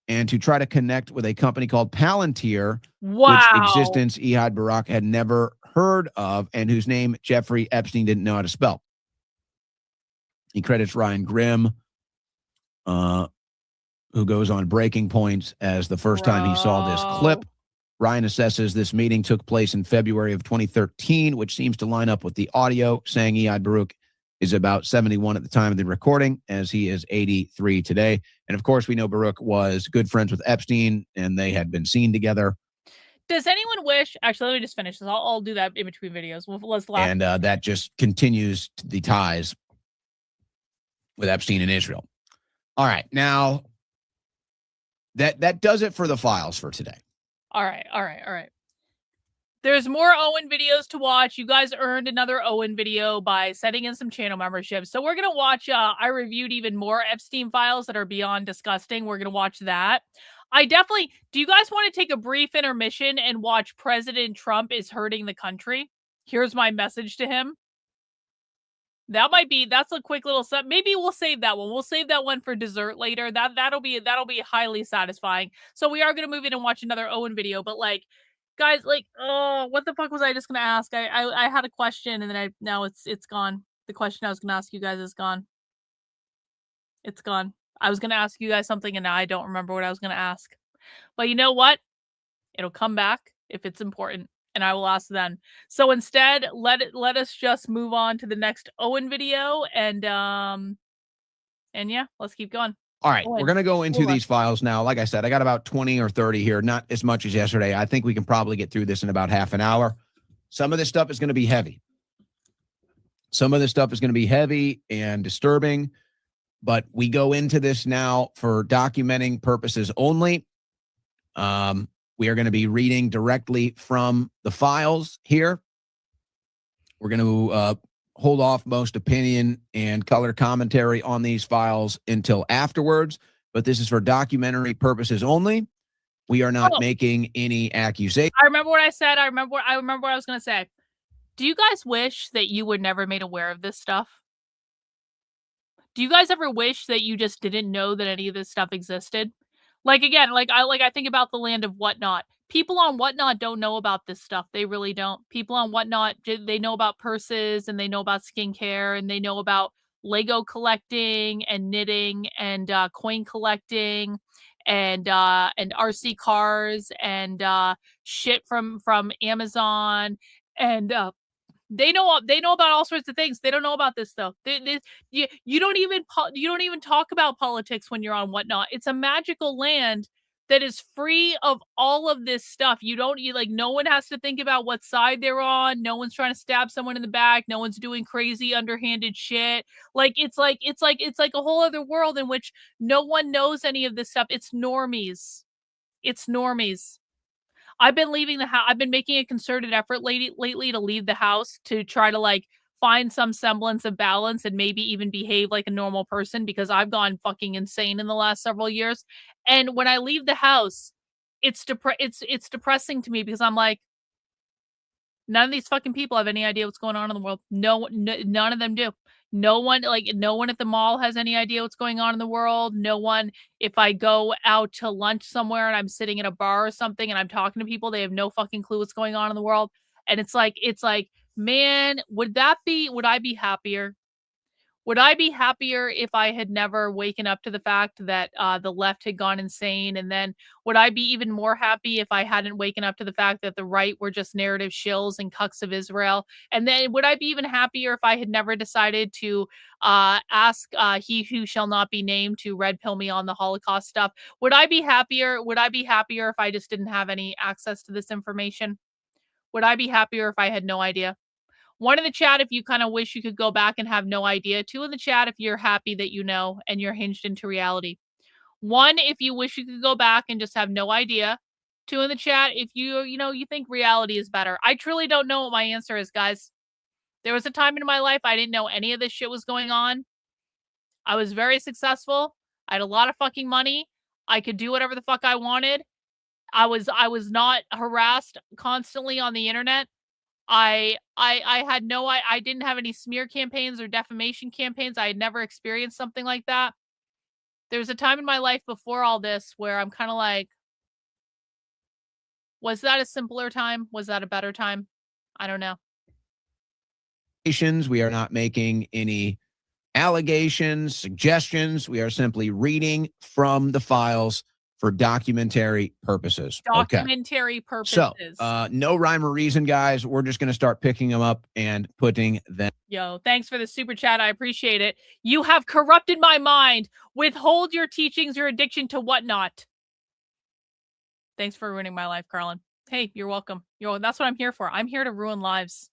and to try to connect with a company called Palantir, which existence Ehud Barak had never heard of, and whose name Jeffrey Epstein didn't know how to spell. He credits Ryan Grimm, who goes on Breaking Points as the first time he saw this clip. Ryan assesses this meeting took place in February of 2013, which seems to line up with the audio, saying Ehud Barak is about 71 at the time of the recording, as he is 83 today. And of course, we know Barak was good friends with Epstein, and they had been seen together. Does anyone wish? Actually, let me just finish this. I'll do that in between videos. Let's laugh. And that just continues the ties with Epstein and Israel. All right, now that does it for the files for today. All right. There's more Owen videos to watch. You guys earned another Owen video by setting in some channel memberships. So we're going to watch, I reviewed even more Epstein files that are beyond disgusting. We're going to watch that. Do you guys want to take a brief intermission and watch President Trump is hurting the country? Here's my message to him. That's a quick little set. Maybe we'll save that one. We'll save that one for dessert later. That'll be highly satisfying. So we are going to move in and watch another Owen video, but guys, what the fuck was I just gonna ask? I had a question and then now it's gone. The question I was gonna ask you guys is gone. It's gone. I was gonna ask you guys something and now I don't remember what I was gonna ask. But you know what? It'll come back if it's important, and I will ask then. So instead, let us just move on to the next Owen video, and yeah, let's keep going. All right, we're going to go into these files now. Like I said, I got about 20 or 30 here, not as much as yesterday. I think we can probably get through this in about half an hour. Some of this stuff is going to be heavy. Some of this stuff is going to be heavy and disturbing, but we go into this now for documenting purposes only. We are going to be reading directly from the files here. We're going to hold off most opinion and color commentary on these files until afterwards, but this is for documentary purposes only. We are not making any accusation. I remember what I said. I remember what I was going to say. Do you guys wish that you were never made aware of this stuff? Do you guys ever wish that you just didn't know that any of this stuff existed? I think about the land of Whatnot. People on Whatnot don't know about this stuff. They really don't. People on Whatnot, they know about purses and they know about skincare and they know about Lego collecting and knitting and coin collecting and RC cars and shit from Amazon and they know about all sorts of things. They don't know about this though. You don't even talk about politics when you're on Whatnot. It's a magical land that is free of all of this stuff. No one has to think about what side they're on. No one's trying to stab someone in the back. No one's doing crazy underhanded shit. It's like a whole other world in which no one knows any of this stuff. It's normies. I've been leaving the house. I've been making a concerted effort lately to leave the house to try to find some semblance of balance and maybe even behave like a normal person, because I've gone fucking insane in the last several years. And when I leave the house, it's depressing to me because I'm like, none of these fucking people have any idea what's going on in the world. None of them do. No one at the mall has any idea what's going on in the world. No one, if I go out to lunch somewhere and I'm sitting in a bar or something and I'm talking to people, they have no fucking clue what's going on in the world. And it's like, man, would I be happier? Would I be happier if I had never waken up to the fact that the left had gone insane? And then would I be even more happy if I hadn't waken up to the fact that the right were just narrative shills and cucks of Israel? And then would I be even happier if I had never decided to ask he who shall not be named to red pill me on the Holocaust stuff? Would I be happier? Would I be happier if I just didn't have any access to this information? Would I be happier if I had no idea? One in the chat if you kind of wish you could go back and have no idea. Two in the chat if you're happy that you know and you're hinged into reality. One if you wish you could go back and just have no idea. Two in the chat if you think reality is better. I truly don't know what my answer is, guys. There was a time in my life I didn't know any of this shit was going on. I was very successful. I had a lot of fucking money. I could do whatever the fuck I wanted. I was not harassed constantly on the internet. I didn't have any smear campaigns or defamation campaigns. I had never experienced something like that. There was a time in my life before all this where I'm kind of like, was that a simpler time? Was that a better time? I don't know. We are not making any allegations, suggestions. We are simply reading from the files for documentary purposes. Documentary purposes. So, no rhyme or reason, guys. We're just going to start picking them up and putting them. Yo, thanks for the super chat. I appreciate it. You have corrupted my mind. Withhold your teachings, your addiction to whatnot. Thanks for ruining my life, Karlyn. Hey, you're welcome. That's what I'm here for. I'm here to ruin lives.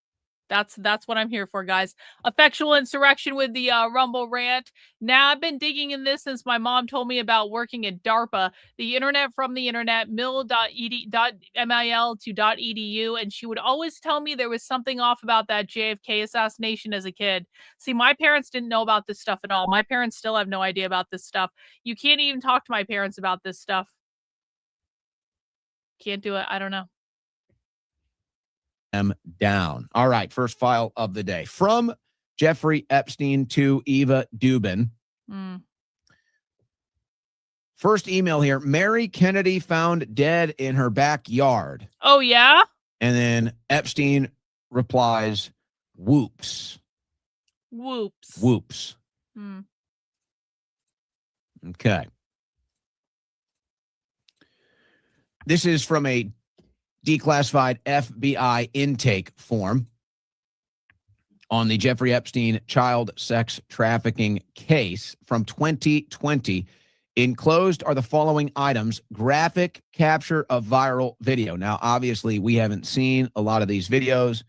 That's what I'm here for, guys. Effectual insurrection with the Rumble rant. Now, I've been digging in this since my mom told me about working at DARPA, the internet from the internet, mil.mil to .edu, and she would always tell me there was something off about that JFK assassination as a kid. See, my parents didn't know about this stuff at all. My parents still have no idea about this stuff. You can't even talk to my parents about this stuff. Can't do it. I don't know. Down. All right, first file of the day. From Jeffrey Epstein to Eva Dubin. First email here. Mary Kennedy found dead in her backyard. Oh, yeah? And then Epstein replies, whoops. Whoops. Whoops. Okay. This is from a declassified FBI intake form on the Jeffrey Epstein child sex trafficking case from 2020. Enclosed are the following items: graphic capture of viral video. Now, obviously, we haven't seen a lot of these videos,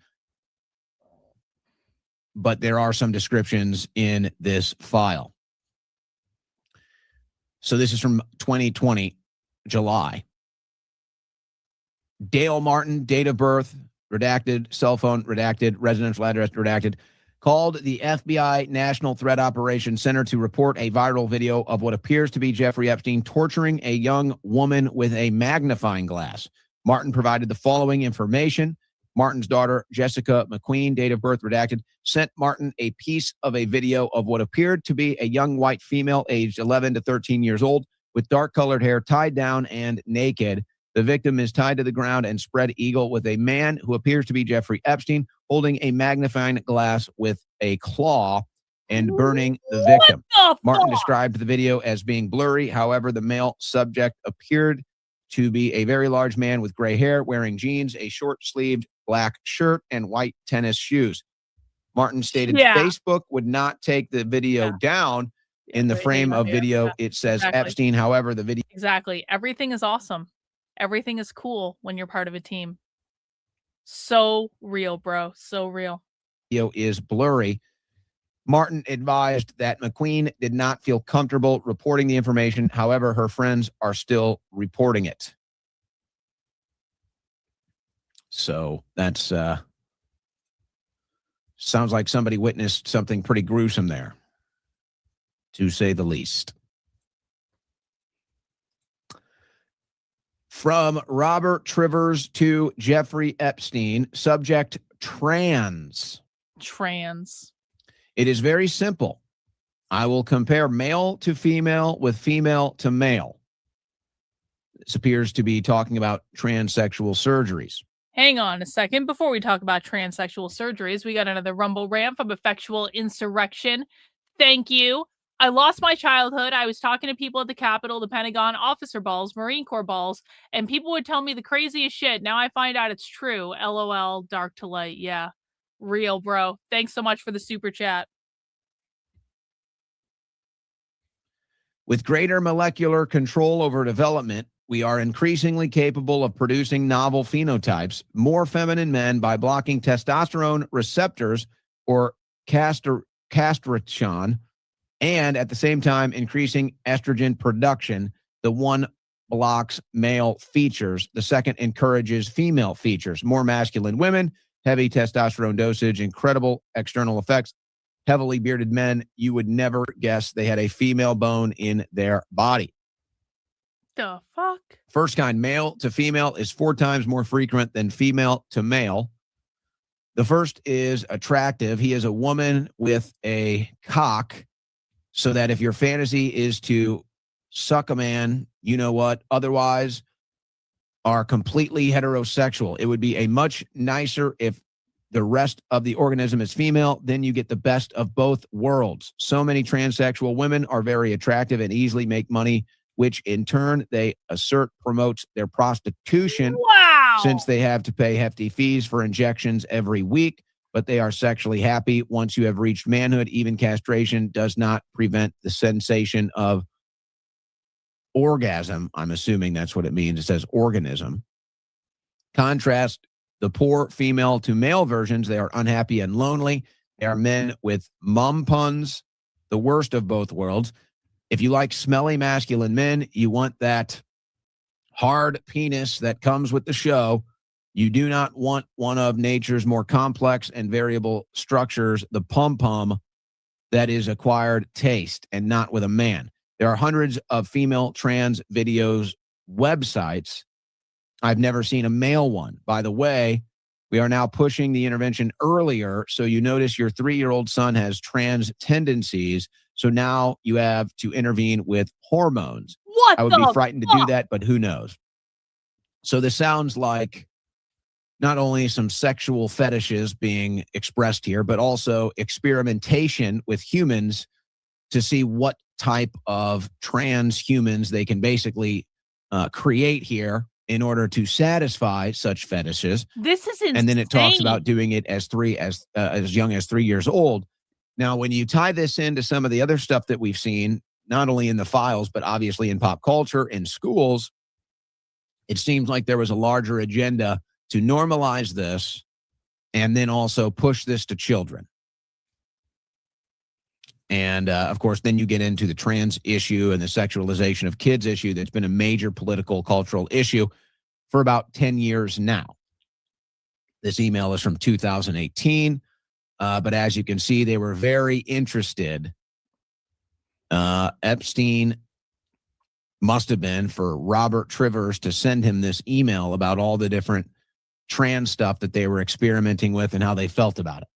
but there are some descriptions in this file. So this is from 2020, July. Dale Martin, date of birth, redacted, cell phone, redacted, residential address, redacted, called the FBI National Threat Operations Center to report a viral video of what appears to be Jeffrey Epstein torturing a young woman with a magnifying glass. Martin provided the following information. Martin's daughter, Jessica McQueen, date of birth, redacted, sent Martin a piece of a video of what appeared to be a young white female aged 11 to 13 years old with dark-colored hair, tied down and naked. The victim is tied to the ground and spread eagle with a man who appears to be Jeffrey Epstein holding a magnifying glass with a claw and burning the victim. Martin described the video as being blurry. However, the male subject appeared to be a very large man with gray hair, wearing jeans, a short-sleeved black shirt, and white tennis shoes. Martin stated Facebook would not take the video down. In the frame of video, it says Epstein. However, the video... Exactly. Everything is awesome. Everything is cool when you're part of a team. So real, bro. So real. Video is blurry. Martin advised that McQueen did not feel comfortable reporting the information. However, her friends are still reporting it. So that's sounds like somebody witnessed something pretty gruesome there, to say the least. From Robert Trivers to Jeffrey Epstein, subject trans. Trans. It is very simple. I will compare male to female with female to male. This appears to be talking about transsexual surgeries. Hang on a second. Before we talk about transsexual surgeries, we got another Rumble rant from Effectual Insurrection. Thank you. I lost my childhood. I was talking to people at the Capitol, the Pentagon, officer balls, Marine Corps balls, and people would tell me the craziest shit. Now I find out it's true. LOL, dark to light. Yeah. Real, bro. Thanks so much for the super chat. With greater molecular control over development, we are increasingly capable of producing novel phenotypes, more feminine men, by blocking testosterone receptors or castration, and at the same time increasing estrogen production. The one blocks male features, the second encourages female features. More masculine women, heavy testosterone dosage, incredible external effects. Heavily bearded men, you would never guess they had a female bone in their body. The fuck? First kind, male to female, is 4 times more frequent than female to male. The first is attractive. He is a woman with a cock, so that if your fantasy is to suck a man, you know what, otherwise are completely heterosexual. It would be a much nicer if the rest of the organism is female, then you get the best of both worlds. So many transsexual women are very attractive and easily make money, which in turn they assert promotes their prostitution. Wow. Since they have to pay hefty fees for injections every week, but they are sexually happy once you have reached manhood. Even castration does not prevent the sensation of orgasm. I'm assuming that's what it means. It says organism. Contrast the poor female to male versions. They are unhappy and lonely. They are men with mum puns, the worst of both worlds. If you like smelly masculine men, you want that hard penis that comes with the show. You do not want one of nature's more complex and variable structures, the pum-pum, that is acquired taste, and not with a man. There are hundreds of female trans videos websites. I've never seen a male one. By the way, we are now pushing the intervention earlier, so you notice your 3-year-old son has trans tendencies, so now you have to intervene with hormones. What I would be frightened to do that, but who knows? So this sounds like not only some sexual fetishes being expressed here, but also experimentation with humans to see what type of trans humans they can basically create here in order to satisfy such fetishes. This is insane. And then it talks about doing it as young as 3 years old. Now, when you tie this into some of the other stuff that we've seen, not only in the files, but obviously in pop culture, in schools, it seems like there was a larger agenda to normalize this and then also push this to children. And, of course, then you get into the trans issue and the sexualization of kids issue that's been a major political, cultural issue for about 10 years now. This email is from 2018, but as you can see, they were very interested. Epstein must have been for Robert Trivers to send him this email about all the different trans stuff that they were experimenting with and how they felt about it.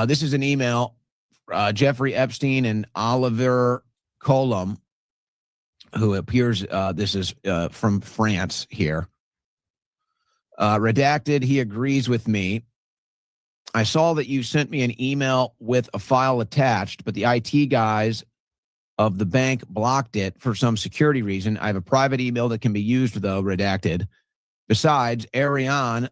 This is an email, Jeffrey Epstein and Oliver Colomb, who appears, this is from France here. Redacted, he agrees with me. I saw that you sent me an email with a file attached, but the IT guys of the bank blocked it for some security reason. I have a private email that can be used, though, redacted. Besides, Ariane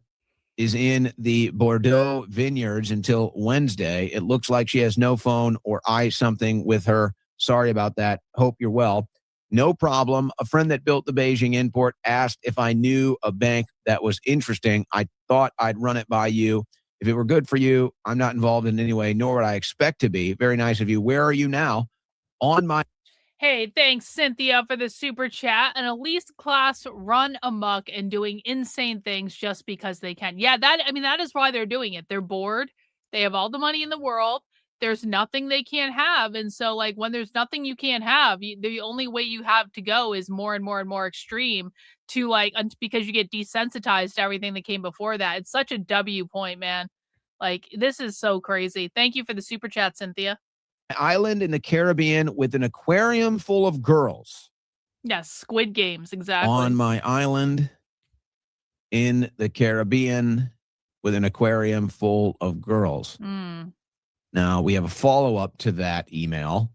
is in the Bordeaux vineyards until Wednesday. It looks like she has no phone or something with her. Sorry about that. Hope you're well. No problem. A friend that built the Beijing import asked if I knew a bank that was interesting. I thought I'd run it by you. If it were good for you, I'm not involved in any way, nor would I expect to be. Very nice of you. Where are you now? On my... Hey, thanks, Cynthia, for the super chat. An elite class run amok and doing insane things just because they can. Yeah, that is why they're doing it. They're bored. They have all the money in the world. There's nothing they can't have. And so, like, when there's nothing you can't have, the only way you have to go is more and more and more extreme to, like, because you get desensitized to everything that came before that. It's such a W point, man. Like, this is so crazy. Thank you for the super chat, Cynthia. Island in the Caribbean with an aquarium full of girls. Yes, Squid Games, exactly. On my island in the Caribbean with an aquarium full of girls. Now, we have a follow-up to that email.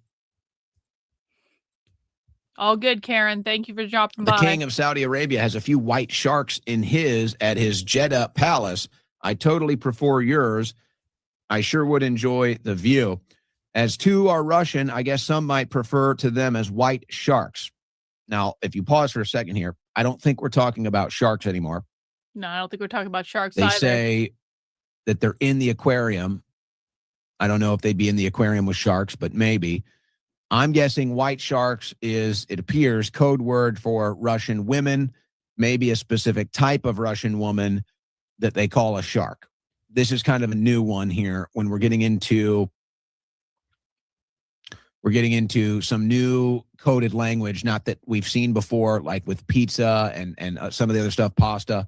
All good, Karen. Thank you for dropping by. The king of Saudi Arabia has a few white sharks at his Jeddah palace. I totally prefer yours. I sure would enjoy the view. As two are Russian, I guess some might prefer to them as white sharks. Now, if you pause for a second here, I don't think we're talking about sharks anymore. No, I don't think we're talking about sharks They either. say that they're in the aquarium. I don't know if they'd be in the aquarium with sharks, but maybe. I'm guessing white sharks is, it appears, code word for Russian women, maybe a specific type of Russian woman that they call a shark. This is kind of a new one here when we're getting into some new coded language, not that we've seen before, like with pizza and some of the other stuff, pasta,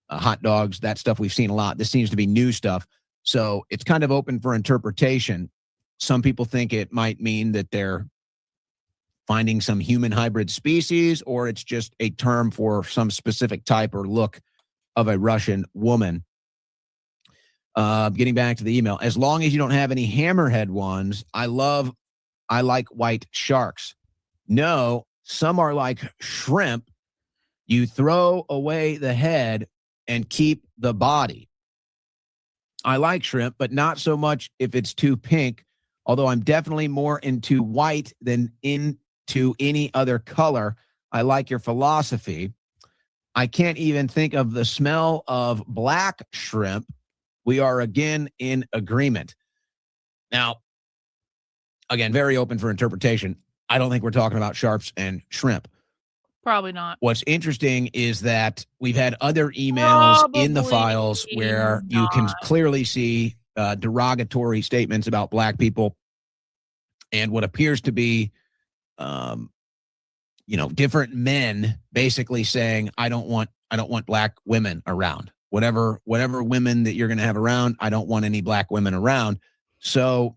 hot dogs, that stuff we've seen a lot. This seems to be new stuff. So it's kind of open for interpretation. Some people think it might mean that they're finding some human hybrid species, or it's just a term for some specific type or look of a Russian woman. Getting back to the email, as long as you don't have any hammerhead ones, I like white sharks. No, some are like shrimp. You throw away the head and keep the body. I like shrimp, but not so much if it's too pink, although I'm definitely more into white than into any other color. I like your philosophy. I can't even think of the smell of black shrimp. We are again in agreement. Now, again, very open for interpretation. I don't think we're talking about sharks and shrimp. Probably not. What's interesting is that we've had other emails in the files where you can clearly see derogatory statements about black people and what appears to be, different men basically saying, I don't want black women around. Whatever women that you're going to have around, I don't want any black women around. So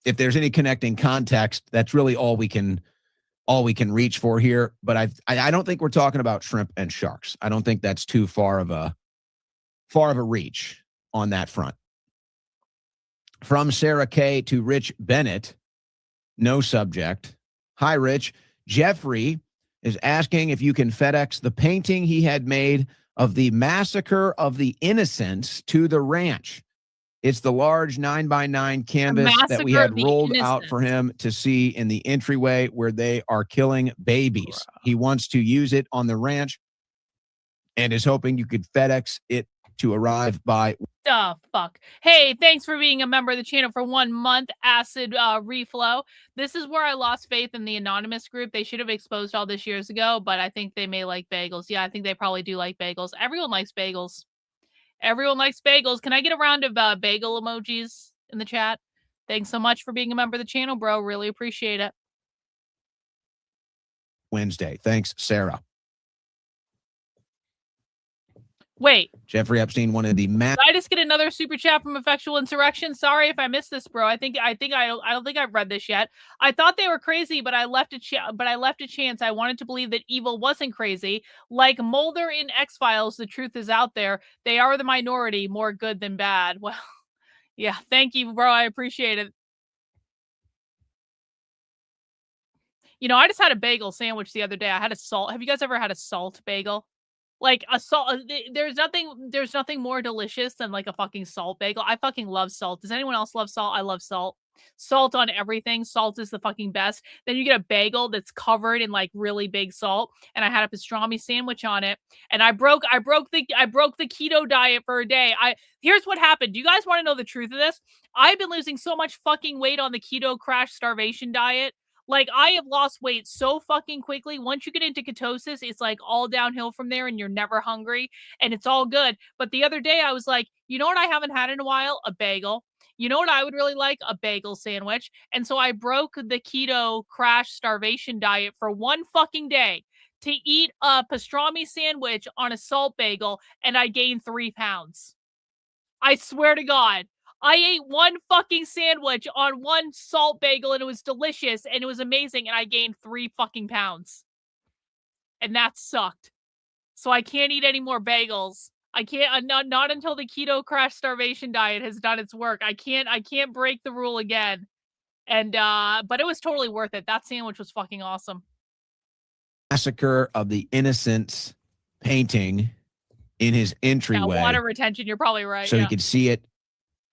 if there's any connecting context, that's really all we can reach for here. But I don't think we're talking about shrimp and sharks. I don't think that's too far of a reach on that front. From Sarah K to Rich Bennett, no subject. Hi, Rich. Jeffrey is asking if you can FedEx the painting he had made of the massacre of the innocents to the ranch. It's the large 9x9 canvas that we had rolled out for him to see in the entryway where they are killing babies. He wants to use it on the ranch and is hoping you could FedEx it to arrive by. The fuck. Hey, thanks for being a member of the channel for 1 month. Acid reflow. This is where I lost faith in the anonymous group. They should have exposed all this years ago, but I think they may like bagels. Yeah, I think they probably do like bagels. Everyone likes bagels. Everyone likes bagels. Can I get a round of bagel emojis in the chat? Thanks so much for being a member of the channel, bro. Really appreciate it. Wednesday. Thanks, Sarah. Wait. Jeffrey Epstein wanted the Did I just get another super chat from Effectual Insurrection? Sorry if I missed this, bro. I don't think I've read this yet. I thought they were crazy, but I left a chance. I wanted to believe that evil wasn't crazy. Like Mulder in X-Files, the truth is out there. They are the minority, more good than bad. Well, yeah, thank you, bro. I appreciate it. I just had a bagel sandwich the other day. I had a salt. Have you guys ever had a salt bagel? Like a salt, there's nothing more delicious than like a fucking salt bagel. I fucking love salt. Does anyone else love salt? I love salt. Salt on everything. Salt is the fucking best. Then you get a bagel that's covered in like really big salt, and I had a pastrami sandwich on it, and I broke the keto diet for a day. Here's what happened. Do you guys want to know the truth of this? I've been losing so much fucking weight on the keto crash starvation diet. Like, I have lost weight so fucking quickly. Once you get into ketosis, it's like all downhill from there and you're never hungry and it's all good. But the other day I was like, you know what I haven't had in a while? A bagel. You know what I would really like? A bagel sandwich. And so I broke the keto crash starvation diet for 1 fucking day to eat a pastrami sandwich on a salt bagel, and I gained 3 pounds. I swear to God. I ate 1 fucking sandwich on 1 salt bagel, and it was delicious and it was amazing, and I gained 3 fucking pounds. And that sucked. So I can't eat any more bagels. I can't, not until the keto crash starvation diet has done its work. I can't break the rule again. And, but it was totally worth it. That sandwich was fucking awesome. Massacre of the Innocents painting in his entryway. Yeah, water retention, you're probably right. So he could see it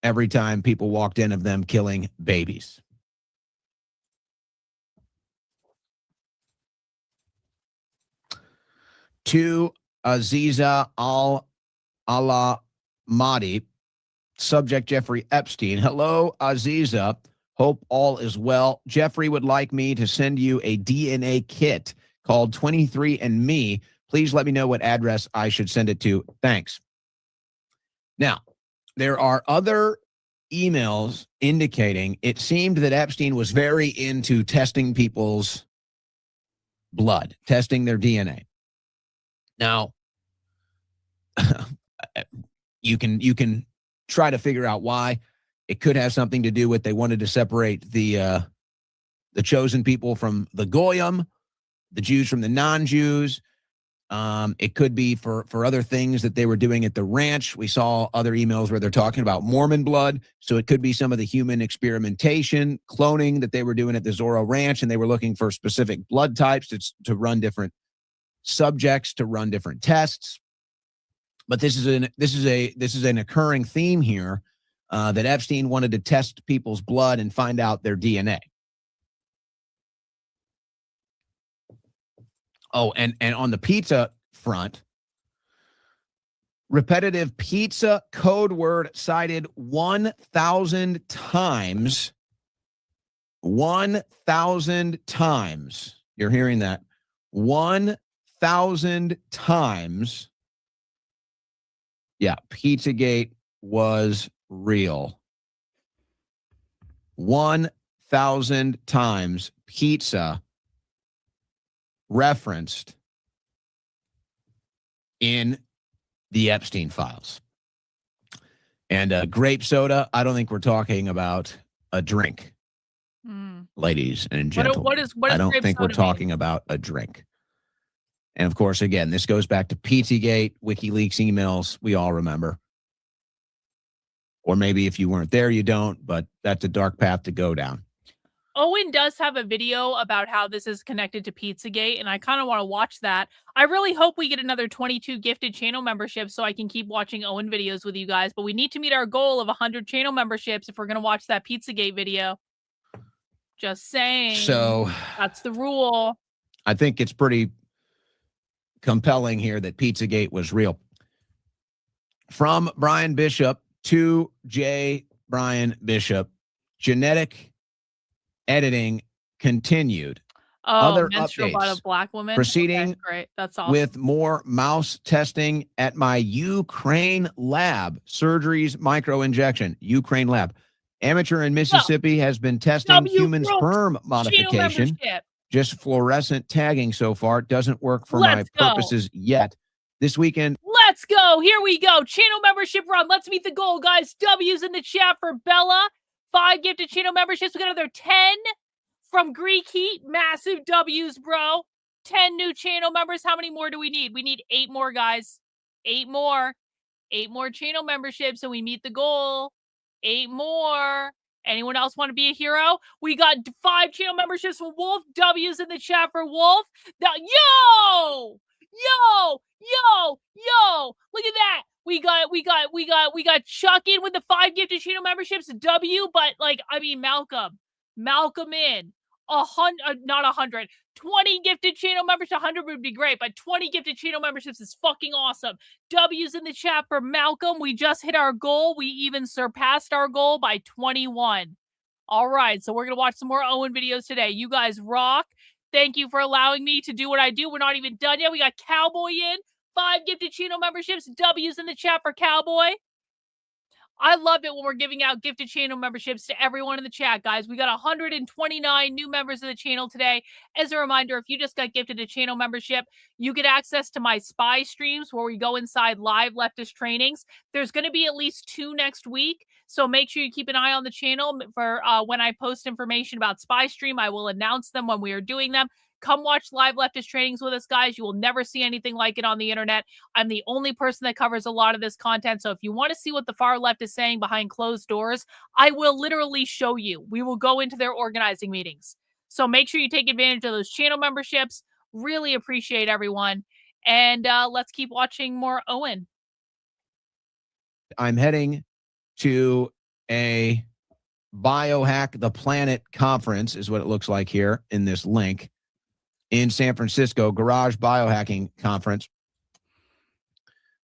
every time people walked in of them killing babies. To Aziza Al-Mahdi, subject Jeffrey Epstein. Hello, Aziza. Hope all is well. Jeffrey would like me to send you a DNA kit called 23andMe. Please let me know what address I should send it to. Thanks. Now, there are other emails indicating it seemed that Epstein was very into testing people's blood, testing their DNA. Now, you can try to figure out why. It could have something to do with they wanted to separate the chosen people from the Goyim, the Jews from the non-Jews. It could be for other things that they were doing at the ranch. We saw other emails where they're talking about Mormon blood. So it could be some of the human experimentation, cloning that they were doing at the Zorro Ranch, and they were looking for specific blood types to run different subjects, to run different tests. But this is an occurring theme here, that Epstein wanted to test people's blood and find out their DNA. Oh, and on the pizza front, repetitive pizza code word cited 1,000 times. 1,000 times. You're hearing that. 1,000 times. Yeah, Pizzagate was real. 1,000 times pizza referenced in the Epstein files. And grape soda, I don't think we're talking about a drink, ladies and gentlemen. What is I don't grape think we're soda talking about a drink. And of course, again, this goes back to Pizzagate, WikiLeaks emails, we all remember. Or maybe if you weren't there, you don't, but that's a dark path to go down. Owen does have a video about how this is connected to Pizzagate, and I kind of want to watch that. I really hope we get another 22 gifted channel memberships so I can keep watching Owen videos with you guys, but we need to meet our goal of 100 channel memberships if we're going to watch that Pizzagate video. Just saying. So that's the rule. I think it's pretty compelling here that Pizzagate was real. From Brian Bishop to J. Brian Bishop, genetic editing continued. Oh, other menstrual blood of black women. Proceeding okay, great. That's awesome. with more mouse testing at my Ukraine lab. Surgeries, microinjection, Ukraine lab. Amateur in Mississippi has been testing human sperm modification. Just fluorescent tagging so far. Doesn't work for my purposes yet. This weekend. Let's go. Here we go. Channel membership run. Let's meet the goal, guys. W's in the chat for Bella. 5 gifted channel memberships. We got another 10 from Greek Heat. Massive W's, bro. 10 new channel members. How many more do we need? We need 8 more, guys. 8 more. 8 more channel memberships and we meet the goal. 8 more. Anyone else want to be a hero? We got 5 channel memberships for Wolf. W's in the chat for Wolf. Yo! Look at that. We got Chuck in with the 5 gifted channel memberships. W, but like, I mean, Malcolm in 100, not 100, 20 gifted channel members. 100 would be great, but 20 gifted channel memberships is fucking awesome. W's in the chat for Malcolm. We just hit our goal. We even surpassed our goal by 21. All right, so we're gonna watch some more Owen videos today. You guys rock. Thank you for allowing me to do what I do. We're not even done yet. We got Cowboy in. 5 gifted channel memberships. W's in the chat for Cowboy. I love it when we're giving out gifted channel memberships to everyone in the chat, guys. We got 129 new members of the channel today. As a reminder, if you just got gifted a channel membership, you get access to my spy streams where we go inside live leftist trainings. There's going to be at least 2 next week, so make sure you keep an eye on the channel for when I post information about spy stream. I will announce them when we are doing them. Come watch live leftist trainings with us, guys. You will never see anything like it on the internet. I'm the only person that covers a lot of this content. So if you want to see what the far left is saying behind closed doors, I will literally show you. We will go into their organizing meetings. So make sure you take advantage of those channel memberships. Really appreciate everyone. And let's keep watching more Owen. I'm heading to a Biohack the Planet conference, is what it looks like here in this link, in San Francisco, Garage Biohacking Conference.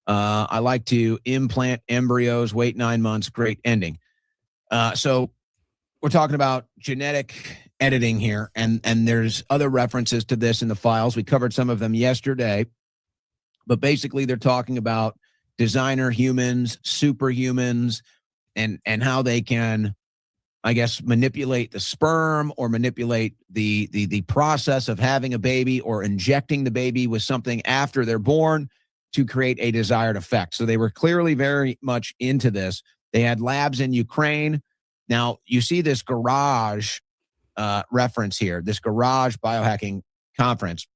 I like to implant embryos, wait 9 months, great ending. So we're talking about genetic editing here, and there's other references to this in the files. We covered some of them yesterday, but basically they're talking about designer humans, superhumans, and how they can, I guess, manipulate the sperm or manipulate the process of having a baby or injecting the baby with something after they're born to create a desired effect. So they were clearly very much into this. They had labs in Ukraine. Now, you see this garage reference here, this garage biohacking conference.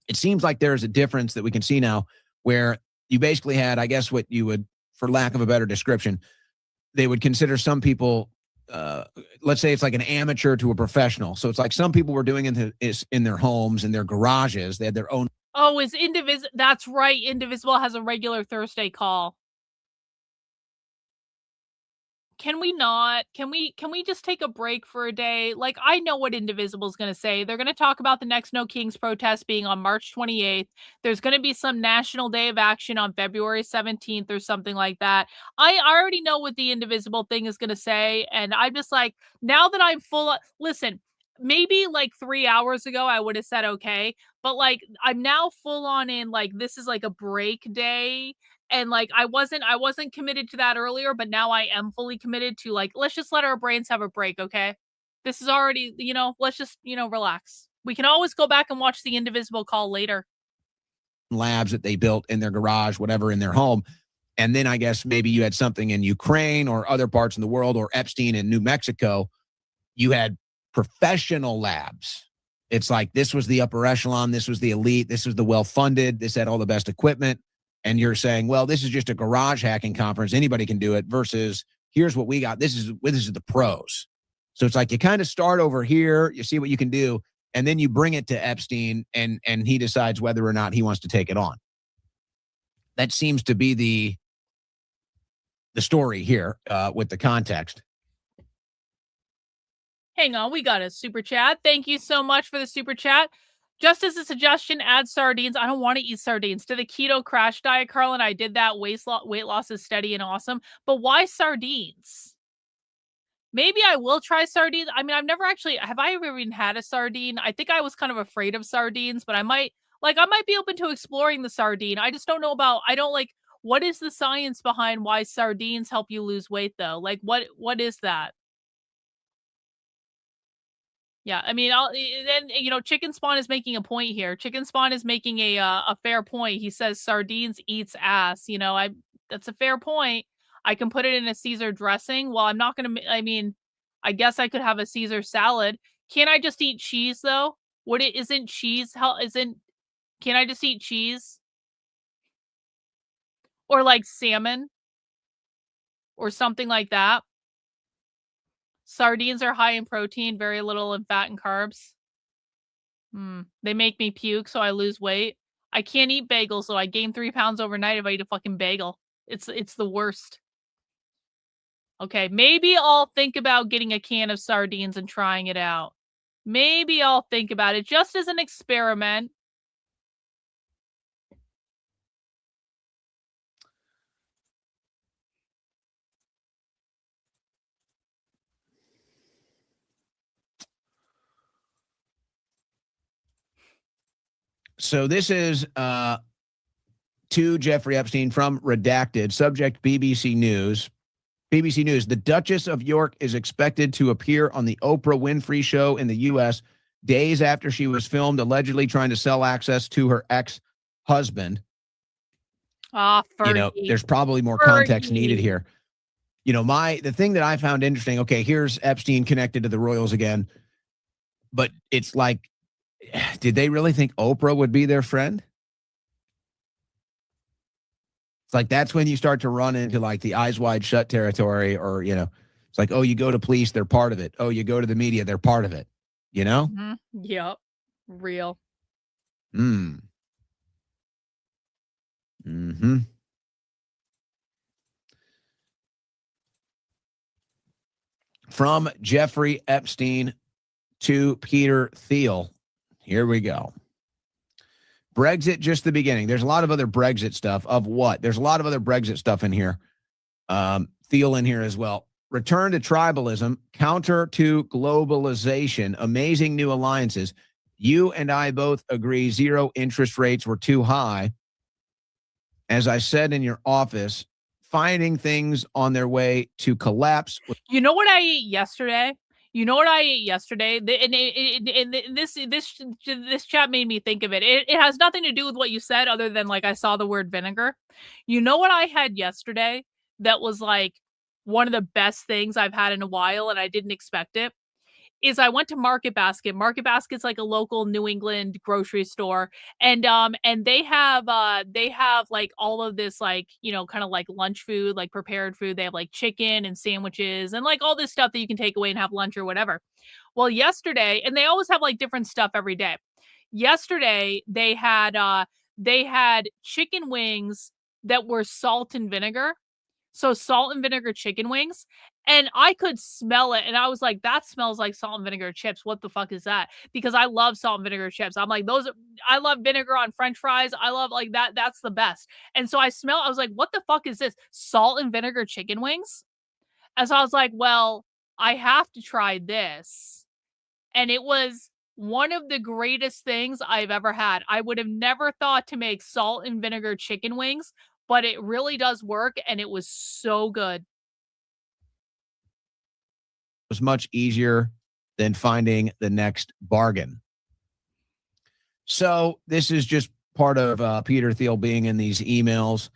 It seems like there's a difference that we can see now where you basically had, I guess, what you would, for lack of a better description, they would consider some people, let's say it's like an amateur to a professional. So it's like some people were doing it in their homes, in their garages. They had their own. Oh, is Indivisible? That's right. Indivisible has a regular Thursday call. Can we not? Can we just take a break for a day? Like, I know what Indivisible is going to say. They're going to talk about the next No Kings protest being on March 28th. There's going to be some National Day of Action on February 17th or something like that. I already know what the Indivisible thing is going to say. And I'm just like, now that I'm listen, maybe like 3 hours ago, I would have said, okay, but like, I'm now full on in, like, this is like a break day. And like, I wasn't committed to that earlier, but now I am fully committed to, like, let's just let our brains have a break. Okay. This is already, let's just, relax. We can always go back and watch the Indivisible call later. Labs that they built in their garage, whatever, in their home. And then I guess maybe you had something in Ukraine or other parts in the world, or Epstein in New Mexico. You had professional labs. It's like, this was the upper echelon. This was the elite. This was the well-funded. This had all the best equipment. And you're saying, well, this is just a garage hacking conference. Anybody can do it, versus here's what we got. This is the pros. So it's like, you kind of start over here, you see what you can do, and then you bring it to Epstein, and he decides whether or not he wants to take it on. That seems to be the story here with the context. Hang on, we got a super chat. Thank you so much for the super chat. Just as a suggestion, add sardines. I don't want to eat sardines. To the keto crash diet, Karlyn, I did that. Weight loss is steady and awesome. But why sardines? Maybe I will try sardines. I mean, have I ever even had a sardine? I think I was kind of afraid of sardines, but I might be open to exploring the sardine. I just don't know what is the science behind why sardines help you lose weight, though? Like, what is that? Yeah, I mean, Chicken Spawn is making a point here. Chicken Spawn is making a fair point. He says sardines eats ass. That's a fair point. I can put it in a Caesar dressing. Well, I'm not going to, I guess I could have a Caesar salad. Can't I just eat cheese, though? Isn't cheese, can I just eat cheese? Or like salmon? Or something like that? Sardines are high in protein, very little in fat and carbs. They make me puke, so I lose weight. I can't eat bagels, so I gain 3 pounds overnight if I eat a fucking bagel. It's the worst. Okay, maybe I'll think about getting a can of sardines and trying it out. Maybe I'll think about it just as an experiment. So this is to Jeffrey Epstein from Redacted. Subject BBC News. BBC News. The Duchess of York is expected to appear on the Oprah Winfrey Show in the U.S. days after she was filmed allegedly trying to sell access to her ex-husband. There's probably more context needed here. The thing that I found interesting, okay, here's Epstein connected to the royals again, but it's like, Did they really think Oprah would be their friend? It's like that's when you start to run into like the eyes wide shut territory, or it's like, oh, you go to police, they're part of it. Oh, you go to the media, they're part of it. Yep. Real. From Jeffrey Epstein to Peter Thiel. Here we go. Brexit, just the beginning. There's a lot of other Brexit stuff. Of what? There's a lot of other Brexit stuff in here. Thiel in here as well. Return to tribalism, counter to globalization, amazing new alliances. You and I both agree zero interest rates were too high. As I said in your office, finding things on their way to collapse. You know what I ate yesterday? And this chat made me think of it. It has nothing to do with what you said, other than like I saw the word vinegar. You know what I had yesterday that was like one of the best things I've had in a while, and I didn't expect it? Is I went to Market Basket. Market Basket's like a local New England grocery store, and they have like all of this like kind of like lunch food, like prepared food. They have like chicken and sandwiches and like all this stuff that you can take away and have lunch or whatever. Well, yesterday, and they always have like different stuff every day. Yesterday they had chicken wings that were salt and vinegar. So salt and vinegar chicken wings. And I could smell it. And I was like, that smells like salt and vinegar chips. What the fuck is that? Because I love salt and vinegar chips. I'm like, I love vinegar on French fries. I love like that. That's the best. And so I was like, what the fuck is this? Salt and vinegar chicken wings? And so I was like, well, I have to try this. And it was one of the greatest things I've ever had. I would have never thought to make salt and vinegar chicken wings, but it really does work, and it was so good. It was much easier than finding the next bargain. So this is just part of Peter Thiel being in these emails,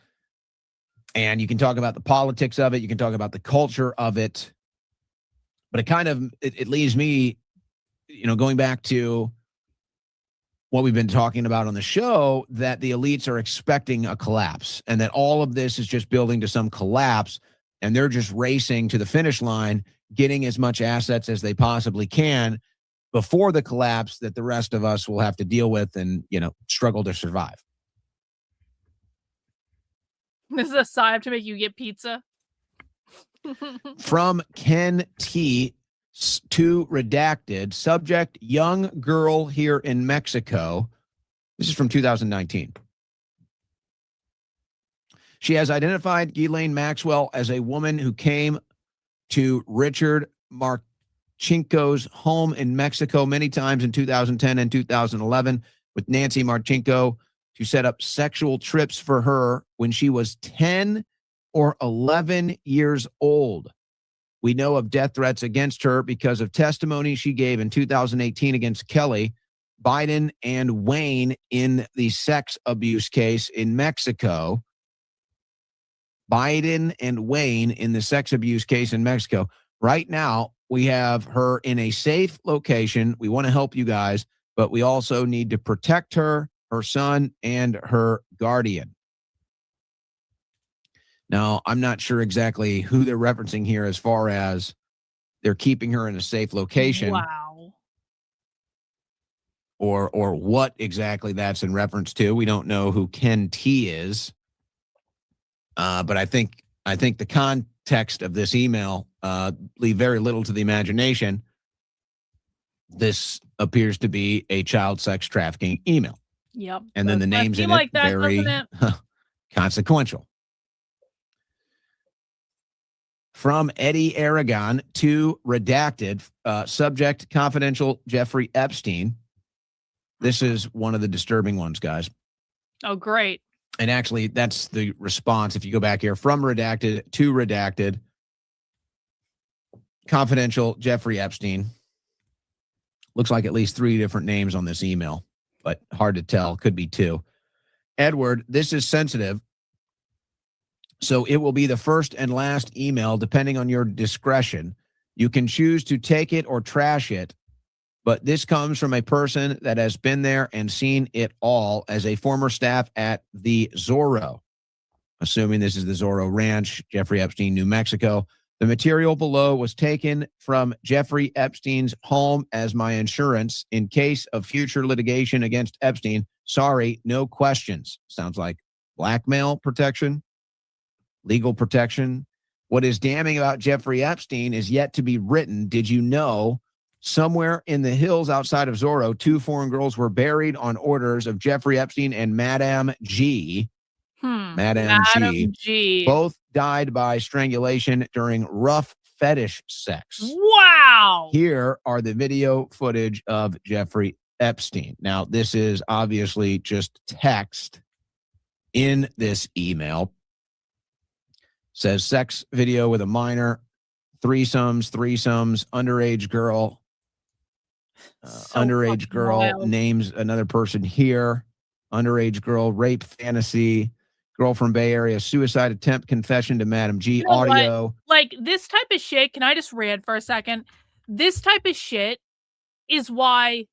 and you can talk about the politics of it, you can talk about the culture of it, but it leaves me, going back to what we've been talking about on the show, that the elites are expecting a collapse, and that all of this is just building to some collapse, and they're just racing to the finish line, getting as much assets as they possibly can before the collapse that the rest of us will have to deal with and, struggle to survive. This is a sign to make you get pizza. From Ken T. to redacted, subject, young girl here in Mexico. This is from 2019. She has identified Ghislaine Maxwell as a woman who came to Richard Marchenko's home in Mexico many times in 2010 and 2011 with Nancy Marchenko to set up sexual trips for her when she was 10 or 11 years old. We know of death threats against her because of testimony she gave in 2018 against Kelly, Biden, and Wayne in the sex abuse case in Mexico. Biden and Wayne in the sex abuse case in Mexico. Right now, we have her in a safe location. We want to help you guys, but we also need to protect her, her son, and her guardian. Now, I'm not sure exactly who they're referencing here as far as they're keeping her in a safe location. Wow. Or what exactly that's in reference to. We don't know who Ken T is. But I think the context of this email leave very little to the imagination. This appears to be a child sex trafficking email. Yep. And then the names in like it, that, very consequential. From Eddie Aragon to redacted, subject confidential Jeffrey Epstein. This is one of the disturbing ones, guys. Oh, great. And actually, that's the response. If you go back here, from redacted to redacted, confidential Jeffrey Epstein. Looks like at least 3 different names on this email, but hard to tell. Could be 2. Edward, this is sensitive, so it will be the first and last email, depending on your discretion. You can choose to take it or trash it, But this comes from a person that has been there and seen it all as a former staff at the Zorro. Assuming this is the Zorro Ranch, Jeffrey Epstein, New Mexico. The material below was taken from Jeffrey Epstein's home as my insurance in case of future litigation against Epstein. Sorry, no questions. Sounds like blackmail protection, legal protection. What is damning about Jeffrey Epstein is yet to be written. Did you know somewhere in the hills outside of Zorro, 2 foreign girls were buried on orders of Jeffrey Epstein and Madame G. Madame G. Both died by strangulation during rough fetish sex. Wow. Here are the video footage of Jeffrey Epstein. Now, this is obviously just text in this email. Says sex video with a minor, threesomes, underage girl. Underage girl wild. Names another person here. Underage girl, rape fantasy. Girl from Bay Area, suicide attempt, confession to Madam G, audio. What? Like, this type of shit, can I just rant for a second? This type of shit is why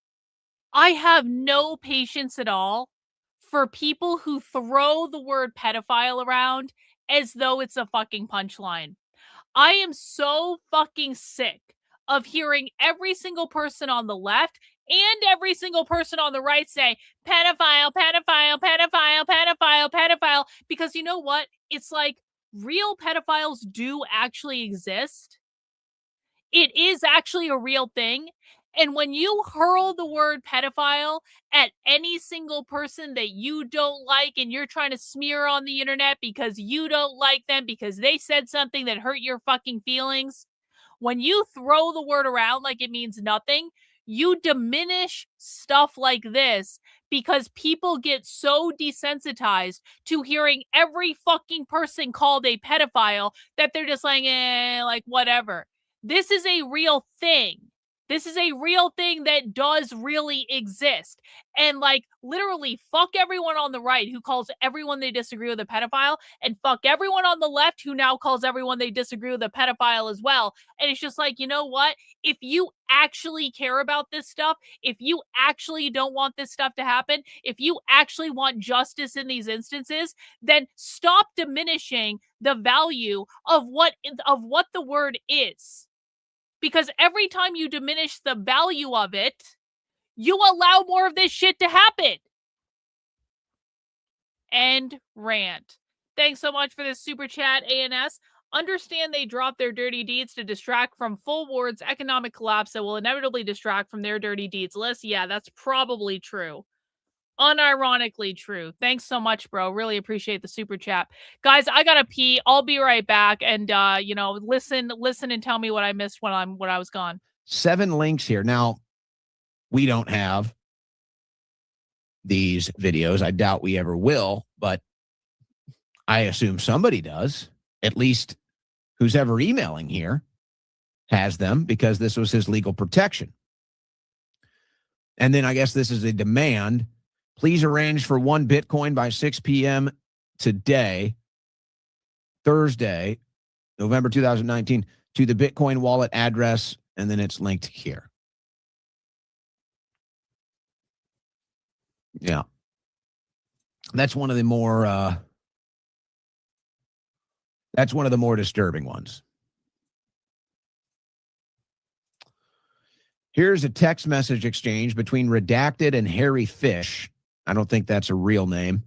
I have no patience at all for people who throw the word pedophile around as though it's a fucking punchline. I am so fucking sick of hearing every single person on the left and every single person on the right say pedophile, pedophile, pedophile, pedophile, pedophile. Because you know what? It's like real pedophiles do actually exist. It is actually a real thing. And when you hurl the word pedophile at any single person that you don't like and you're trying to smear on the internet because you don't like them because they said something that hurt your fucking feelings, when you throw the word around like it means nothing, you diminish stuff like this because people get so desensitized to hearing every fucking person called a pedophile that they're just like whatever. This is a real thing. This is a real thing that does really exist. And literally fuck everyone on the right who calls everyone they disagree with a pedophile, and fuck everyone on the left who now calls everyone they disagree with a pedophile as well. And it's just like, you know what? If you actually care about this stuff, if you actually don't want this stuff to happen, if you actually want justice in these instances, then stop diminishing the value of what the word is. Because every time you diminish the value of it, you allow more of this shit to happen. End rant. Thanks so much for this super chat, ANS. Understand they dropped their dirty deeds to distract from full ward's economic collapse that will inevitably distract from their dirty deeds list. Yeah, that's probably true. Unironically true. Thanks so much, bro. Really appreciate the super chat. Guys, I gotta pee. I'll be right back. And listen and tell me what I missed when I was gone. 7 links here. Now, we don't have these videos. I doubt we ever will, but I assume somebody does. At least who's ever emailing here has them because this was his legal protection. And then I guess this is a demand. Please arrange for 1 Bitcoin by 6 p.m. today, Thursday, November 2019, to the Bitcoin wallet address, and then it's linked here. Yeah. That's one of the more disturbing ones. Here's a text message exchange between Redacted and Harry Fish. I don't think that's a real name.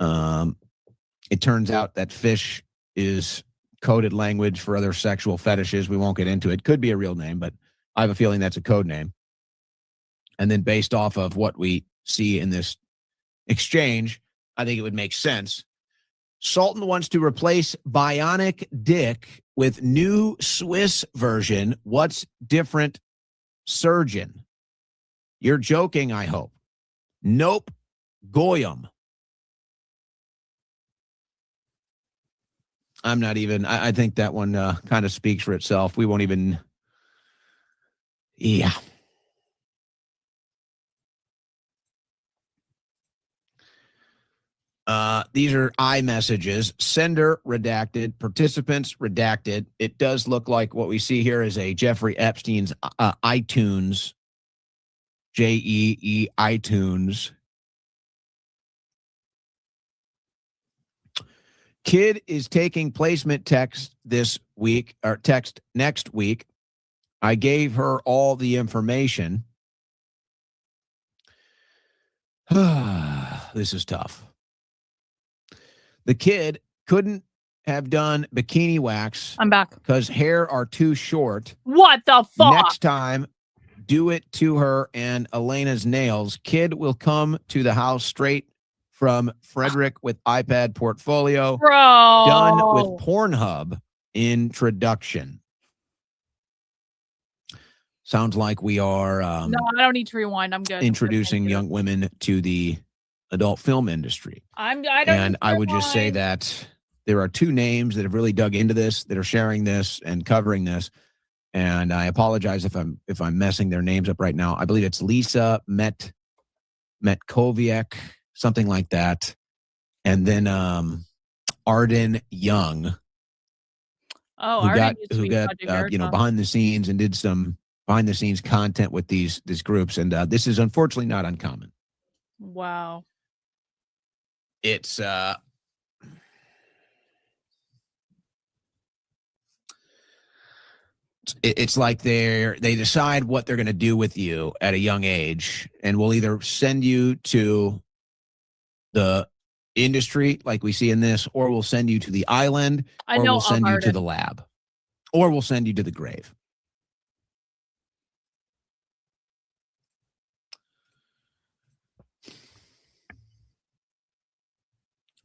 It turns out that Fish is coded language for other sexual fetishes. We won't get into it. Could be a real name, but I have a feeling that's a code name. And then based off of what we see in this exchange, I think it would make sense. Sultan wants to replace bionic dick with new Swiss version. What's different, surgeon? You're joking, I hope. Nope. Goyim. I'm not even, I think that one kind of speaks for itself. We won't even, yeah. These are iMessages. Sender redacted. Participants redacted. It does look like what we see here is a Jeffrey Epstein's iTunes JEE iTunes. Kid is taking placement text this week, or text next week. I gave her all the information. This is tough. The kid couldn't have done bikini wax. I'm back. Because hair are too short. What the fuck? Next time, do it to her and Elena's nails. Kid will come to the house straight from Frederick with iPad portfolio. Bro. Done with Pornhub introduction. Sounds like we are no, I don't need to rewind. I'm good. Introducing young women to the adult film industry. I would just say that there are two names that have really dug into this, that are sharing this and covering this. And I apologize if I'm messing their names up right now. I believe it's Lisa Metkoviak, something like that. And then Arden Young. Oh, who got behind the scenes and did some behind the scenes content with these groups. And this is unfortunately not uncommon. Wow. It's it's like they decide what they're going to do with you at a young age, and will either send you to the industry like we see in this, or we'll send you to the island, or we'll send you to the lab, or we'll send you to the grave.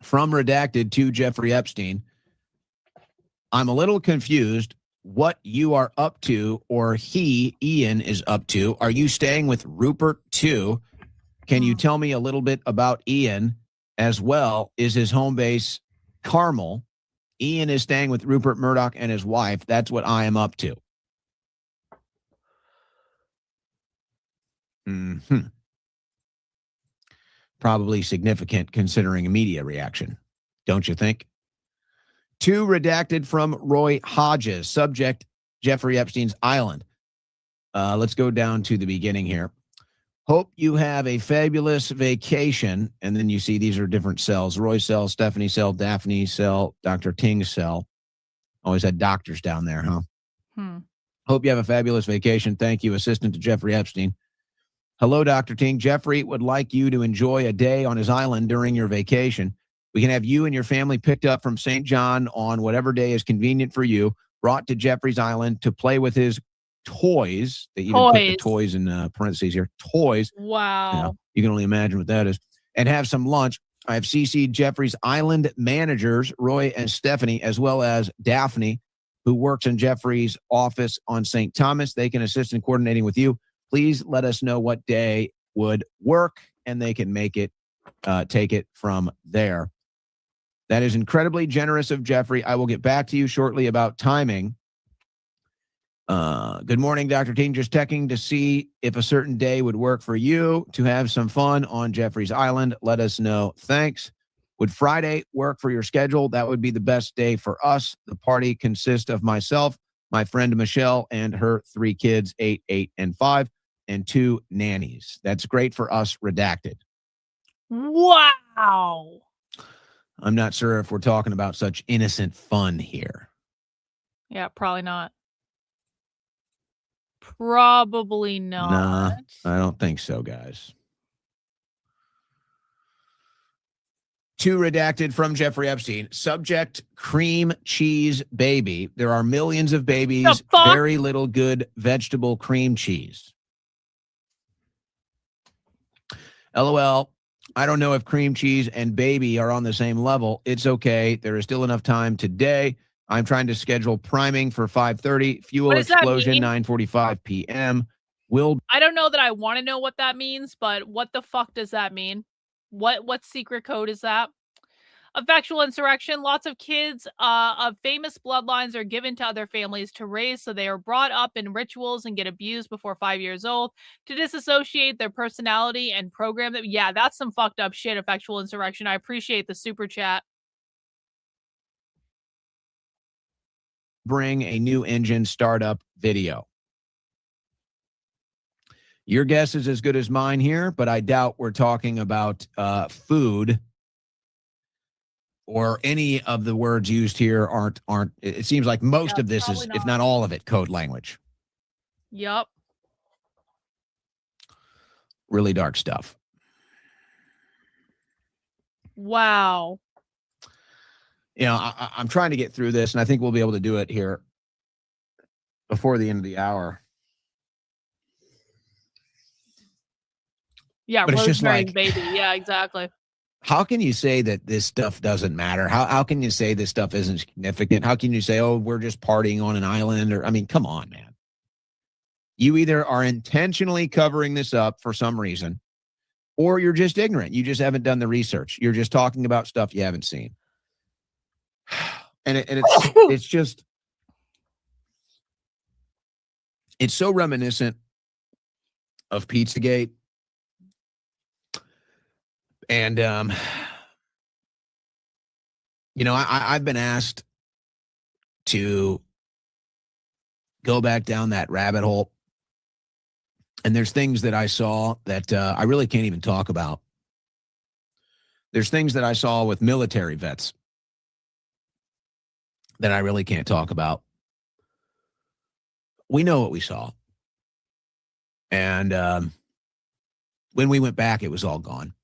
From Redacted to Jeffrey Epstein, I'm a little confused what you are up to, or Ian, is up to. Are you staying with Rupert too? Can you tell me a little bit about Ian as well? Is his home base Carmel? Ian is staying with Rupert Murdoch and his wife. That's what I am up to. Probably significant considering a media reaction, don't you think? Two redacted from Roy Hodges. Subject, Jeffrey Epstein's island. Let's go down to the beginning here. Hope you have a fabulous vacation. And then you see these are different cells. Roy's cell, Stephanie's cell, Daphne's cell, Dr. Ting's cell. Always had doctors down there, huh? Hope you have a fabulous vacation. Thank you, assistant to Jeffrey Epstein. Hello, Dr. Ting. Jeffrey would like you to enjoy a day on his island during your vacation. We can have you and your family picked up from St. John on whatever day is convenient for you, brought to Jeffrey's island to play with his toys. They even put the toys in parentheses here. Toys. Wow. You can only imagine what that is. And have some lunch. I have CC'd Jeffrey's island managers, Roy and Stephanie, as well as Daphne, who works in Jeffrey's office on St. Thomas. They can assist in coordinating with you. Please let us know what day would work, and they can make it, take it from there. That is incredibly generous of Jeffrey. I will get back to you shortly about timing. Good morning, Dr. Ting. Just checking to see if a certain day would work for you to have some fun on Jeffrey's Island. Let us know. Thanks. Would Friday work for your schedule? That would be the best day for us. The party consists of myself, my friend Michelle, and her 3 kids, 8, 8, and 5, and 2 nannies. That's great for us, redacted. Wow. I'm not sure if we're talking about such innocent fun here. Yeah, probably not. Probably not. Nah, I don't think so, guys. 2 redacted from Jeffrey Epstein. Subject, cream cheese baby. There are millions of babies, very little good vegetable cream cheese. LOL. I don't know if cream cheese and baby are on the same level. It's okay. There is still enough time today. I'm trying to schedule priming for 5:30. Fuel explosion, 9:45 p.m. I don't know that I want to know what that means, but what the fuck does that mean? What secret code is that? A factual insurrection. Lots of kids of famous bloodlines are given to other families to raise, so they are brought up in rituals and get abused before 5 years old to disassociate their personality and program them. Yeah, that's some fucked up shit, a factual insurrection. I appreciate the super chat. Bring a new engine startup video. Your guess is as good as mine here, but I doubt we're talking about food or any of the words used here aren't. It seems like most of this is, if not all of it, code language. Yep. Really dark stuff. Wow. You know, I'm trying to get through this, and I think we'll be able to do it here before the end of the hour. Yeah, but it's just like, baby. Yeah, exactly. How can you say that this stuff doesn't matter? How can you say this stuff isn't significant? How can you say, oh, we're just partying on an island? Or, I mean, come on, man. You either are intentionally covering this up for some reason, or you're just ignorant. You just haven't done the research. You're just talking about stuff you haven't seen. And it's just, it's so reminiscent of Pizzagate. And, you know, I've been asked to go back down that rabbit hole. And there's things that I saw that I really can't even talk about. There's things that I saw with military vets that I really can't talk about. We know what we saw. And when we went back, it was all gone.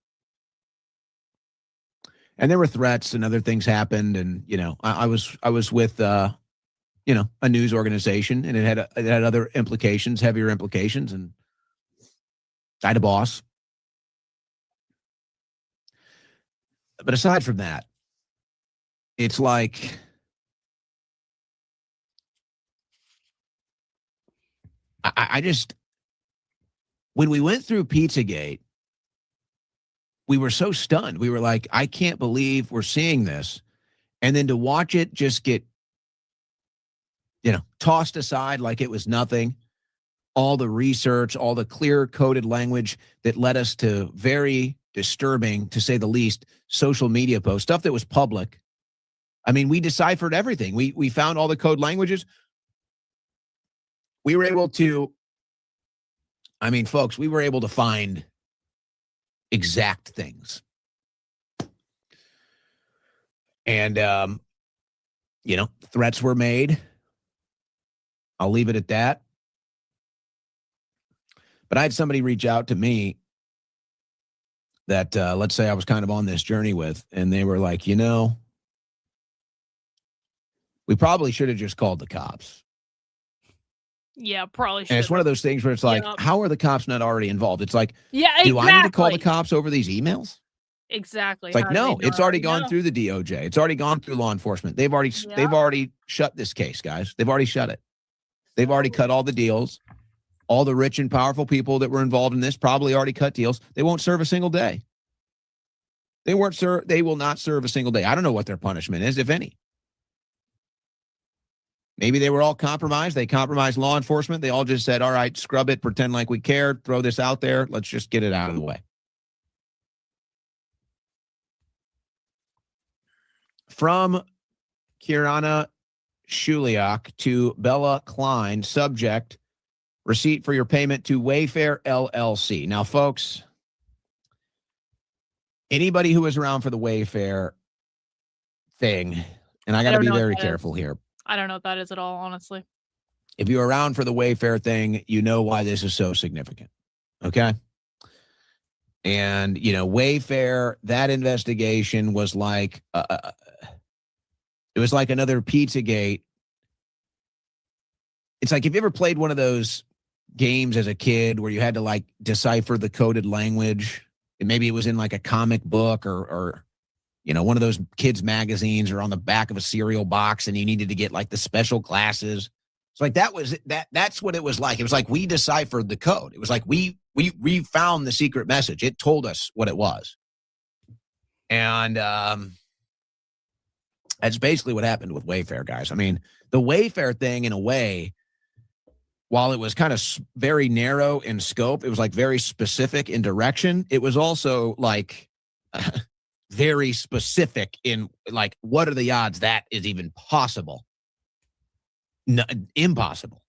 And there were threats and other things happened. And, you know, I was with, you know, a news organization, and it had other implications, heavier implications. And I had a boss. But aside from that, it's like, I just, when we went through Pizzagate, we were so stunned. We were like, I can't believe we're seeing this. And then to watch it just get, you know, tossed aside like it was nothing. All the research, all the clear coded language that led us to very disturbing, to say the least, social media posts, stuff that was public. I mean, we deciphered everything. We found all the code languages. We were able to, I mean, folks, we were able to find exact things. And, you know, threats were made. I'll leave it at that. But I had somebody reach out to me that, let's say I was kind of on this journey with, and they were like, you know, we probably should have just called the cops. Yeah, probably should. And it's one of those things where it's like, how are the cops not already involved? It's like, yeah, exactly. Do I need to call the cops over these emails? Exactly. It's like, no, it's already gone through the DOJ. It's already gone through law enforcement. They've already shut this case, guys. They've already shut it. They've already cut all the deals. All the rich and powerful people that were involved in this probably already cut deals. They won't serve a single day. They will not serve a single day. I don't know what their punishment is, if any. Maybe they were all compromised. They compromised law enforcement. They all just said, all right, scrub it, pretend like we cared, throw this out there. Let's just get it out of the way. From Kirana Shuliak to Bella Klein, subject, receipt for your payment to Wayfair LLC. Now, folks, anybody who was around for the Wayfair thing, and I got to be very careful here. I don't know what that is at all, honestly. If you're around for the Wayfair thing, you know why this is so significant. Okay? And, you know, Wayfair, that investigation was like, it was like another Pizzagate. It's like, if you ever played one of those games as a kid where you had to like decipher the coded language, and maybe it was in like a comic book or you know, one of those kids magazines or on the back of a cereal box, and you needed to get like the special glasses. It's like that's what it was like. It was like we deciphered the code. It was like we found the secret message. It told us what it was. And that's basically what happened with Wayfair, guys. I mean, the Wayfair thing, in a way, while it was kind of very narrow in scope, it was like very specific in direction. It was also like very specific in like, what are the odds that is even possible? No, impossible.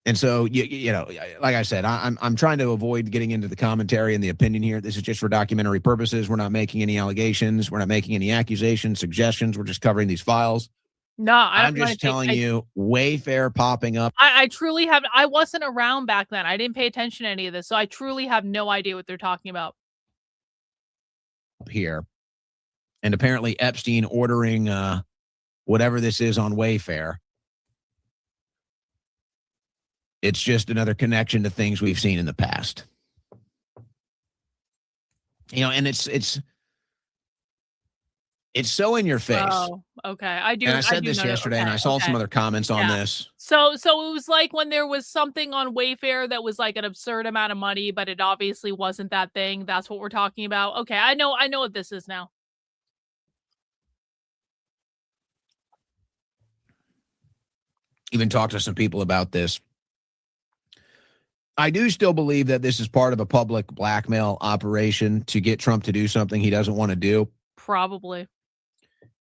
And so, you know, like I said, I'm trying to avoid getting into the commentary and the opinion here. This is just for documentary purposes. We're not making any allegations. We're not making any accusations, suggestions. We're just covering these files. No, I I'm just telling you, Wayfair popping up. I truly have. I wasn't around back then. I didn't pay attention to any of this, so I truly have no idea what they're talking about Here, and apparently Epstein ordering whatever this is on Wayfair. It's just another connection to things we've seen in the past. You know, and it's so in your face. Oh, okay. I do. And I said this know that. yesterday, and Okay, I saw some okay. other comments on Yeah. this. So it was like when there was something on Wayfair that was like an absurd amount of money, but it obviously wasn't that thing. That's what we're talking about. Okay, I know what this is now. Even talked to some people about this. I do still believe that this is part of a public blackmail operation to get Trump to do something he doesn't want to do. Probably.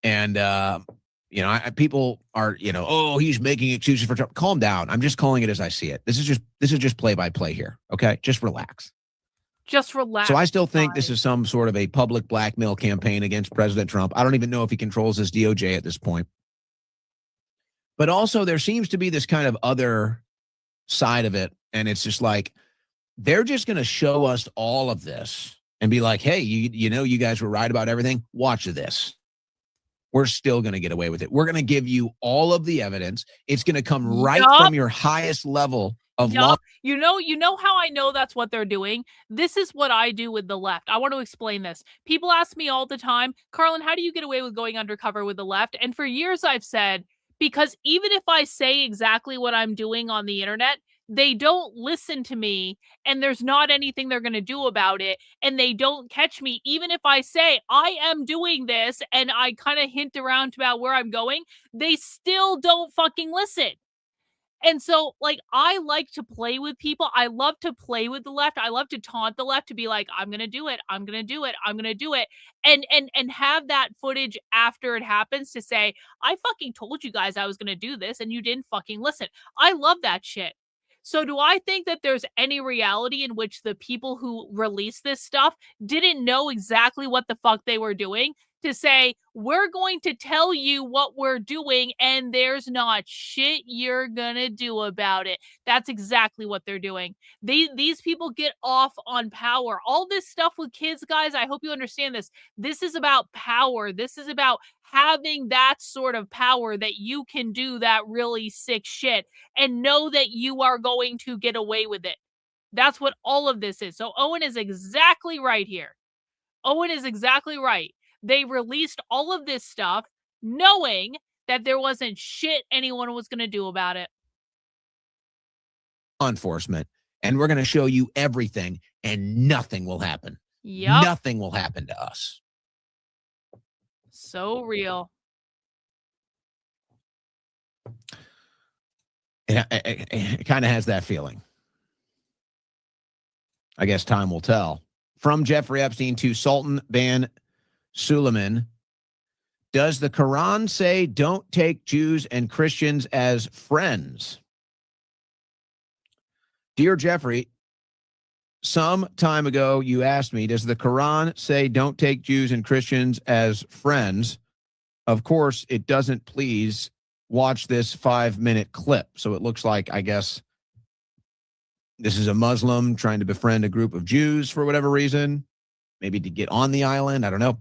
And, you know, people are, you know, oh, he's making excuses for Trump. Calm down. I'm just calling it as I see it. This is just play by play here. Okay. Just relax. Just relax. So I still think this is some sort of a public blackmail campaign against President Trump. I don't even know if he controls his DOJ at this point. But also there seems to be this kind of other side of it. And it's just like, they're just going to show us all of this and be like, hey, you know, you guys were right about everything. Watch this. We're still going to get away with it. We're going to give you all of the evidence. It's going to come right from your highest level of law. You know how I know that's what they're doing? This is what I do with the left. I want to explain this. People ask me all the time, Karlyn, how do you get away with going undercover with the left? And for years I've said, because even if I say exactly what I'm doing on the internet, they don't listen to me and there's not anything they're going to do about it. And they don't catch me. Even if I say I am doing this and I kind of hint around about where I'm going, they still don't fucking listen. And so, like, I like to play with people. I love to play with the left. I love to taunt the left to be like, I'm going to do it. I'm going to do it. I'm going to do it. And have that footage after it happens to say, I fucking told you guys I was going to do this and you didn't fucking listen. I love that shit. So do I think that there's any reality in which the people who released this stuff didn't know exactly what the fuck they were doing? To say, we're going to tell you what we're doing and there's not shit you're gonna do about it. That's exactly what they're doing. These people get off on power. All this stuff with kids, guys, I hope you understand this. This is about power. This is about having that sort of power that you can do that really sick shit and know that you are going to get away with it. That's what all of this is. So Owen is exactly right here. Owen is exactly right. They released all of this stuff knowing that there wasn't shit anyone was going to do about it. Law enforcement, and we're going to show you everything, and nothing will happen. Yep. Nothing will happen to us. So real. It kind of has that feeling. I guess time will tell. From Jeffrey Epstein to Sultan bin Suleiman, does the Quran say don't take Jews and Christians as friends? Dear Jeffrey, some time ago you asked me, does the Quran say don't take Jews and Christians as friends? Of course it doesn't. Please watch this 5-minute clip. So it looks like, I guess, this is a Muslim trying to befriend a group of Jews for whatever reason, maybe to get on the island. I don't know.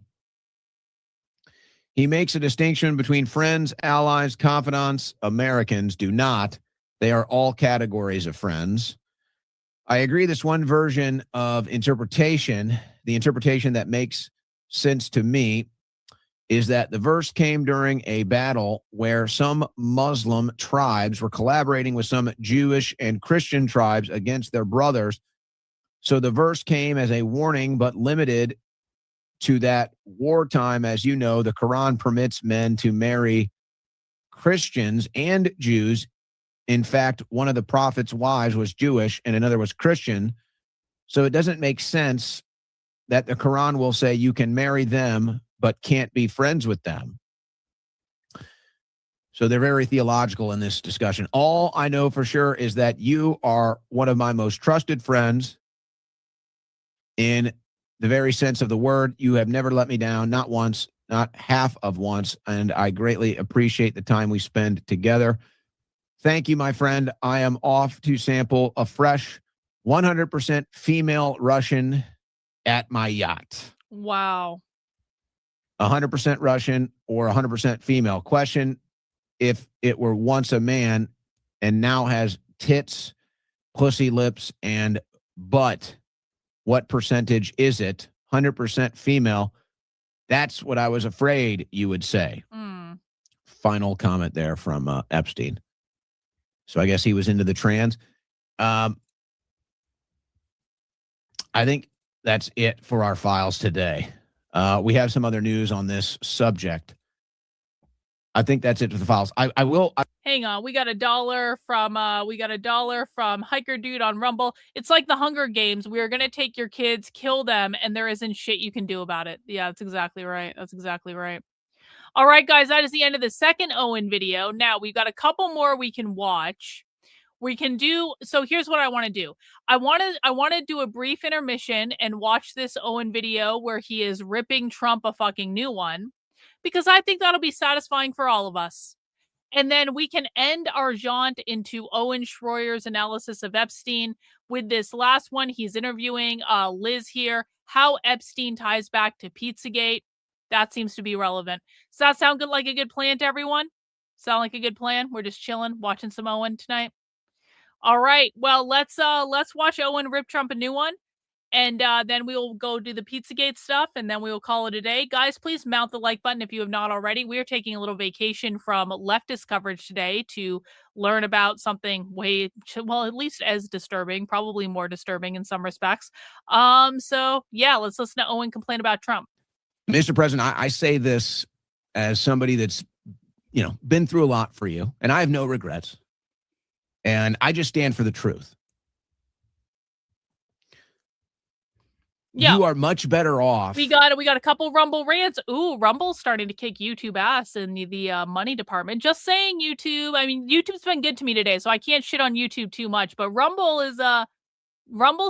He makes a distinction between friends, allies, confidants. Americans do not. They are all categories of friends. I agree this one version of interpretation, the interpretation that makes sense to me, is that the verse came during a battle where some Muslim tribes were collaborating with some Jewish and Christian tribes against their brothers. So the verse came as a warning, but limited to that wartime. As you know, the Quran permits men to marry Christians and Jews. In fact, one of the prophet's wives was Jewish and another was Christian. So it doesn't make sense that the Quran will say you can marry them but can't be friends with them. So they're very theological in this discussion. All I know for sure is that you are one of my most trusted friends in the very sense of the word. You have never let me down, not once, not half of once, and I greatly appreciate the time we spend together. Thank you, my friend. I am off to sample a fresh 100% female Russian at my yacht. Wow. 100% Russian or 100% female. Question, if it were once a man and now has tits, pussy lips, and butt, what percentage is it? 100% female. That's what I was afraid you would say. Final comment there from Epstein. So I guess he was into the trans. I think that's it for our files today. We have some other news on this subject. I think that's it for the files. I will. Hang on, we got $1 from Hiker Dude on Rumble. It's like the Hunger Games. We are gonna take your kids, kill them, and there isn't shit you can do about it. Yeah, that's exactly right. That's exactly right. All right, guys, that is the end of the second Owen video. Now we've got a couple more we can watch. We can do, so here's what I want to do. I want to do a brief intermission and watch this Owen video where he is ripping Trump a fucking new one, because I think that'll be satisfying for all of us. And then we can end our jaunt into Owen Shroyer's analysis of Epstein with this last one. He's interviewing Liz here, how Epstein ties back to Pizzagate. That seems to be relevant. Does that sound good, like a good plan to everyone? Sound like a good plan? We're just chilling, watching some Owen tonight. All right. Well, let's watch Owen rip Trump a new one, and then we will go do the Pizzagate stuff, and then we will call it a day. Guys, please mount the like button if you have not already. We are taking a little vacation from leftist coverage today to learn about something at least as disturbing, probably more disturbing in some respects. So yeah, let's listen to Owen complain about Trump. Mr. President, I say this as somebody that's, been through a lot for you, and I have no regrets. And I just stand for the truth. Yeah. You are much better off. We got a couple Rumble rants. Ooh, Rumble's starting to kick YouTube ass in the money department. Just saying, YouTube. I mean, YouTube's been good to me today, so I can't shit on YouTube too much. But Rumble's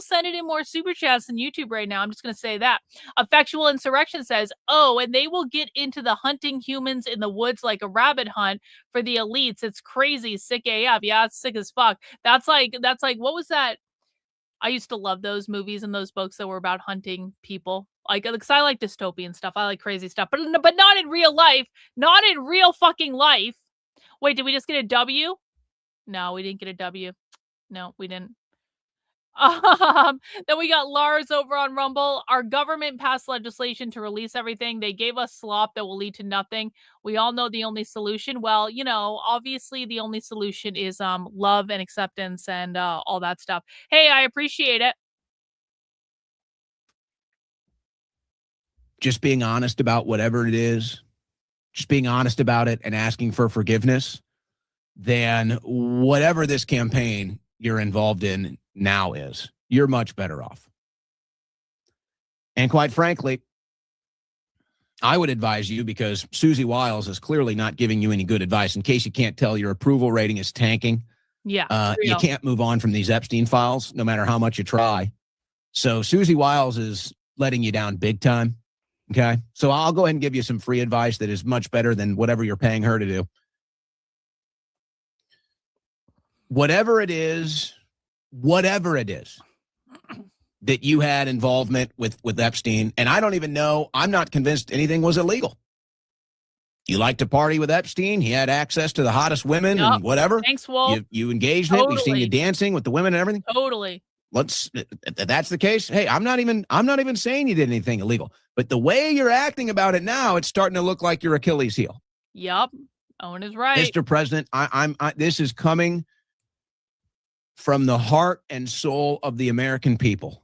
sending in more super chats than YouTube right now. I'm just going to say that. Effectual Insurrection says, oh, and they will get into the hunting humans in the woods like a rabbit hunt for the elites. It's crazy. Sick AF. Yeah, it's sick as fuck. That's like, what was that? I used to love those movies and those books that were about hunting people. Because I like dystopian stuff. I like crazy stuff. But not in real life. Not in real fucking life. Wait, did we just get a W? No, we didn't get a W. No, we didn't. Then we got Lars over on Rumble. Our government passed legislation to release everything. They gave us slop that will lead to nothing. We all know the only solution. Well, obviously the only solution is love and acceptance and all that stuff. Hey, I appreciate it. Just being honest about whatever it is, just being honest about it and asking for forgiveness, then whatever this campaign you're involved in now is, you're much better off. And quite frankly, I would advise you, because Susie Wiles is clearly not giving you any good advice. In case you can't tell, your approval rating is tanking. Yeah. You can't move on from these Epstein files, no matter how much you try. So Susie Wiles is letting you down big time. Okay. So I'll go ahead and give you some free advice that is much better than whatever you're paying her to do. Whatever it is that you had involvement with Epstein, and I don't even know, I'm not convinced anything was illegal. You like to party with Epstein. He had access to the hottest women and whatever. Thanks, Wolf. You engaged in it. We've seen you dancing with the women and everything. Totally. That's the case. Hey, I'm not even saying you did anything illegal, but the way you're acting about it now, it's starting to look like your Achilles heel. Yep. Owen is right. Mr. President, this is coming from the heart and soul of the American people.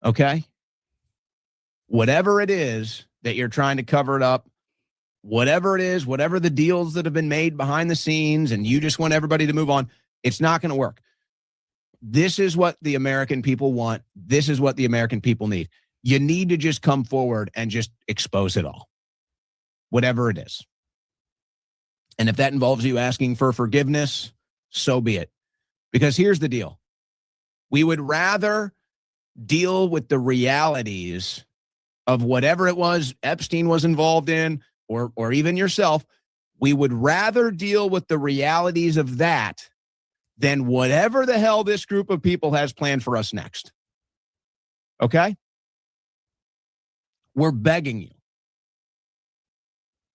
Okay? Whatever it is that you're trying to cover it up, whatever it is, whatever the deals that have been made behind the scenes, and you just want everybody to move on, it's not going to work. This is what the American people want. This is what the American people need. You need to just come forward and just expose it all. Whatever it is. And if that involves you asking for forgiveness, so be it. Because here's the deal. We would rather deal with the realities of whatever it was Epstein was involved in, or even yourself. We would rather deal with the realities of that than whatever the hell this group of people has planned for us next. Okay? We're begging you.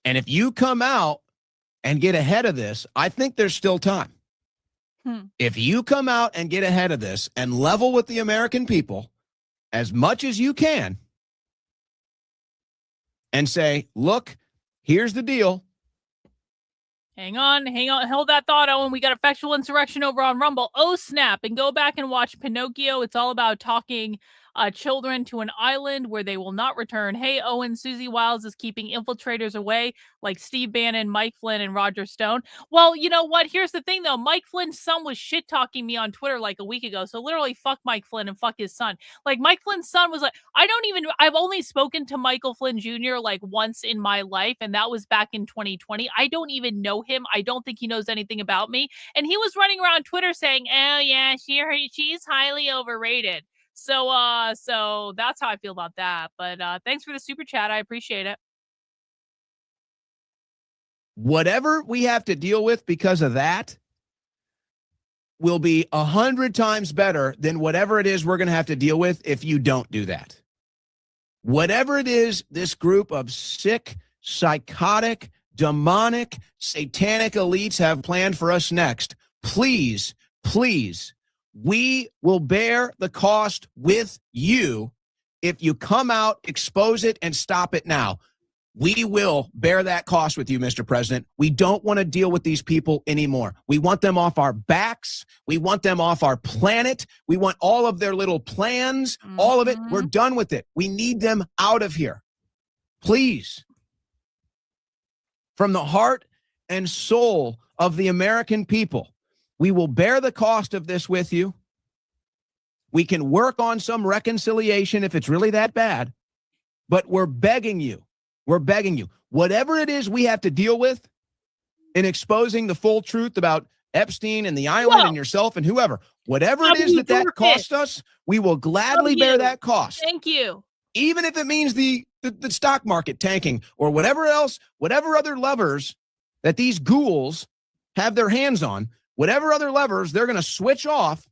And if you come out and get ahead of this, I think there's still time. If you come out and get ahead of this and level with the American people as much as you can and say, look, here's the deal. Hang on, hold that thought, Owen. We got Effectual Insurrection over on Rumble. Oh, snap, and go back and watch Pinocchio. It's all about talking children to an island where they will not return. Hey, Owen, Susie Wiles is keeping infiltrators away like Steve Bannon, Mike Flynn, and Roger Stone. Well, you know what? Here's the thing, though. Mike Flynn's son was shit-talking me on Twitter like a week ago, so literally fuck Mike Flynn and fuck his son. Like, Mike Flynn's son was like, I've only spoken to Michael Flynn Jr. like once in my life, and that was back in 2020. I don't even know him. I don't think he knows anything about me. And he was running around Twitter saying, oh, yeah, she's highly overrated. So that's how I feel about that. But thanks for the super chat. I appreciate it. Whatever we have to deal with because of that will be 100 times better than whatever it is we're going to have to deal with if you don't do that. Whatever it is this group of sick, psychotic, demonic, satanic elites have planned for us next, please, please, we will bear the cost with you if you come out, expose it, and stop it now. We will bear that cost with you, Mr. President. We don't want to deal with these people anymore. We want them off our backs. We want them off our planet. We want all of their little plans, all of it. We're done with it. We need them out of here. Please. From the heart and soul of the American people, we will bear the cost of this with you. We can work on some reconciliation if it's really that bad, but we're begging you. We're begging you. Whatever it is we have to deal with in exposing the full truth about Epstein and the island and yourself and whoever, whatever it is that costs us, we will gladly bear that cost. Thank you. Even if it means the stock market tanking or whatever else, whatever other levers that these ghouls have their hands on, whatever other levers they're going to switch off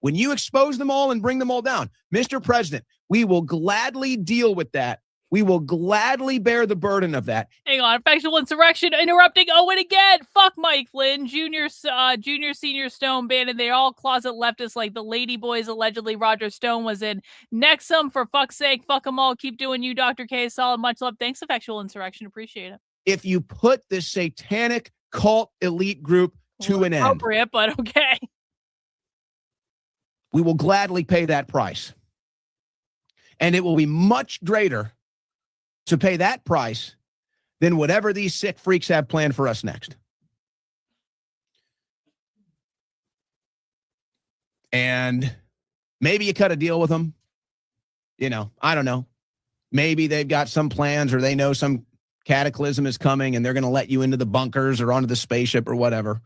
when you expose them all and bring them all down. Mr. President, we will gladly deal with that. We will gladly bear the burden of that. Hang on. Effectual Insurrection interrupting Owen again. Fuck Mike Flynn, Junior, Senior, Stone, Bannon. They're all closet leftists like the Lady Boys allegedly Roger Stone was in. Nexum, for fuck's sake. Fuck them all. Keep doing you, Dr. K. Solid. Much love. Thanks, Effectual Insurrection. Appreciate it. If you put this satanic cult elite group to an end. Appropriate, but okay. We will gladly pay that price. And it will be much greater to pay that price than whatever these sick freaks have planned for us next. And maybe you cut a deal with them. You know, I don't know. Maybe they've got some plans or they know some cataclysm is coming and they're going to let you into the bunkers or onto the spaceship or whatever.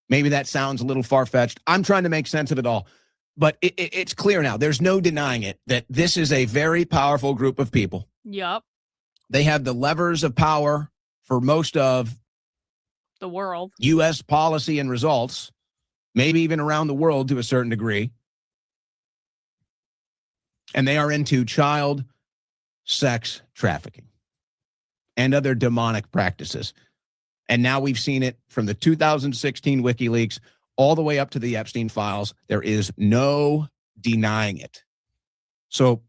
Maybe that sounds a little far-fetched. I'm trying to make sense of it all. But it's clear now. There's no denying it that this is a very powerful group of people. Yep. They have the levers of power for most of the world, U.S. policy and results, maybe even around the world to a certain degree. And they are into child sex trafficking and other demonic practices. And now we've seen it from the 2016 WikiLeaks all the way up to the Epstein files. There is no denying it. So,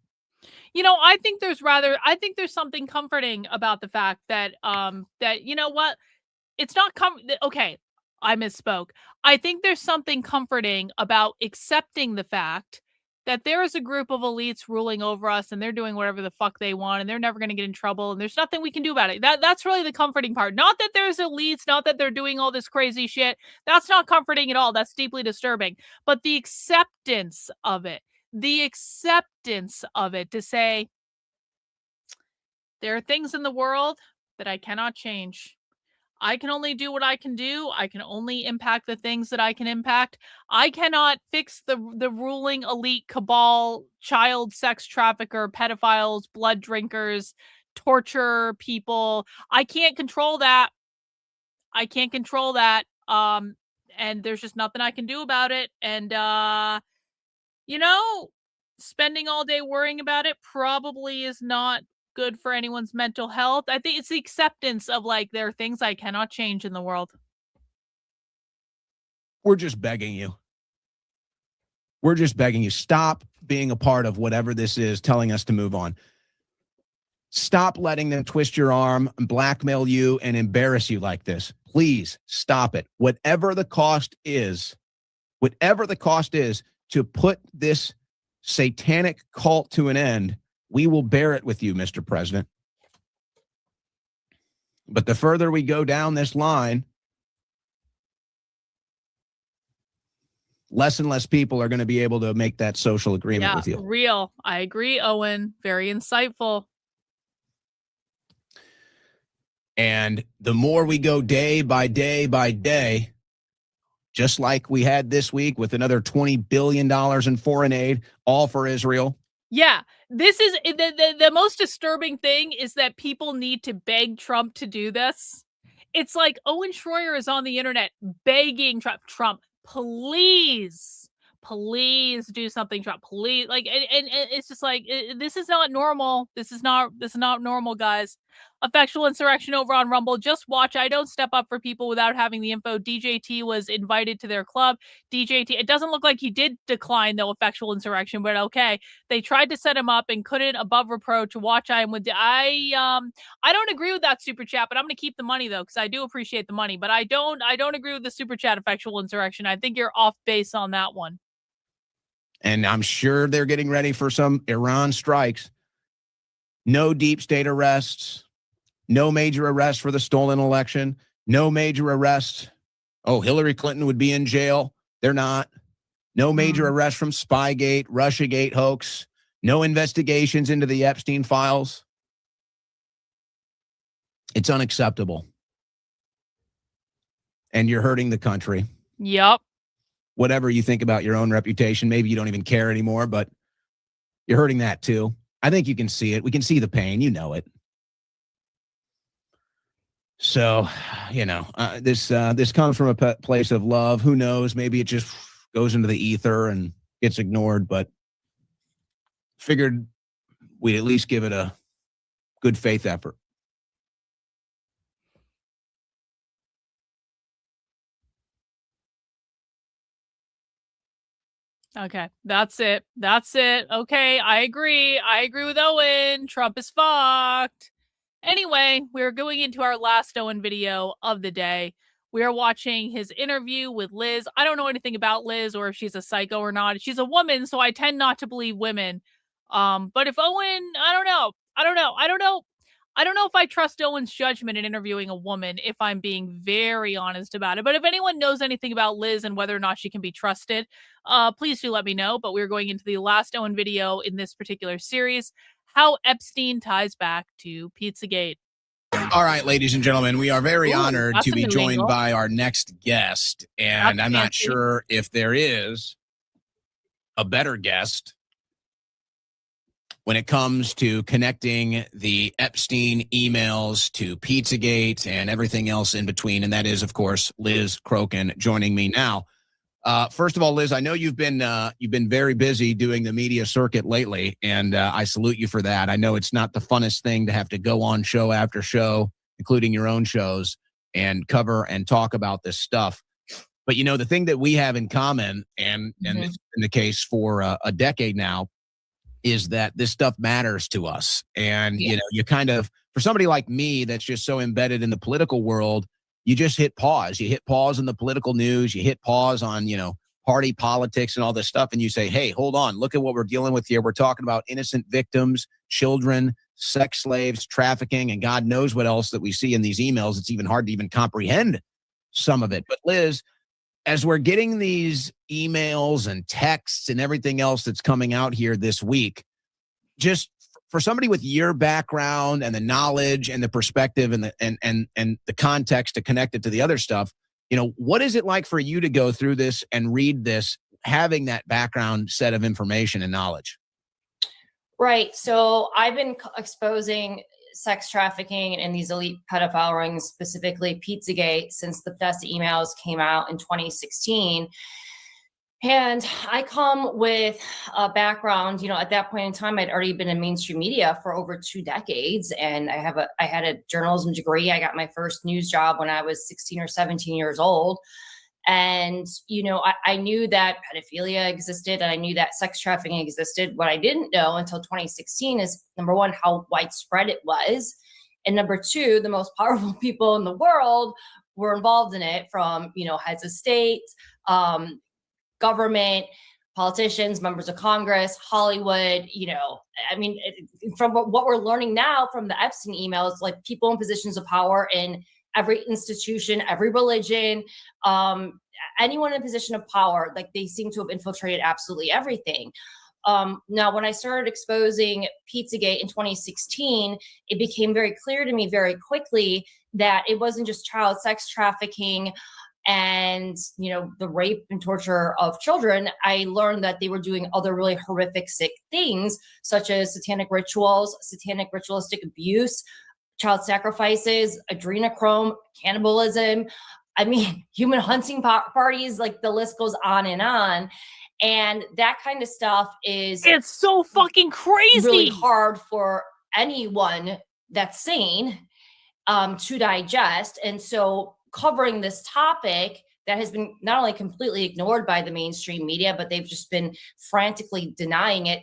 you know, I think there's something comforting about the fact that, you know what, it's not okay, I misspoke. I think there's something comforting about accepting the fact that there is a group of elites ruling over us and they're doing whatever the fuck they want and they're never going to get in trouble and there's nothing we can do about it. That's really the comforting part. Not that there's elites, not that they're doing all this crazy shit. That's not comforting at all. That's deeply disturbing. But the acceptance of it to say, there are things in the world that I cannot change. I can only do what I can do. I can only impact the things that I can impact. I cannot fix the ruling elite cabal, child sex trafficker, pedophiles, blood drinkers, torture people. I can't control that. I can't control that. And there's just nothing I can do about it. And you know, spending all day worrying about it probably is not good for anyone's mental health. I think it's the acceptance of, like, there are things I cannot change in the world. We're just begging you. We're just begging you. Stop being a part of whatever this is telling us to move on. Stop letting them twist your arm, blackmail you, and embarrass you like this. Please stop it. Whatever the cost is to put this satanic cult to an end, we will bear it with you, Mr. President. But the further we go down this line, less and less people are going to be able to make that social agreement with you. Real. I agree, Owen. Very insightful. And the more we go day by day by day, just like we had this week with another $20 billion in foreign aid, all for Israel. Yeah, this is the most disturbing thing is that people need to beg Trump to do this. It's like Owen Shroyer is on the internet begging Trump, please do something, Trump, please. Like, and it's just like, this is not normal. This is not normal, guys. Effectual insurrection over on Rumble. Just watch. I don't step up for people without having the info. DJT was invited to their club. DJT, it doesn't look like he did decline, though, effectual insurrection, but okay. They tried to set him up and couldn't, above reproach. Watch. I don't agree with that super chat, but I'm going to keep the money, though, because I do appreciate the money. But I don't agree with the super chat effectual insurrection. I think you're off base on that one. And I'm sure they're getting ready for some Iran strikes. No deep state arrests. No major arrests for the stolen election. No major arrests. Oh, Hillary Clinton would be in jail. They're not. No major arrests from Spygate, Russiagate hoax. No investigations into the Epstein files. It's unacceptable. And you're hurting the country. Yep. Whatever you think about your own reputation, maybe you don't even care anymore, but you're hurting that too. I think you can see it. We can see the pain. You know it. So, this comes from a place of love. Who knows? Maybe it just goes into the ether and gets ignored, but figured we'd at least give it a good faith effort. Okay, that's it. Okay, I agree with Owen. Trump is fucked. Anyway, we're going into our last Owen video of the day. We are watching his interview with Liz. I don't know anything about Liz or if she's a psycho or not. She's a woman, so I tend not to believe women. But if Owen, I don't know if I trust Owen's judgment in interviewing a woman, if I'm being very honest about it. But if anyone knows anything about Liz and whether or not she can be trusted, please do let me know. But we're going into the last Owen video in this particular series, how Epstein ties back to Pizzagate. All right, ladies and gentlemen, we are very honored to be joined by our next guest. And I'm not sure if there is a better guest when it comes to connecting the Epstein emails to Pizzagate and everything else in between. And that is, of course, Liz Crokin joining me now. First of all, Liz, I know you've been very busy doing the media circuit lately, and I salute you for that. I know it's not the funnest thing to have to go on show after show, including your own shows, and cover and talk about this stuff. But, the thing that we have in common, and it's been the case for a decade now, is that this stuff matters to us. And, you kind of, for somebody like me that's just so embedded in the political world, you just hit pause. You hit pause in the political news. You hit pause on, party politics and all this stuff. And you say, hey, hold on. Look at what we're dealing with here. We're talking about innocent victims, children, sex slaves, trafficking, and God knows what else that we see in these emails. It's even hard to even comprehend some of it. But Liz, as we're getting these emails and texts and everything else that's coming out here this week, just for somebody with your background and the knowledge and the perspective and the context to connect it to the other stuff, what is it like for you to go through this and read this, having that background set of information and knowledge? Right. So I've been exposing sex trafficking and these elite pedophile rings, specifically Pizzagate, since the Bethesda emails came out in 2016. And I come with a background, at that point in time, I'd already been in mainstream media for over 2 decades. And I had a journalism degree. I got my first news job when I was 16 or 17 years old. And, I knew that pedophilia existed and I knew that sex trafficking existed. What I didn't know until 2016 is, number one, how widespread it was. And number two, the most powerful people in the world were involved in it, from, heads of state, government, politicians, members of Congress, Hollywood, from what we're learning now from the Epstein emails, like people in positions of power in every institution, every religion, anyone in a position of power, like they seem to have infiltrated absolutely everything. Now, when I started exposing Pizzagate in 2016, it became very clear to me very quickly that it wasn't just child sex trafficking and, the rape and torture of children. I learned that they were doing other really horrific, sick things, such as satanic rituals, satanic ritualistic abuse, child sacrifices, adrenochrome, cannibalism. Human hunting parties, like the list goes on. And that kind of stuff it's so fucking crazy. Really hard for anyone that's sane to digest. And so covering this topic that has been not only completely ignored by the mainstream media, but they've just been frantically denying it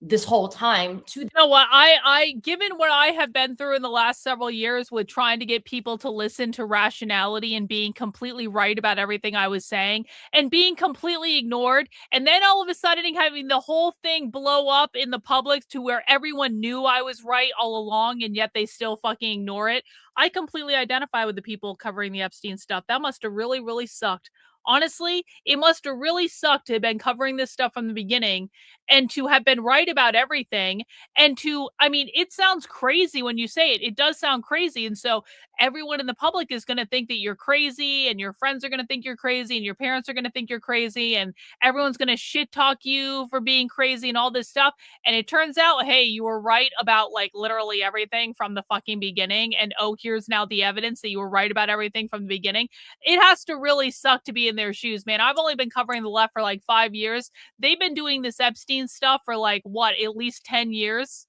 this whole time. What I given what I have been through in the last several years with trying to get people to listen to rationality and being completely right about everything I was saying and being completely ignored, and then all of a sudden having the whole thing blow up in the public to where everyone knew I was right all along and yet they still fucking ignore it. I completely identify with the people covering the Epstein stuff. That must have really, really sucked. Honestly, it must have really sucked to have been covering this stuff from the beginning and to have been right about everything. And it sounds crazy when you say it. It does sound crazy. And so everyone in the public is going to think that you're crazy, and your friends are going to think you're crazy, and your parents are going to think you're crazy, and everyone's going to shit talk you for being crazy and all this stuff. And it turns out, hey, you were right about like literally everything from the fucking beginning. And here's now the evidence that you were right about everything from the beginning. It has to really suck to be in their shoes, man. I've only been covering the left for like 5 years. They've been doing this Epstein stuff for like at least 10 years.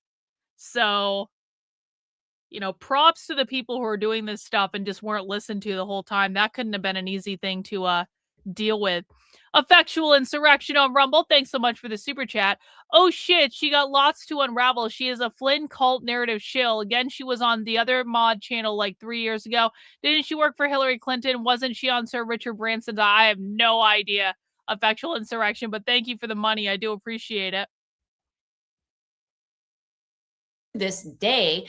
So, props to the people who are doing this stuff and just weren't listened to the whole time. That couldn't have been an easy thing to deal with. Effectual Insurrection on Rumble, thanks so much for the super chat. Oh shit, she got lots to unravel. She is a Flynn cult narrative shill. Again, she was on the other mod channel like 3 years ago. Didn't she work for Hillary Clinton? Wasn't she on Sir Richard Branson's? I have no idea. Effectual Insurrection, but thank you for the money. I do appreciate it. This day,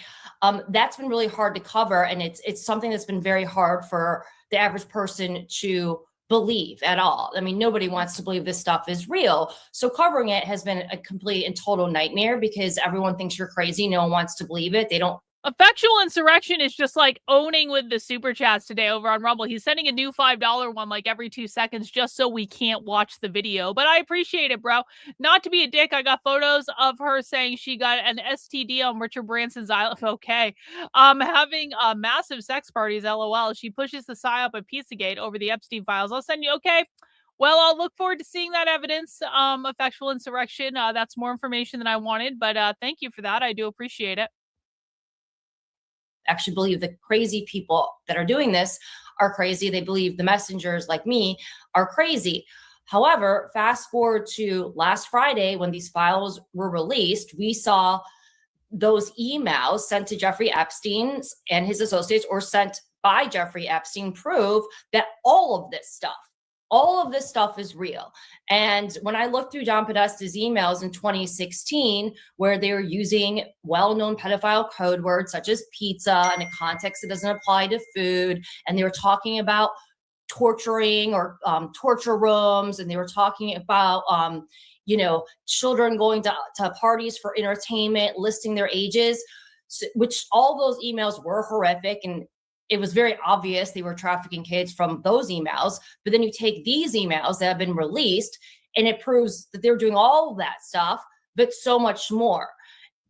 that's been really hard to cover, and it's something that's been very hard for the average person to believe at all. Nobody wants to believe this stuff is real. So covering it has been a complete and total nightmare because everyone thinks you're crazy. No one wants to believe it. They don't. Effectual Insurrection is just like owning with the super chats today over on Rumble. He's sending a new $5 one like every 2 seconds just so we can't watch the video. But I appreciate it, bro. Not to be a dick, I got photos of her saying she got an STD on Richard Branson's island. Okay. Having massive sex parties, LOL. She pushes the psyop at Pizzagate over the Epstein files. I'll send you, okay. Well, I'll look forward to seeing that evidence. Effectual Insurrection. That's more information than I wanted, but thank you for that. I do appreciate it. Actually believe the crazy people that are doing this are crazy. They believe the messengers like me are crazy. However, fast forward to last Friday when these files were released, we saw those emails sent to Jeffrey Epstein and his associates, or sent by Jeffrey Epstein, prove that all of this stuff is real. And when I looked through John Podesta's emails in 2016, where they were using well-known pedophile code words such as pizza in a context that doesn't apply to food, and they were talking about torturing or torture rooms, and they were talking about, children going to parties for entertainment, listing their ages, which all those emails were horrific. And it was very obvious they were trafficking kids from those emails. But then you take these emails that have been released and it proves that they're doing all of that stuff, but so much more.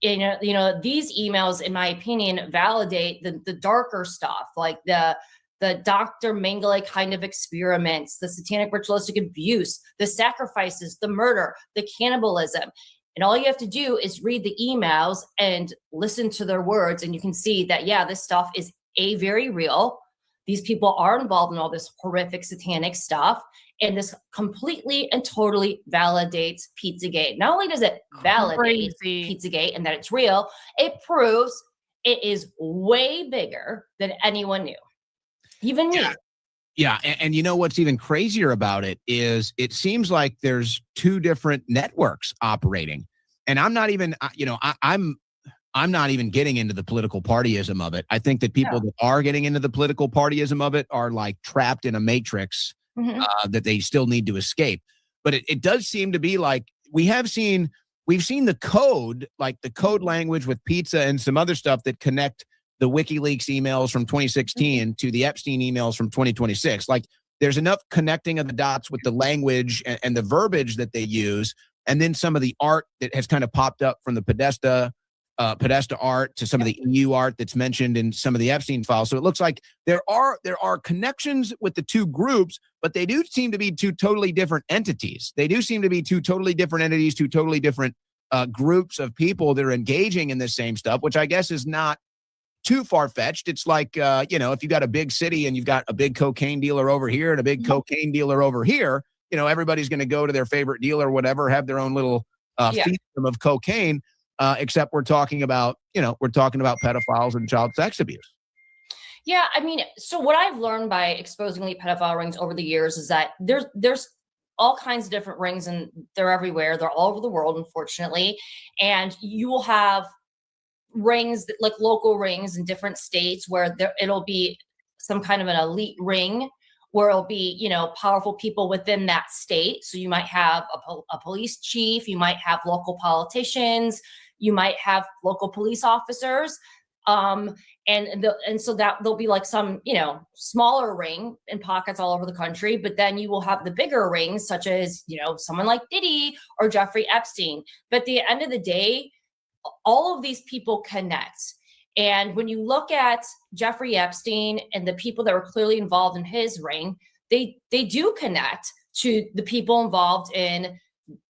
These emails, in my opinion, validate the darker stuff, like the Dr. Mengele kind of experiments, the satanic ritualistic abuse, the sacrifices, the murder, the cannibalism. And all you have to do is read the emails and listen to their words. And you can see that, yeah, this stuff is very real. These people are involved in all this horrific satanic stuff. And this completely and totally validates Pizzagate. Not only does it validate Pizzagate and that it's real, it proves it is way bigger than anyone knew. Even me. Yeah. And you know what's even crazier about it is it seems like there's two different networks operating. And I'm not even, I'm not even getting into the political partyism of it. I think that people that are getting into the political partyism of it are like trapped in a matrix that they still need to escape. But it does seem to be like we've seen the code, like the code language with pizza and some other stuff that connect the WikiLeaks emails from 2016 to the Epstein emails from 2026. Like there's enough connecting of the dots with the language and the verbiage that they use. And then some of the art that has kind of popped up from the Podesta art to some of the EU art that's mentioned in some of the Epstein files. So it looks like there are connections with the two groups, but they do seem to be two totally different entities. They do seem to be two totally different entities, two totally different groups of people that are engaging in this same stuff, which I guess is not too far-fetched. It's like, if you got a big city and you've got a big cocaine dealer over here and a big cocaine dealer over here, everybody's going to go to their favorite dealer or whatever, have their own little fiefdom of cocaine, except we're talking about pedophiles and child sex abuse. Yeah, I mean, so what I've learned by exposing the pedophile rings over the years is that there's all kinds of different rings and they're everywhere. They're all over the world, unfortunately. And you will have rings like local rings in different states where it'll be some kind of an elite ring where it'll be powerful people within that state. So you might have a police chief, you might have local politicians, you might have local police officers, and so that there'll be like some smaller ring in pockets all over the country. But then you will have the bigger rings such as someone like Diddy or Jeffrey Epstein. But at the end of the day, all of these people connect. And when you look at Jeffrey Epstein and the people that were clearly involved in his ring, they do connect to the people involved in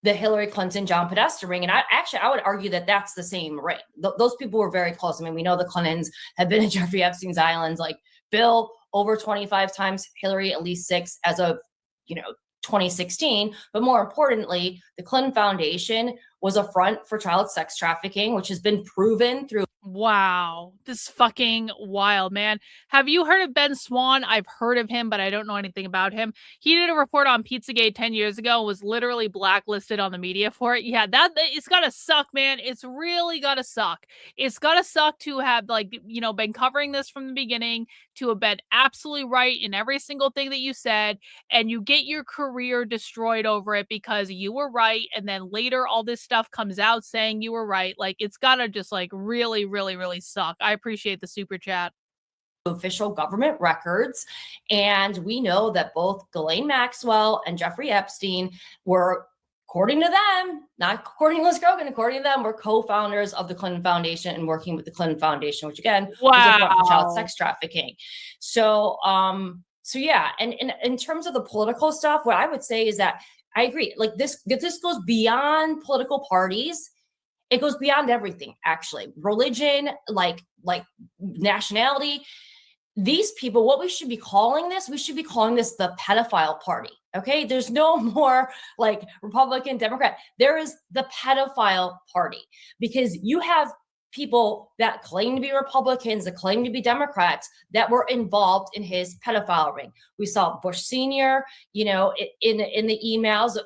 the Hillary Clinton, John Podesta ring. And I would argue that that's the same ring. Those people were very close. I mean, we know the Clintons have been at Jeffrey Epstein's islands, like Bill over 25 times, Hillary at least 6 as of 2016. But more importantly, the Clinton Foundation was a front for child sex trafficking, which has been proven through. Wow, this is fucking wild, man. Have you heard of Ben Swan? I've heard of him, but I don't know anything about him. He did a report on Pizzagate 10 years ago and was literally blacklisted on the media for it. Yeah, it's gotta suck, man. It's really gotta suck. It's gotta suck to have been covering this from the beginning, to have been absolutely right in every single thing that you said, and you get your career destroyed over it because you were right, and then later all this stuff comes out saying you were right. Like, it's gotta just really, really, really suck. I appreciate the super chat. Official government records. And we know that both Ghislaine Maxwell and Jeffrey Epstein were, according to them, not according to Liz Grogan, according to them, were co-founders of the Clinton Foundation and working with the Clinton Foundation, which again was a front for child sex trafficking. So yeah. And in terms of the political stuff, what I would say is that I agree. Like this goes beyond political parties. It goes beyond everything, actually. Religion, like nationality. These people, what we should be calling this the pedophile party. Okay. There's no more like Republican, Democrat. There is the pedophile party, because you have people that claim to be Republicans, that claim to be Democrats, that were involved in his pedophile ring. We saw Bush Sr., in the emails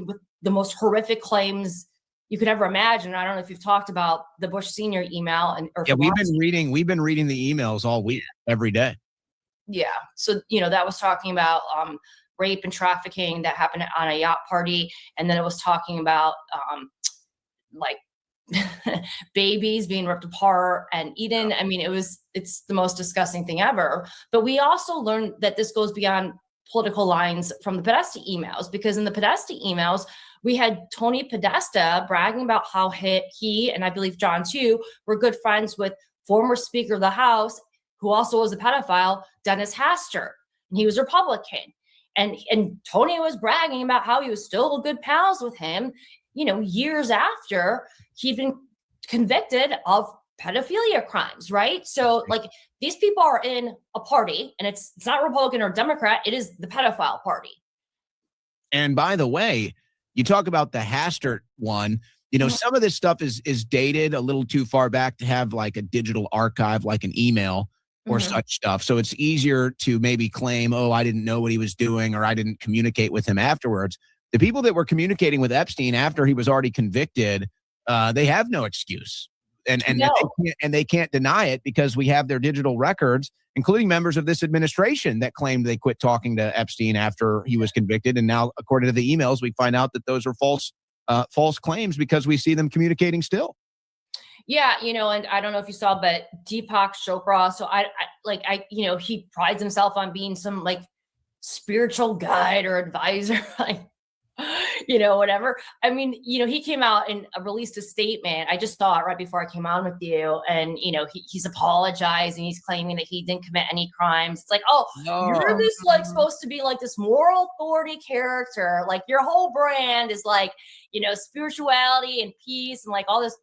with the most horrific claims you could ever imagine. I don't know if you've talked about the Bush Sr. email we've been reading the emails all week, every day. Yeah. So, that was talking about rape and trafficking that happened on a yacht party. And then it was talking about like babies being ripped apart and eaten. I mean, it's the most disgusting thing ever. But we also learned that this goes beyond political lines from the Podesta emails, because in the Podesta emails, we had Tony Podesta bragging about how he and I believe John too were good friends with former Speaker of the House, who also was a pedophile, Dennis Hastert, and he was Republican. And Tony was bragging about how he was still good pals with him, years after he'd been convicted of pedophilia crimes, right? So like these people are in a party, and it's not Republican or Democrat, it is the pedophile party. And by the way, you talk about the Hastert one, some of this stuff is dated a little too far back to have like a digital archive, like an email or such stuff. So it's easier to maybe claim, oh, I didn't know what he was doing, or I didn't communicate with him afterwards. The people that were communicating with Epstein after he was already convicted, they have no excuse. And they can't deny it, because we have their digital records, including members of this administration that claimed they quit talking to Epstein after he was convicted. And now, according to the emails, we find out that those are false claims, because we see them communicating still. Yeah, and I don't know if you saw, but Deepak Chopra. So he prides himself on being some like spiritual guide or advisor, like, whatever. I mean, he came out and released a statement. I just saw it right before I came on with you. And, he's apologizing. He's claiming that he didn't commit any crimes. It's like, you're this like supposed to be like this moral authority character. Like your whole brand is like, spirituality and peace and like all this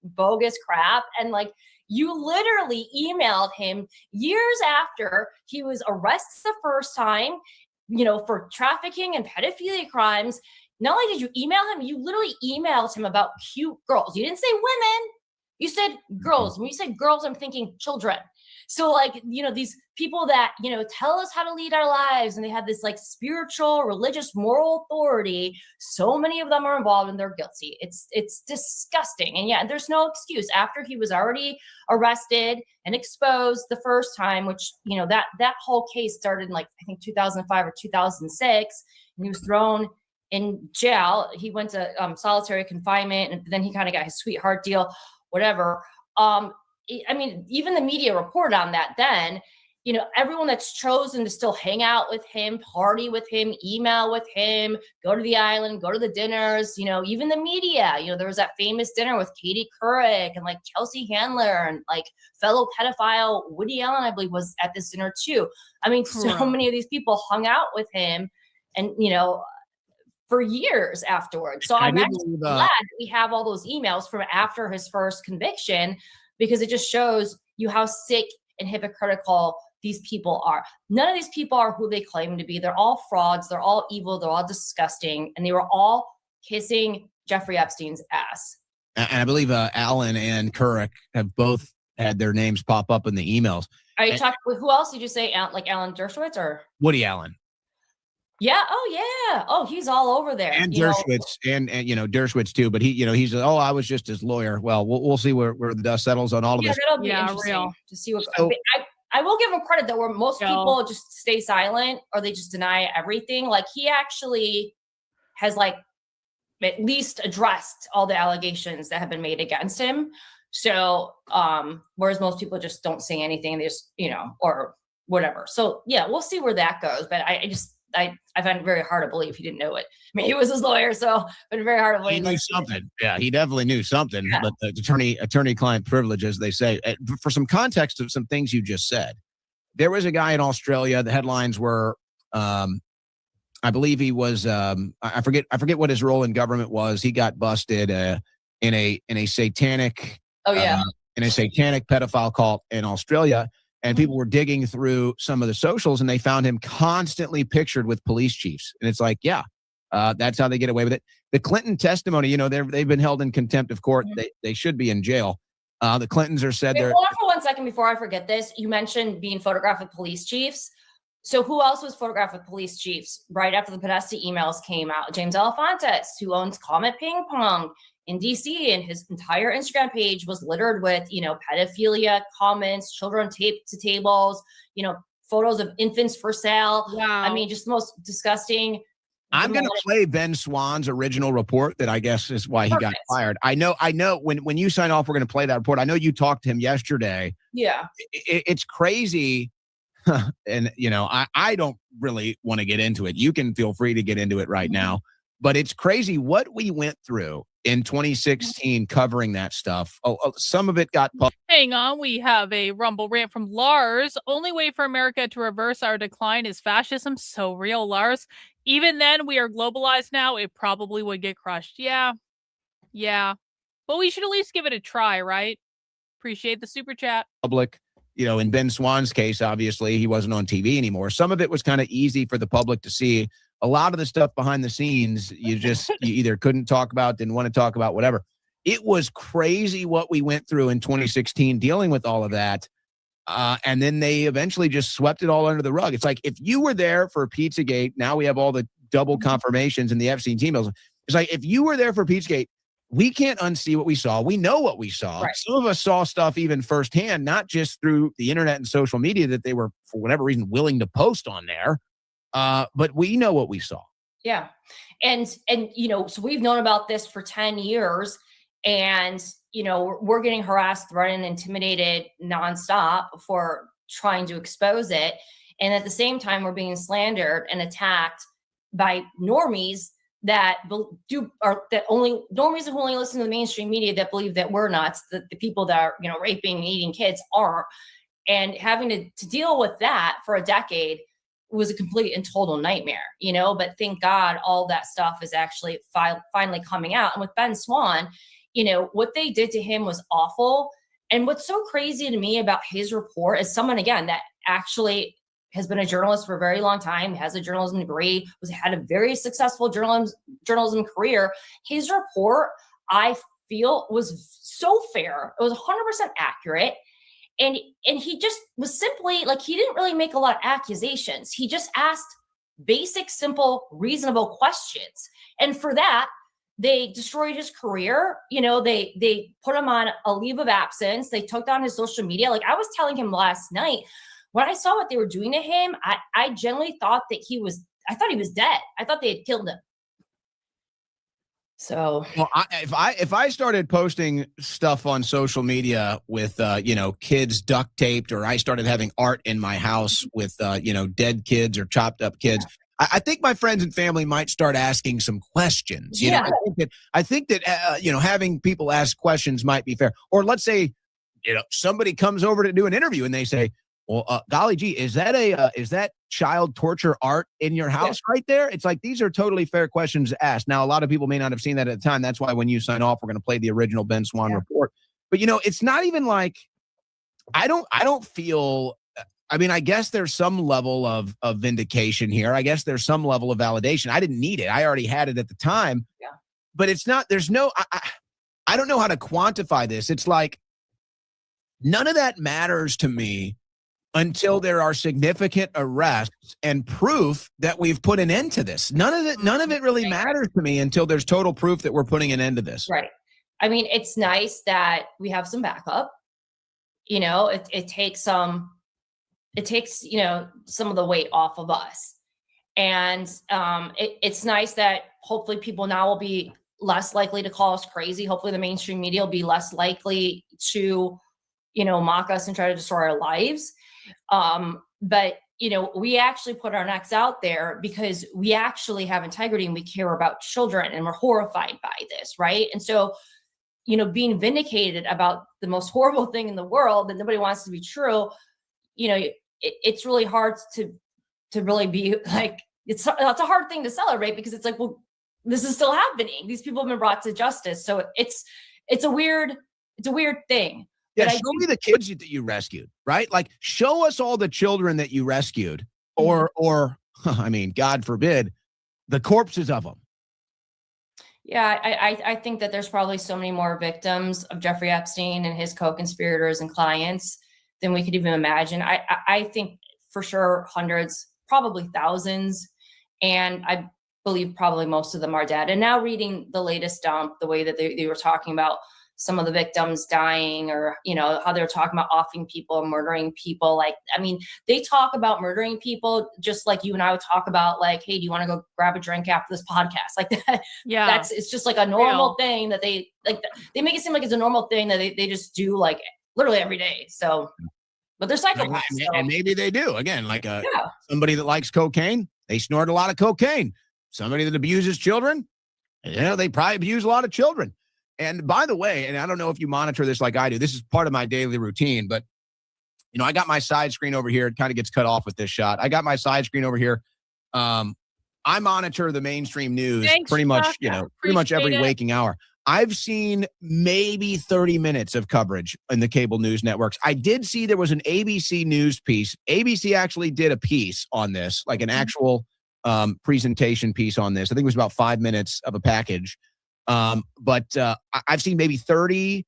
bogus crap. And like, you literally emailed him years after he was arrested the first time, for trafficking and pedophilia crimes. Not only did you email him, you literally emailed him about cute girls. You didn't say women, you said girls. When you said girls, I'm thinking children. So like, these people that, tell us how to lead our lives, and they have this like spiritual, religious, moral authority. So many of them are involved and they're guilty. It's disgusting. And yeah, there's no excuse after he was already arrested and exposed the first time, which, that whole case started in like, I think 2005 or 2006, and he was thrown in jail. He went to solitary confinement, and then he kind of got his sweetheart deal, whatever. I mean, even the media reported on that then. Everyone that's chosen to still hang out with him, party with him, email with him, go to the island, go to the dinners, even the media, there was that famous dinner with Katie Couric and like Chelsea Handler and like fellow pedophile Woody Allen, I believe, was at this dinner too. I mean, so many of these people hung out with him and, for years afterwards. So I'm actually glad we have all those emails from after his first conviction, because it just shows you how sick and hypocritical these people are. None of these people are who they claim to be. They're all frauds. They're all evil. They're all disgusting. And they were all kissing Jeffrey Epstein's ass. And I believe Allen and Couric have both had their names pop up in the emails. Are you talking with who else did you say? Like Alan Dershowitz or? Woody Allen. Yeah. Oh, yeah. Oh, he's all over there. And Dershowitz, and Dershowitz too. But he's I was just his lawyer. Well, we'll see where the dust settles on all of this. That'll be interesting to see what. I will give him credit though, where most people just stay silent or they just deny everything. Like he actually has like at least addressed all the allegations that have been made against him. So, whereas most people just don't say anything, they just or whatever. So yeah, we'll see where that goes. But I find it very hard to believe he didn't know it. I mean, he was his lawyer, so it's very hard to believe. He knew something. Yeah, he definitely knew something. Yeah. But the attorney-client privilege, as they say. For some context of some things you just said, there was a guy in Australia. The headlines were, I believe he was, I forget what his role in government was. He got busted in a satanic, in a satanic pedophile cult in Australia. And people were digging through some of the socials, and they found him constantly pictured with police chiefs. And it's like, that's how they get away with it. The Clinton testimony, they've been held in contempt of court. Mm-hmm. They should be in jail. The Clintons are said they're. Hold on for 1 second before I forget this. You mentioned being photographed with police chiefs. So who else was photographed with police chiefs right after the Podesta emails came out? James Alefantis, who owns Comet Ping Pong in DC, and his entire Instagram page was littered with, pedophilia comments, children taped to tables, photos of infants for sale. Wow. I mean, just the most disgusting. I'm going to play Ben Swann's original report that I guess is why he got fired. I know when you sign off, we're going to play that report. I know you talked to him yesterday. Yeah. It's crazy. And, I don't really want to get into it. You can feel free to get into it right now. But it's crazy what we went through in 2016 covering that stuff. Some of it got published. Hang on, we have a Rumble rant from Lars. Only way for America to reverse our decline is fascism. So real, Lars. Even then, we are globalized now. It probably would get crushed. Yeah. But we should at least give it a try, right? Appreciate the super chat. Public, in Ben Swann's case, obviously, he wasn't on TV anymore. Some of it was kind of easy for the public to see. A lot of the stuff behind the scenes, you either couldn't talk about, didn't want to talk about, whatever. It was crazy what we went through in 2016 dealing with all of that. And then they eventually just swept it all under the rug. It's like, if you were there for Pizzagate, now we have all the double confirmations and the Epstein emails. It's like, if you were there for Pizzagate, we can't unsee what we saw. We know what we saw. Right. Some of us saw stuff even firsthand, not just through the internet and social media that they were, for whatever reason, willing to post on there. But we know what we saw. Yeah. And, so we've known about this for 10 years and, we're getting harassed, threatened, intimidated nonstop for trying to expose it. And at the same time, we're being slandered and attacked by normies that only normies who only listen to the mainstream media that believe that we're nuts, the people that are, raping and eating kids aren't. And having to deal with that for a decade was a complete and total nightmare, but thank God all that stuff is actually finally coming out. And with Ben Swann, what they did to him was awful. And what's so crazy to me about his report is someone, again, that actually has been a journalist for a very long time, has a journalism degree, had a very successful journalism career. His report, I feel, was so fair. It was 100% accurate. And he just was simply like, he didn't really make a lot of accusations. He just asked basic, simple, reasonable questions. And for that, they destroyed his career. They put him on a leave of absence. They took down his social media. Like I was telling him last night, when I saw what they were doing to him, I genuinely thought that he was dead. I thought they had killed him. So, well, if I started posting stuff on social media with kids duct taped, or I started having art in my house with dead kids or chopped up kids, I think my friends and family might start asking some questions. I think that having people ask questions might be fair. Or let's say somebody comes over to do an interview and they say, well, golly gee, is that child torture art in your house right there? It's like, these are totally fair questions to ask. Now, a lot of people may not have seen that at the time. That's why when you sign off, we're going to play the original Ben Swann report. But, it's not even like, I don't feel, I guess there's some level of vindication here. I guess there's some level of validation. I didn't need it. I already had it at the time. Yeah. But it's not, I don't know how to quantify this. It's like, none of that matters to me until there are significant arrests and proof that we've put an end to this. None of it really matters to me until there's total proof that we're putting an end to this. Right. It's nice that we have some backup. It takes some of the weight off of us. And it's nice that hopefully people now will be less likely to call us crazy. Hopefully the mainstream media will be less likely to, mock us and try to destroy our lives. But we actually put our necks out there because we actually have integrity and we care about children and we're horrified by this. Right. And so, being vindicated about the most horrible thing in the world that nobody wants to be true, it's really hard to really be like, it's a hard thing to celebrate because it's like, well, this is still happening. These people have been brought to justice. So it's a weird thing. Yeah, show me the kids that you rescued, right? Like, show us all the children that you rescued, or God forbid, the corpses of them. Yeah, I think that there's probably so many more victims of Jeffrey Epstein and his co-conspirators and clients than we could even imagine. I think for sure hundreds, probably thousands, and I believe probably most of them are dead. And now reading the latest dump, the way that they were talking about some of the victims dying, or, you know, how they're talking about offing people, murdering people. Like, I mean, they talk about murdering people just like you and I would talk about, like, hey, do you want to go grab a drink after this podcast? Like that. Yeah. It's just like a normal thing that they they make it seem like it's a normal thing that they just do like literally every day. So, but they're psychopaths. And maybe they do. Again, like somebody that likes cocaine, they snort a lot of cocaine. Somebody that abuses children, you know, they probably abuse a lot of children. And by the way, and I don't know if you monitor this like I do, this is part of my daily routine, but, you know, I got my side screen over here. It kind of gets cut off with this shot. I got my side screen over here. I monitor the mainstream news pretty much, you know, pretty much every waking hour. I've seen maybe 30 minutes of coverage in the cable news networks. I did see there was an ABC news piece. ABC actually did a piece on this, like an actual presentation piece on this. I think it was about 5 minutes of a package. But I've seen maybe 30,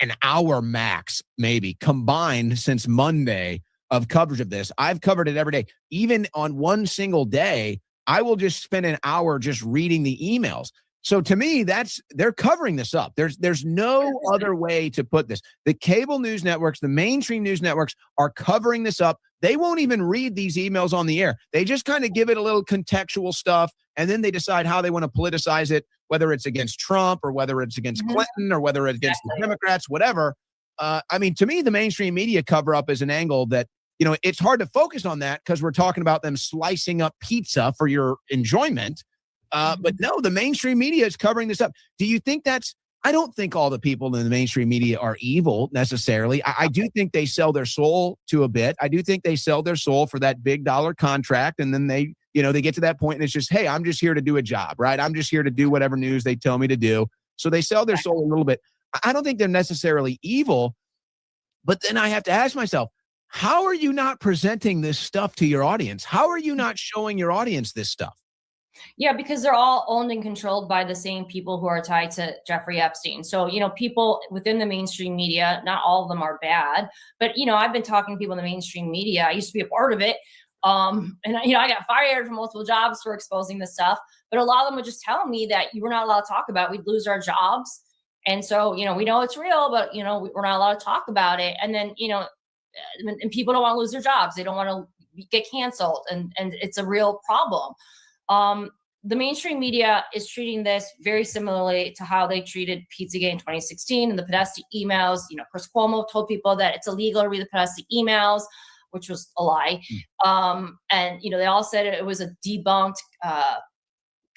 an hour max, maybe combined since Monday of coverage of this. I've covered it every day. Even on one single day, I will just spend an hour just reading the emails. So to me, they're covering this up. There's no other way to put this. The cable news networks, the mainstream news networks are covering this up. They won't even read these emails on the air. They just kind of give it a little contextual stuff, and then they decide how they want to politicize it, whether it's against Trump or whether it's against Clinton or whether it's against the Democrats, whatever. I mean, to me, the mainstream media cover up is an angle that, you know, it's hard to focus on that because we're talking about them slicing up pizza for your enjoyment. But no, the mainstream media is covering this up. Do you think I don't think all the people in the mainstream media are evil necessarily. I do think they sell their soul to a bit. I do think they sell their soul for that big dollar contract. And then they get to that point and it's just, hey, I'm just here to do a job, right? I'm just here to do whatever news they tell me to do. So they sell their soul a little bit. I don't think they're necessarily evil, but then I have to ask myself, how are you not presenting this stuff to your audience? How are you not showing your audience this stuff? Yeah, because they're all owned and controlled by the same people who are tied to Jeffrey Epstein. So, you know, people within the mainstream media, not all of them are bad, but, you know, I've been talking to people in the mainstream media. I used to be a part of it. And, you know, I got fired from multiple jobs for exposing this stuff, but a lot of them would just tell me that you were not allowed to talk about it. We'd lose our jobs. And so, you know, we know it's real, but, you know, we're not allowed to talk about it. And then, you know, and people don't want to lose their jobs. They don't want to get canceled. And it's a real problem. The mainstream media is treating this very similarly to how they treated Pizzagate in 2016 and the Podesta emails. You know, Chris Cuomo told people that it's illegal to read the Podesta emails, which was a lie. And, you know, they all said it was a debunked,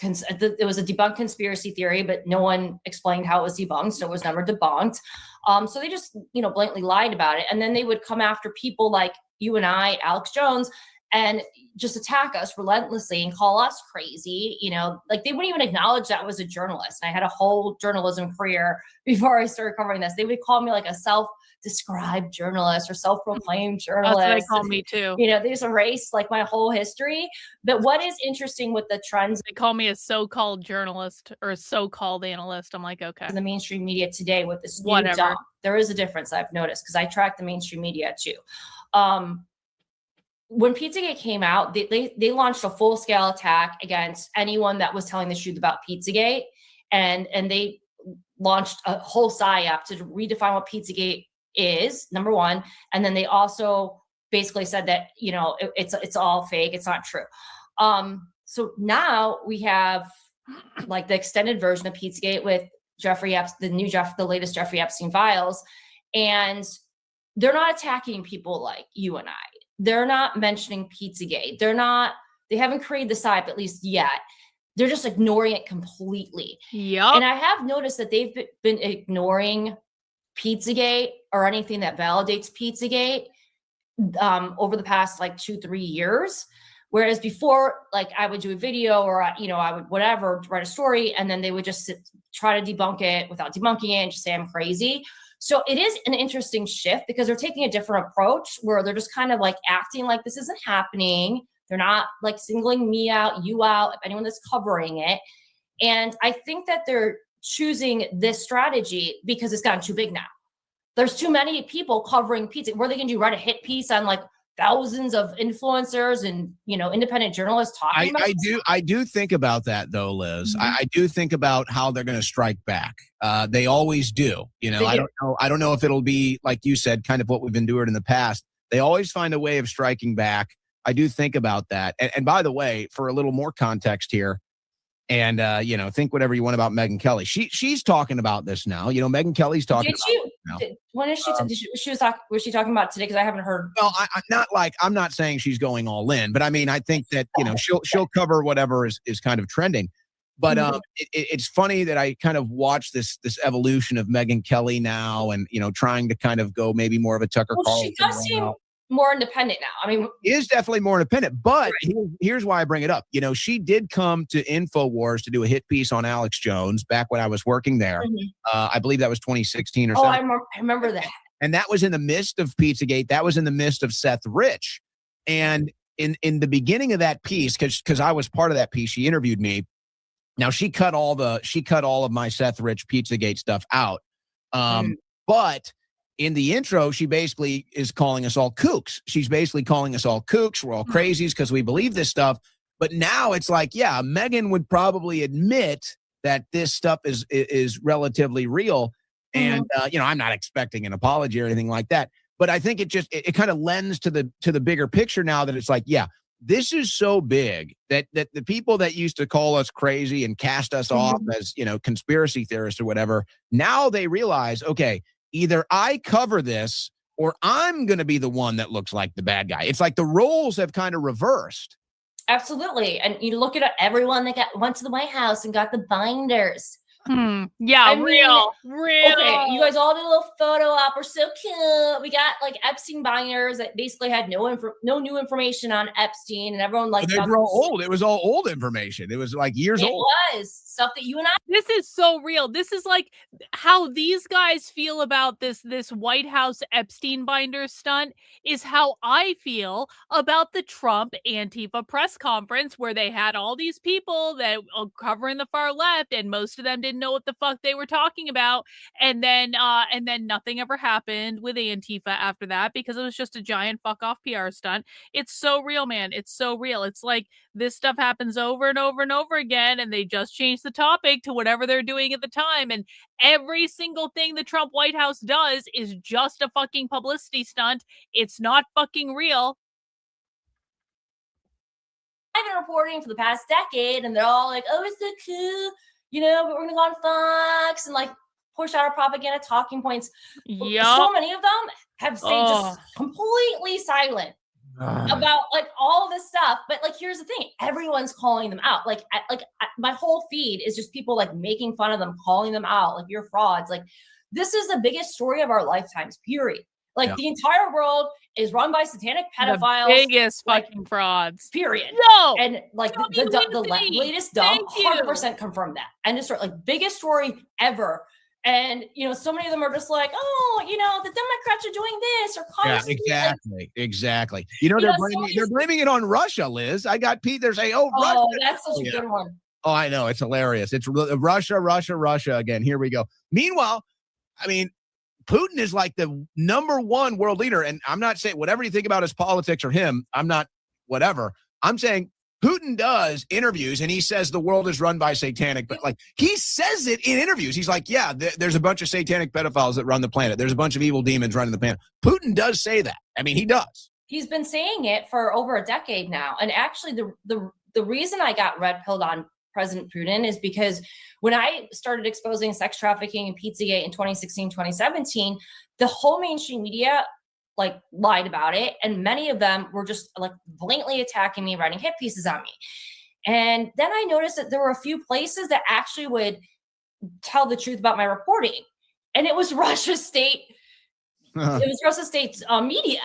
it was a debunked conspiracy theory, but no one explained how it was debunked. So it was never debunked. So they just, you know, blatantly lied about it. And then they would come after people like you and I, Alex Jones, and just attack us relentlessly and call us crazy. You know, like they wouldn't even acknowledge that I was a journalist. And I had a whole journalism career before I started covering this. They would call me like a self-described journalist or self-proclaimed journalist. That's what they call me too. You know, they just erased like my whole history. But what is interesting with the trends, they call me a so-called journalist or a so-called analyst. I'm like, okay. The mainstream media today with this new dump, there is a difference I've noticed because I track the mainstream media too. When Pizzagate came out, they launched a full-scale attack against anyone that was telling the truth about Pizzagate, and they launched a whole PSYOP to redefine what Pizzagate is, number one, and then they also basically said that, you know, it's all fake, it's not true. So now we have like the extended version of Pizzagate with Jeffrey Epstein, the latest Jeffrey Epstein files, and they're not attacking people like you and I. They're not mentioning Pizzagate. They haven't created the SIP, at least yet. They're just ignoring it completely. Yep. And I have noticed that they've been ignoring Pizzagate or anything that validates Pizzagate over the past like 2-3 years. Whereas before, like I would do a video or, you know, I would whatever, write a story, and then they would just try to debunk it without debunking it and just say I'm crazy. So it is an interesting shift because they're taking a different approach where they're just kind of like acting like this isn't happening. They're not like singling me out, you out, anyone that's covering it. And I think that they're choosing this strategy because it's gotten too big now. There's too many people covering pizza. What are they going to do? Write a hit piece on like thousands of influencers and, you know, independent journalists talking about I do think about that though, Liz. I do think about how they're going to strike back. They always do. You know, I don't know if it'll be, like you said, kind of what we've endured in the past. They always find a way of striking back. I do think about that. And by the way, for a little more context here, and you know, think whatever you want about Megyn Kelly. She's talking about this now. You know, Megyn Kelly's talking about it now. When is was she talking about today? Because I haven't heard. Well, I'm not saying she's going all in, but I mean, I think that, you know, she'll cover whatever is kind of trending. But it's funny that I kind of watch this evolution of Megyn Kelly now, and, you know, trying to kind of go maybe more of a Tucker Carlson. She does seem more independent now. I mean, he is definitely more independent, but here's why I bring it up. You know, she did come to InfoWars to do a hit piece on Alex Jones back when I was working there. I believe that was 2016 or something. I remember that. And that was in the midst of Pizzagate. That was in the midst of Seth Rich. And in the beginning of that piece, because I was part of that piece, she interviewed me. Now she cut all of my Seth Rich Pizzagate stuff out. But in the intro, she basically is calling us all kooks. She's basically calling us all kooks. We're all crazies because we believe this stuff. But now it's like, yeah, Megyn would probably admit that this stuff is relatively real. And, you know, I'm not expecting an apology or anything like that. But I think it kind of lends to the bigger picture now that it's like, yeah, this is so big that the people that used to call us crazy and cast us off as, you know, conspiracy theorists or whatever, now they realize, okay, either I cover this or I'm going to be the one that looks like the bad guy. It's like the roles have kind of reversed. Absolutely. And you look at everyone that went to the White House and got the binders. Yeah, I mean, real. Okay, you guys all did a little photo op. We're so cute. We got like Epstein binders that basically had no new information on Epstein, and everyone like they were all old. It was all old information. It was like years old. It was stuff that you and I. This is so real. This is like how these guys feel about this White House Epstein binder stunt is how I feel about the Trump Antifa press conference, where they had all these people that covering the far left, and most of them didn't know what the fuck they were talking about, and then nothing ever happened with Antifa after that because it was just a giant fuck off PR stunt. It's so real, man. It's so real. It's like this stuff happens over and over and over again, and they just change the topic to whatever they're doing at the time, and every single thing the Trump White House does is just a fucking publicity stunt. It's not fucking real. I've been reporting for the past decade, and they're all like, oh, it's so cool. You know, but we're going to go on Fox and like push out our propaganda talking points. Yeah. So many of them have stayed just completely silent about like all this stuff. But like, here's the thing. Everyone's calling them out. Like my whole feed is just people like making fun of them, calling them out. Like, you're frauds. Like, this is the biggest story of our lifetimes, period. Like the entire world is run by satanic pedophiles. The biggest fucking frauds. Period. No. And like the latest dump 100% confirmed that. And it's like biggest story ever. And, you know, so many of them are just like, oh, you know, the Democrats are doing this or Congress. Yeah, exactly. You know, they're blaming it on Russia, Liz. I got Pete. They're saying, Russia. Oh, that's such a good one. Oh, I know. It's hilarious. It's Russia again. Here we go. Meanwhile, I mean, Putin is like the number one world leader. And I'm not saying whatever you think about his politics or him, I'm not whatever. I'm saying Putin does interviews and he says the world is run by satanic, but like he says it in interviews. He's like, yeah, there's a bunch of satanic pedophiles that run the planet. There's a bunch of evil demons running the planet. Putin does say that. I mean, he does. He's been saying it for over a decade now. And actually the reason I got red pilled on President Putin is because when I started exposing sex trafficking and Pizzagate in 2016, 2017, the whole mainstream media like lied about it. And many of them were just like blatantly attacking me, writing hit pieces on me. And then I noticed that there were a few places that actually would tell the truth about my reporting. And it was Russia's state. It was Russia's state's media.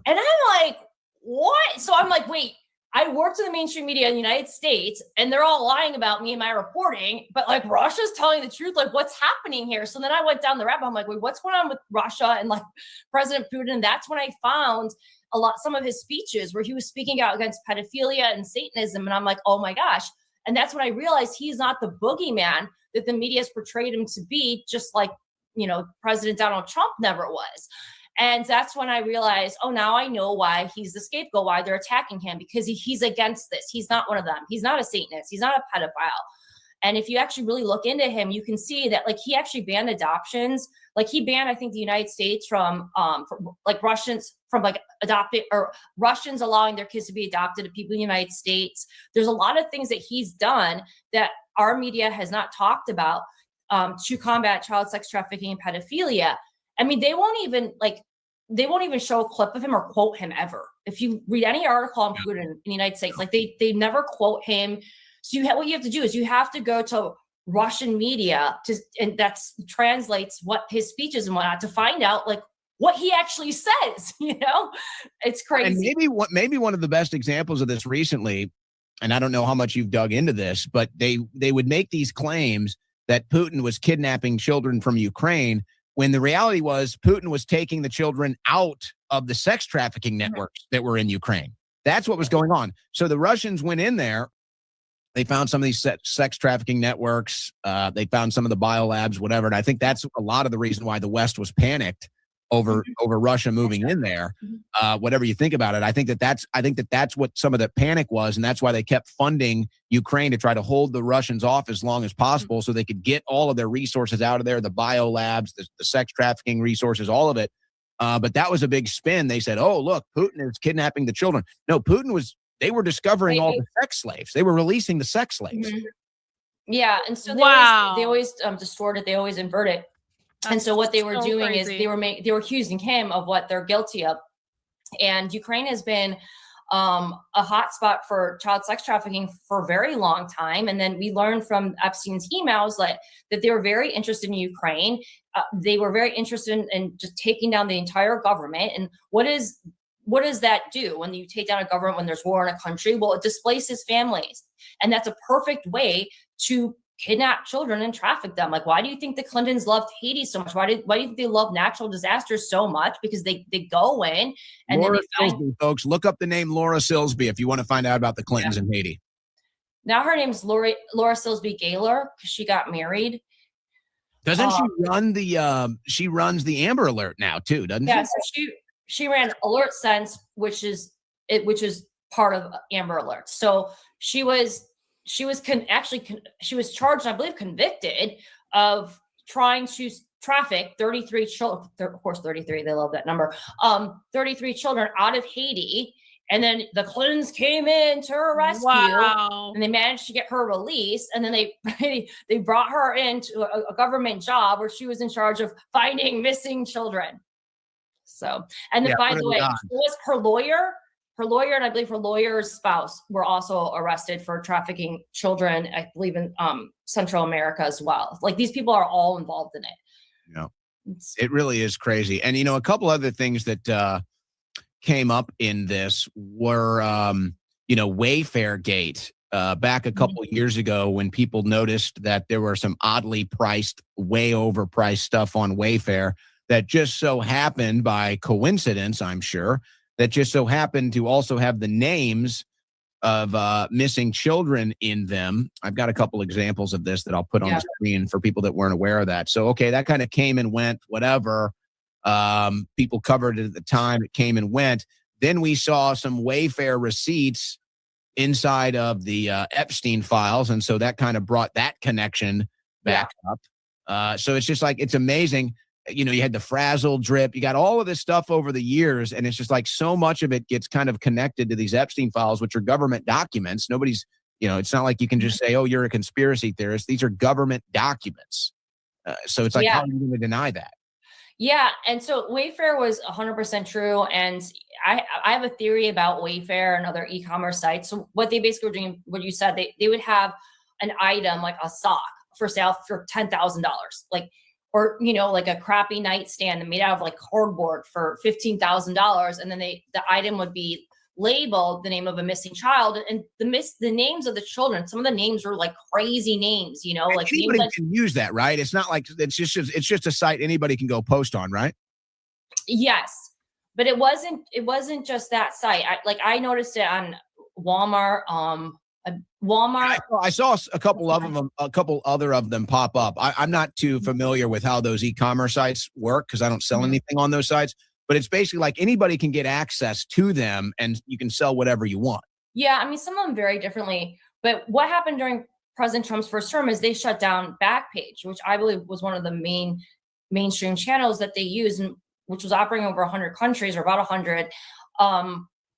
And I'm like, what? So I'm like, wait, I worked in the mainstream media in the United States and they're all lying about me and my reporting, but like Russia's telling the truth. Like, what's happening here? So then I went down the rabbit hole. I'm like, wait, what's going on with Russia and like President Putin? And that's when I found some of his speeches where he was speaking out against pedophilia and Satanism. And I'm like, oh my gosh. And that's when I realized he's not the boogeyman that the media has portrayed him to be, just like, you know, President Donald Trump never was. And that's when I realized, oh, now I know why he's the scapegoat, why they're attacking him, because he's against this. He's not one of them. He's not a Satanist. He's not a pedophile. And if you actually really look into him, you can see that like he actually banned adoptions. Like he banned, I think, the United States from like Russians from like adopting, or Russians allowing their kids to be adopted to people in the United States. There's a lot of things that he's done that our media has not talked about to combat child sex trafficking and pedophilia. I mean, they won't even show a clip of him or quote him ever. If you read any article on Putin in the United States, like they never quote him. So what you have to do is you have to go to Russian media and that translates what his speech is and whatnot to find out like what he actually says. You know, it's crazy. And maybe one of the best examples of this recently, and I don't know how much you've dug into this, but they would make these claims that Putin was kidnapping children from Ukraine, when the reality was Putin was taking the children out of the sex trafficking networks that were in Ukraine. That's what was going on. So the Russians went in there. They found some of these sex trafficking networks. They found some of the biolabs, whatever. And I think that's a lot of the reason why the West was panicked over Russia moving in there. Whatever you think about it, I think that's what some of the panic was, and that's why they kept funding Ukraine to try to hold the Russians off as long as possible, so they could get all of their resources out of there, the biolabs, the sex trafficking resources, all of it. But that was a big spin. They said, "Oh, look, Putin is kidnapping the children." No, they were discovering all the sex slaves. They were releasing the sex slaves. Yeah, and so they always distort it. They always invert it. And so what they were doing is they were accusing him of what they're guilty of. And Ukraine has been a hotspot for child sex trafficking for a very long time. And then we learned from Epstein's emails that they were very interested in Ukraine. They were very interested in just taking down the entire government. And what does that do when you take down a government, when there's war in a country? Well, it displaces families. And that's a perfect way to kidnap children and traffic them. Like, why do you think the Clintons loved Haiti so much? Why do you think they love natural disasters so much? Because they go in and Laura Silsby, folks, look up the name Laura Silsby if you want to find out about the Clintons in Haiti. Now her name's Laura Silsby Gaylor because she got married. Doesn't she run she runs the Amber Alert now too, doesn't she? Yeah, so she ran Alert Sense, which is part of Amber Alert. So she was charged, I believe, convicted of trying to traffic 33 children. Of course, 33. They love that number. 33 children out of Haiti, and then the Clintons came in to her rescue, and they managed to get her released. And then they brought her into a government job where she was in charge of finding missing children. So, and then by the way, it was her lawyer, and I believe her lawyer's spouse were also arrested for trafficking children, I believe in Central America as well. Like these people are all involved in it. Yeah, it really is crazy. And, a couple other things that came up in this were, Wayfair Gate back a couple years ago, when people noticed that there were some oddly priced, way overpriced stuff on Wayfair that just so happened, by coincidence, I'm sure, that just so happened to also have the names of missing children in them. I've got a couple examples of this that I'll put on the screen for people that weren't aware of that. So, okay, that kind of came and went, whatever. People covered it at the time. It came and went. Then we saw some Wayfair receipts inside of the Epstein files. And so that kind of brought that connection back up. So it's just like, it's amazing. You had the Frazzle drip, you got all of this stuff over the years, and it's just like so much of it gets kind of connected to these Epstein files, which are government documents. Nobody's, it's not like you can just say, oh, you're a conspiracy theorist. These are government documents. So it's like, how are you going to deny that? Yeah. And so Wayfair was 100% true. And I have a theory about Wayfair and other e-commerce sites. So what they basically were doing, what you said, they would have an item like a sock for sale for $10,000. Or, like a crappy nightstand made out of like cardboard for $15,000. And then the item would be labeled the name of a missing child, and the names of the children. Some of the names were like crazy names, like anybody can use that, right? It's not like it's just a site anybody can go post on, right? Yes. But it wasn't just that site. I noticed it on Walmart, Walmart. I saw a couple other of them pop up. I'm not too familiar with how those e-commerce sites work because I don't sell anything on those sites. but it's basically like anybody can get access to them and you can sell whatever you want. Yeah, I mean, some of them vary differently. But what happened during President Trump's first term is they shut down Backpage, which I believe was one of the mainstream channels that they used, and which was operating over 100 countries, or about 100,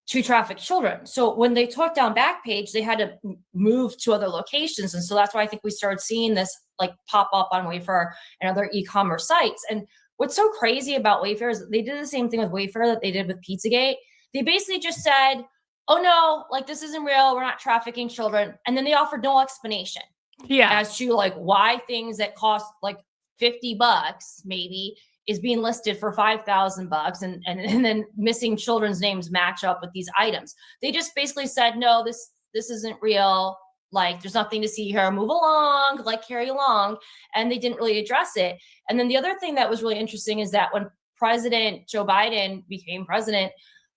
to traffic children. So when they took down Backpage, they had to move to other locations. And so that's why I think we started seeing this like pop up on Wayfair and other e-commerce sites. And what's so crazy about Wayfair is they did the same thing with Wayfair that they did with Pizzagate. They basically just said, oh no, like this isn't real. We're not trafficking children. And then they offered no explanation as to like why things that cost like $50 maybe is being listed for $5,000 and then missing children's names match up with these items. They just basically said, no, this isn't real. Like there's nothing to see here. Move along, like carry along. And they didn't really address it. And then the other thing that was really interesting is that when President Joe Biden became president,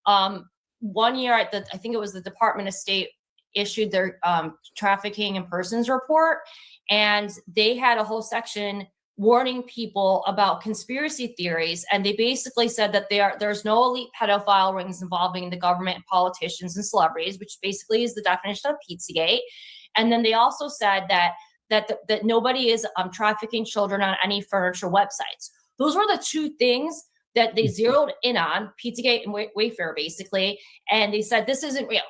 1 year I think it was the Department of State issued their trafficking in persons report. And they had a whole section warning people about conspiracy theories. And they basically said that there's no elite pedophile rings involving the government, politicians, and celebrities, which basically is the definition of Pizzagate. And then they also said that nobody is trafficking children on any furniture websites. Those were the two things that they zeroed in on, Pizzagate and Wayfair, basically. And they said, this isn't real.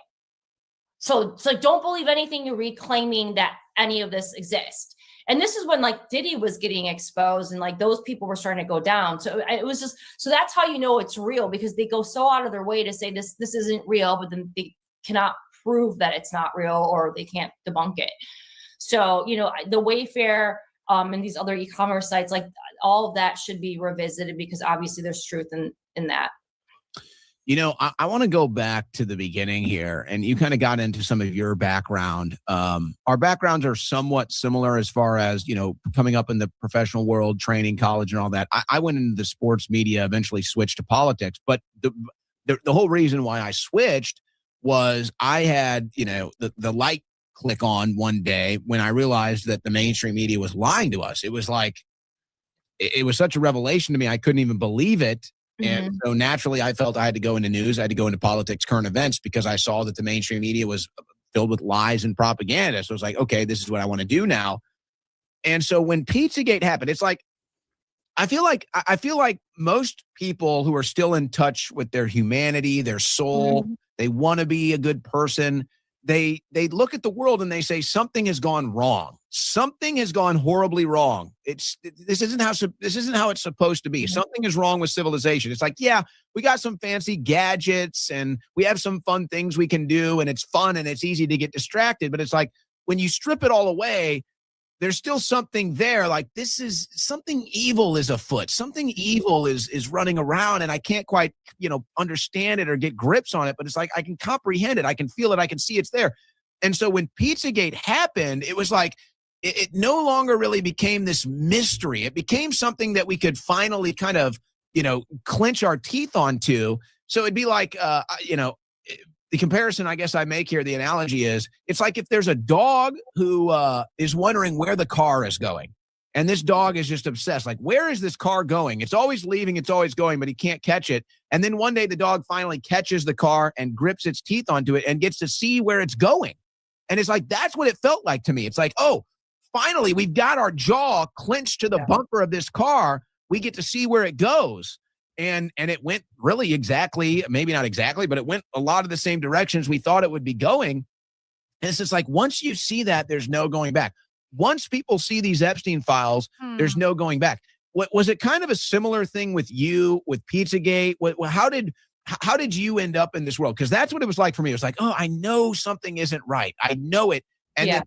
So don't believe anything you read claiming that any of this exists. And this is when like Diddy was getting exposed and like those people were starting to go down. So it was just, so that's how you know it's real, because they go so out of their way to say this isn't real, but then they cannot prove that it's not real or they can't debunk it. So, the Wayfair and these other e-commerce sites, like all of that should be revisited, because obviously there's truth in that. I want to go back to the beginning here, and you kind of got into some of your background. Our backgrounds are somewhat similar as far as, coming up in the professional world, training, college, and all that. I went into the sports media, eventually switched to politics. But the whole reason why I switched was I had, the light click on one day when I realized that the mainstream media was lying to us. It was like, it was such a revelation to me. I couldn't even believe it. And so naturally, I felt I had to go into news. I had to go into politics, current events, because I saw that the mainstream media was filled with lies and propaganda. So it's like, okay, this is what I want to do now. And so when Pizzagate happened, it's like, I feel like most people who are still in touch with their humanity, their soul, they want to be a good person. They look at the world and they say something has gone wrong. Something has gone horribly wrong. This isn't how it's supposed to be. Something is wrong with civilization. It's like, yeah, we got some fancy gadgets and we have some fun things we can do, and it's fun and it's easy to get distracted. But it's like when you strip it all away, there's still something there. Like this is something evil is afoot. Something evil is running around, and I can't quite, understand it or get grips on it. But it's like I can comprehend it. I can feel it. I can see it's there. And so when Pizzagate happened, it was like it no longer really became this mystery. It became something that we could finally kind of, clench our teeth onto. So it'd be like, the comparison I guess I make here, the analogy is, it's like if there's a dog who is wondering where the car is going, and this dog is just obsessed, like, where is this car going? It's always leaving, it's always going, but he can't catch it. And then one day the dog finally catches the car and grips its teeth onto it and gets to see where it's going. And it's like, that's what it felt like to me. It's like, oh, finally, we've got our jaw clenched to the bumper of this car. We get to see where it goes. And it went really exactly, maybe not exactly, but it went a lot of the same directions we thought it would be going. And it's just like, once you see that, there's no going back. Once people see these Epstein files, there's no going back. Was it kind of a similar thing with you, with Pizzagate? How did you end up in this world? Because that's what it was like for me. It was like, oh, I know something isn't right. I know it. And then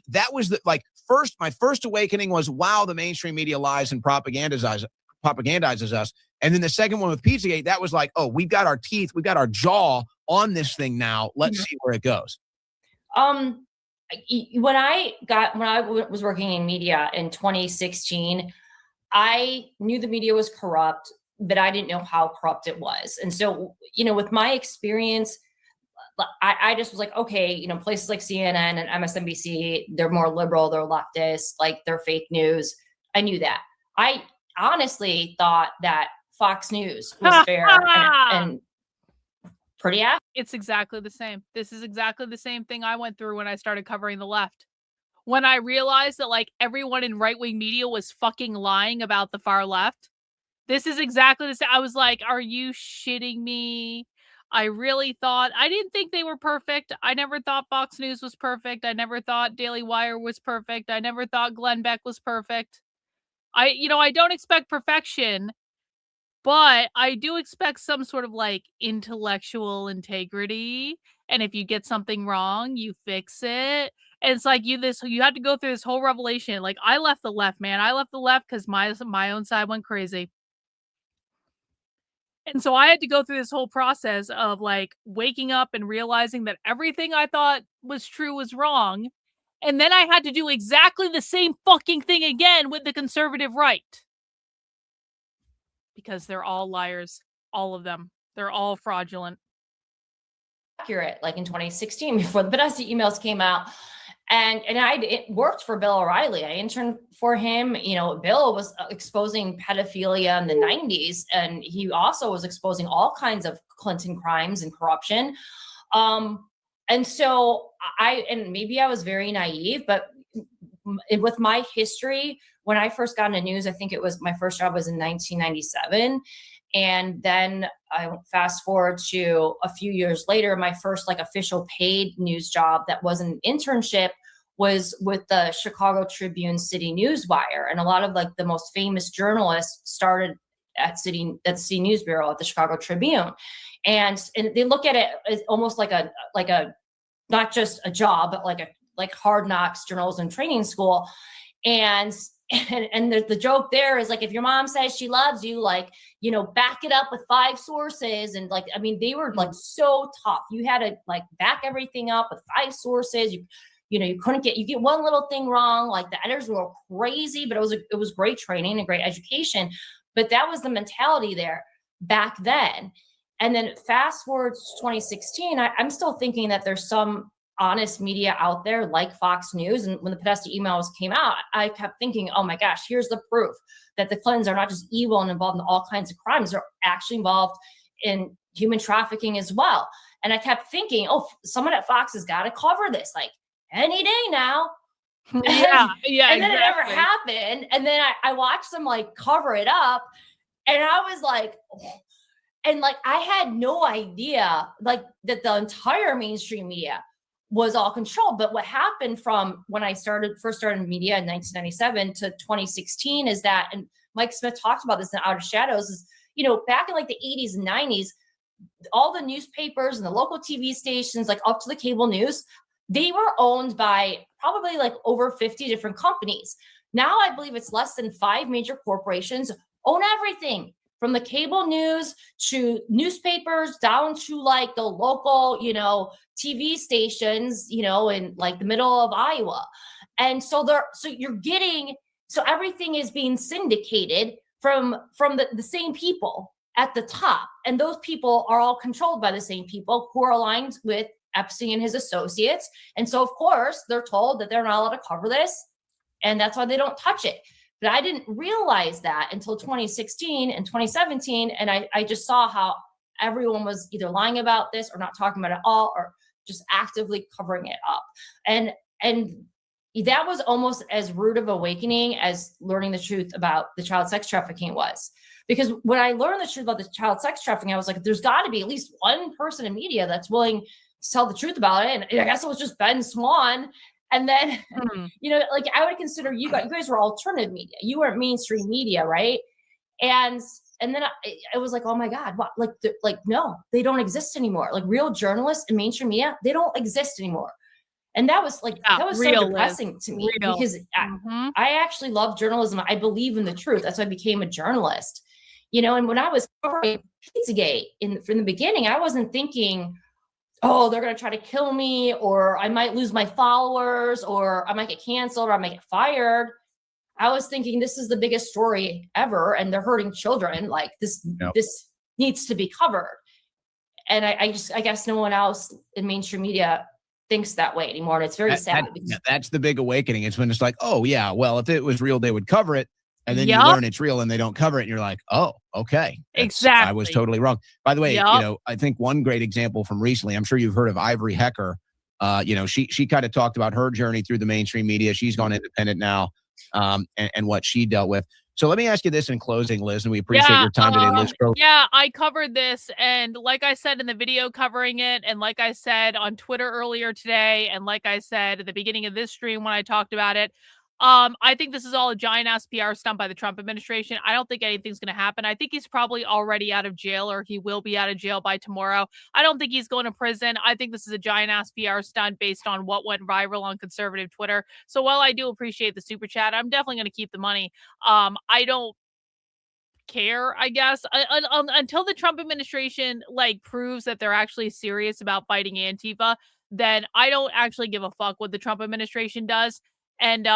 that was my first awakening was, wow, the mainstream media lies and propagandizes us. And then the second one with Pizzagate, that was like, oh, we've got our teeth, we've got our jaw on this thing now. Let's see where it goes. When I was working in media in 2016, I knew the media was corrupt, but I didn't know how corrupt it was. And so, with my experience, I just was like, okay, places like CNN and MSNBC, they're more liberal, they're leftist, like they're fake news. I knew that. I honestly thought that Fox News was fair and pretty accurate. It's exactly the same. This is exactly the same thing I went through when I started covering the left. When I realized that like everyone in right-wing media was fucking lying about the far left. This is exactly the same. I was like, are you shitting me? I really thought, I didn't think they were perfect. I never thought Fox News was perfect. I never thought Daily Wire was perfect. I never thought Glenn Beck was perfect. I don't expect perfection, but I do expect some sort of like intellectual integrity. And if you get something wrong, you fix it. And it's like you had to go through this whole revelation. Like I left the left, man. I left the left because my own side went crazy. And so I had to go through this whole process of like waking up and realizing that everything I thought was true was wrong. And then I had to do exactly the same fucking thing again with the conservative right. Because they're all liars. All of them. They're all fraudulent. Accurate, like in 2016, before the Podesta emails came out. And I worked for Bill O'Reilly. I interned for him. Bill was exposing pedophilia in the 90s, and he also was exposing all kinds of Clinton crimes and corruption. And so maybe I was very naive, but with my history, when I first got into news, I think it was my first job was in 1997. And then I fast forward to a few years later, my first like official paid news job that was an internship was with the Chicago Tribune City Newswire. And a lot of like the most famous journalists started at the City News Bureau at the Chicago Tribune. And they look at it as almost like a not just a job, but like hard knocks journalism training school. And the joke there is like, if your mom says she loves you, like, back it up with 5 sources. And like, I mean, they were like so tough. You had to like back everything up with 5 sources. You couldn't you get one little thing wrong. Like the editors were crazy, but it was great training and great education. But that was the mentality there back then. And then fast forward to 2016, I'm still thinking that there's some honest media out there like Fox News. And when the Podesta emails came out, I kept thinking, oh my gosh, here's the proof that the Clintons are not just evil and involved in all kinds of crimes. They're actually involved in human trafficking as well. And I kept thinking, oh, someone at Fox has got to cover this like any day now. Yeah. And then it never happened. And then I watched them like cover it up. And I was like, oh. And like, I had no idea like that the entire mainstream media was all controlled. But what happened from when I first started in media in 1997 to 2016 is that, and Mike Smith talked about this in Outer Shadows, is, back in like the 80s and 90s, all the newspapers and the local TV stations, like up to the cable news, they were owned by probably like over 50 different companies. Now I believe it's less than 5 major corporations own everything, from the cable news to newspapers down to like the local, TV stations, in like the middle of Iowa. And so everything is being syndicated from the same people at the top. And those people are all controlled by the same people who are aligned with Epstein and his associates. And so of course they're told that they're not allowed to cover this. And that's why they don't touch it. But I didn't realize that until 2016 and 2017. And I just saw how everyone was either lying about this or not talking about it at all, or just actively covering it up. And that was almost as rude of awakening as learning the truth about the child sex trafficking was. Because when I learned the truth about the child sex trafficking, I was like, there's got to be at least one person in media that's willing to tell the truth about it. And I guess it was just Ben Swan. And then, like I would consider you guys were alternative media. You weren't mainstream media, right? And then I was like, oh my God, what? Like, no, they don't exist anymore. Like real journalists and mainstream media, they don't exist anymore. And that was like, that was so depressing to me because I actually love journalism. I believe in the truth. That's why I became a journalist, and when I was covering Pizzagate from the beginning, I wasn't thinking, oh, they're going to try to kill me, or I might lose my followers, or I might get canceled, or I might get fired. I was thinking this is the biggest story ever, and they're hurting children. Like this needs to be covered. And I guess no one else in mainstream media thinks that way anymore. And it's very sad. That's the big awakening. It's when it's like, oh yeah, well, if it was real, they would cover it. And then you learn it's real and they don't cover it. And you're like, oh, okay. Exactly. I was totally wrong. By the way, Yep. you know, I think one great example from recently, I'm sure you've heard of Ivory Hecker. You know, she kind of talked about her journey through the mainstream media. She's gone independent now, and what she dealt with. So let me ask you this in closing, Liz, and we appreciate your time today, Liz Crow. Yeah, I covered this, and like I said in the video covering it, and like I said on Twitter earlier today, and like I said at the beginning of this stream when I talked about it, I think this is all a giant ass PR stunt by the Trump administration. I don't think anything's going to happen. I think he's probably already out of jail, or he will be out of jail by tomorrow. I don't think he's going to prison. I think this is a giant ass PR stunt based on what went viral on conservative Twitter. So while I do appreciate the super chat, I'm definitely going to keep the money. I don't care, I guess, until the Trump administration like proves that they're actually serious about fighting Antifa. Then I don't actually give a fuck what the Trump administration does. And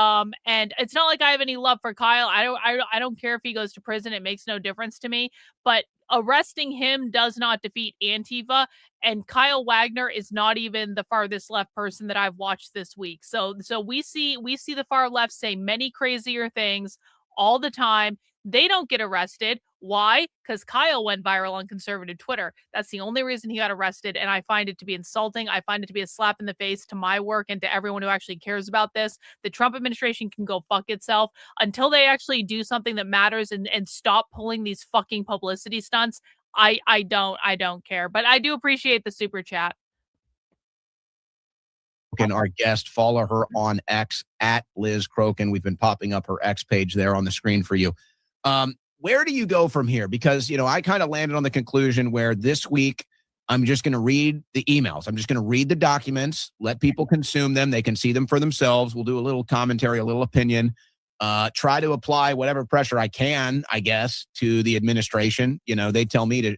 it's not like I have any love for Kyle. I don't care if he goes to prison. It makes no difference to me. But arresting him does not defeat Antifa. And Kyle Wagner is not even the farthest left person that I've watched this week. So we see the far left say many crazier things all the time. They don't get arrested. Why? Because Kyle went viral on conservative Twitter. That's the only reason he got arrested. And I find it to be insulting. I find it to be a slap in the face to my work and to everyone who actually cares about this. The Trump administration can go fuck itself until they actually do something that matters and stop pulling these fucking publicity stunts. I don't care. But I do appreciate the super chat. And our guest, follow her on X at Liz Crokin. We've been popping up her X page there on the screen for you. Where do you go from here? Because, you know, I kind of landed on the conclusion where this week I'm just going to read the emails. I'm just going to read the documents, let people consume them. They can see them for themselves. We'll do a little commentary, a little opinion, try to apply whatever pressure I can, I guess, to the administration. You know, they tell me to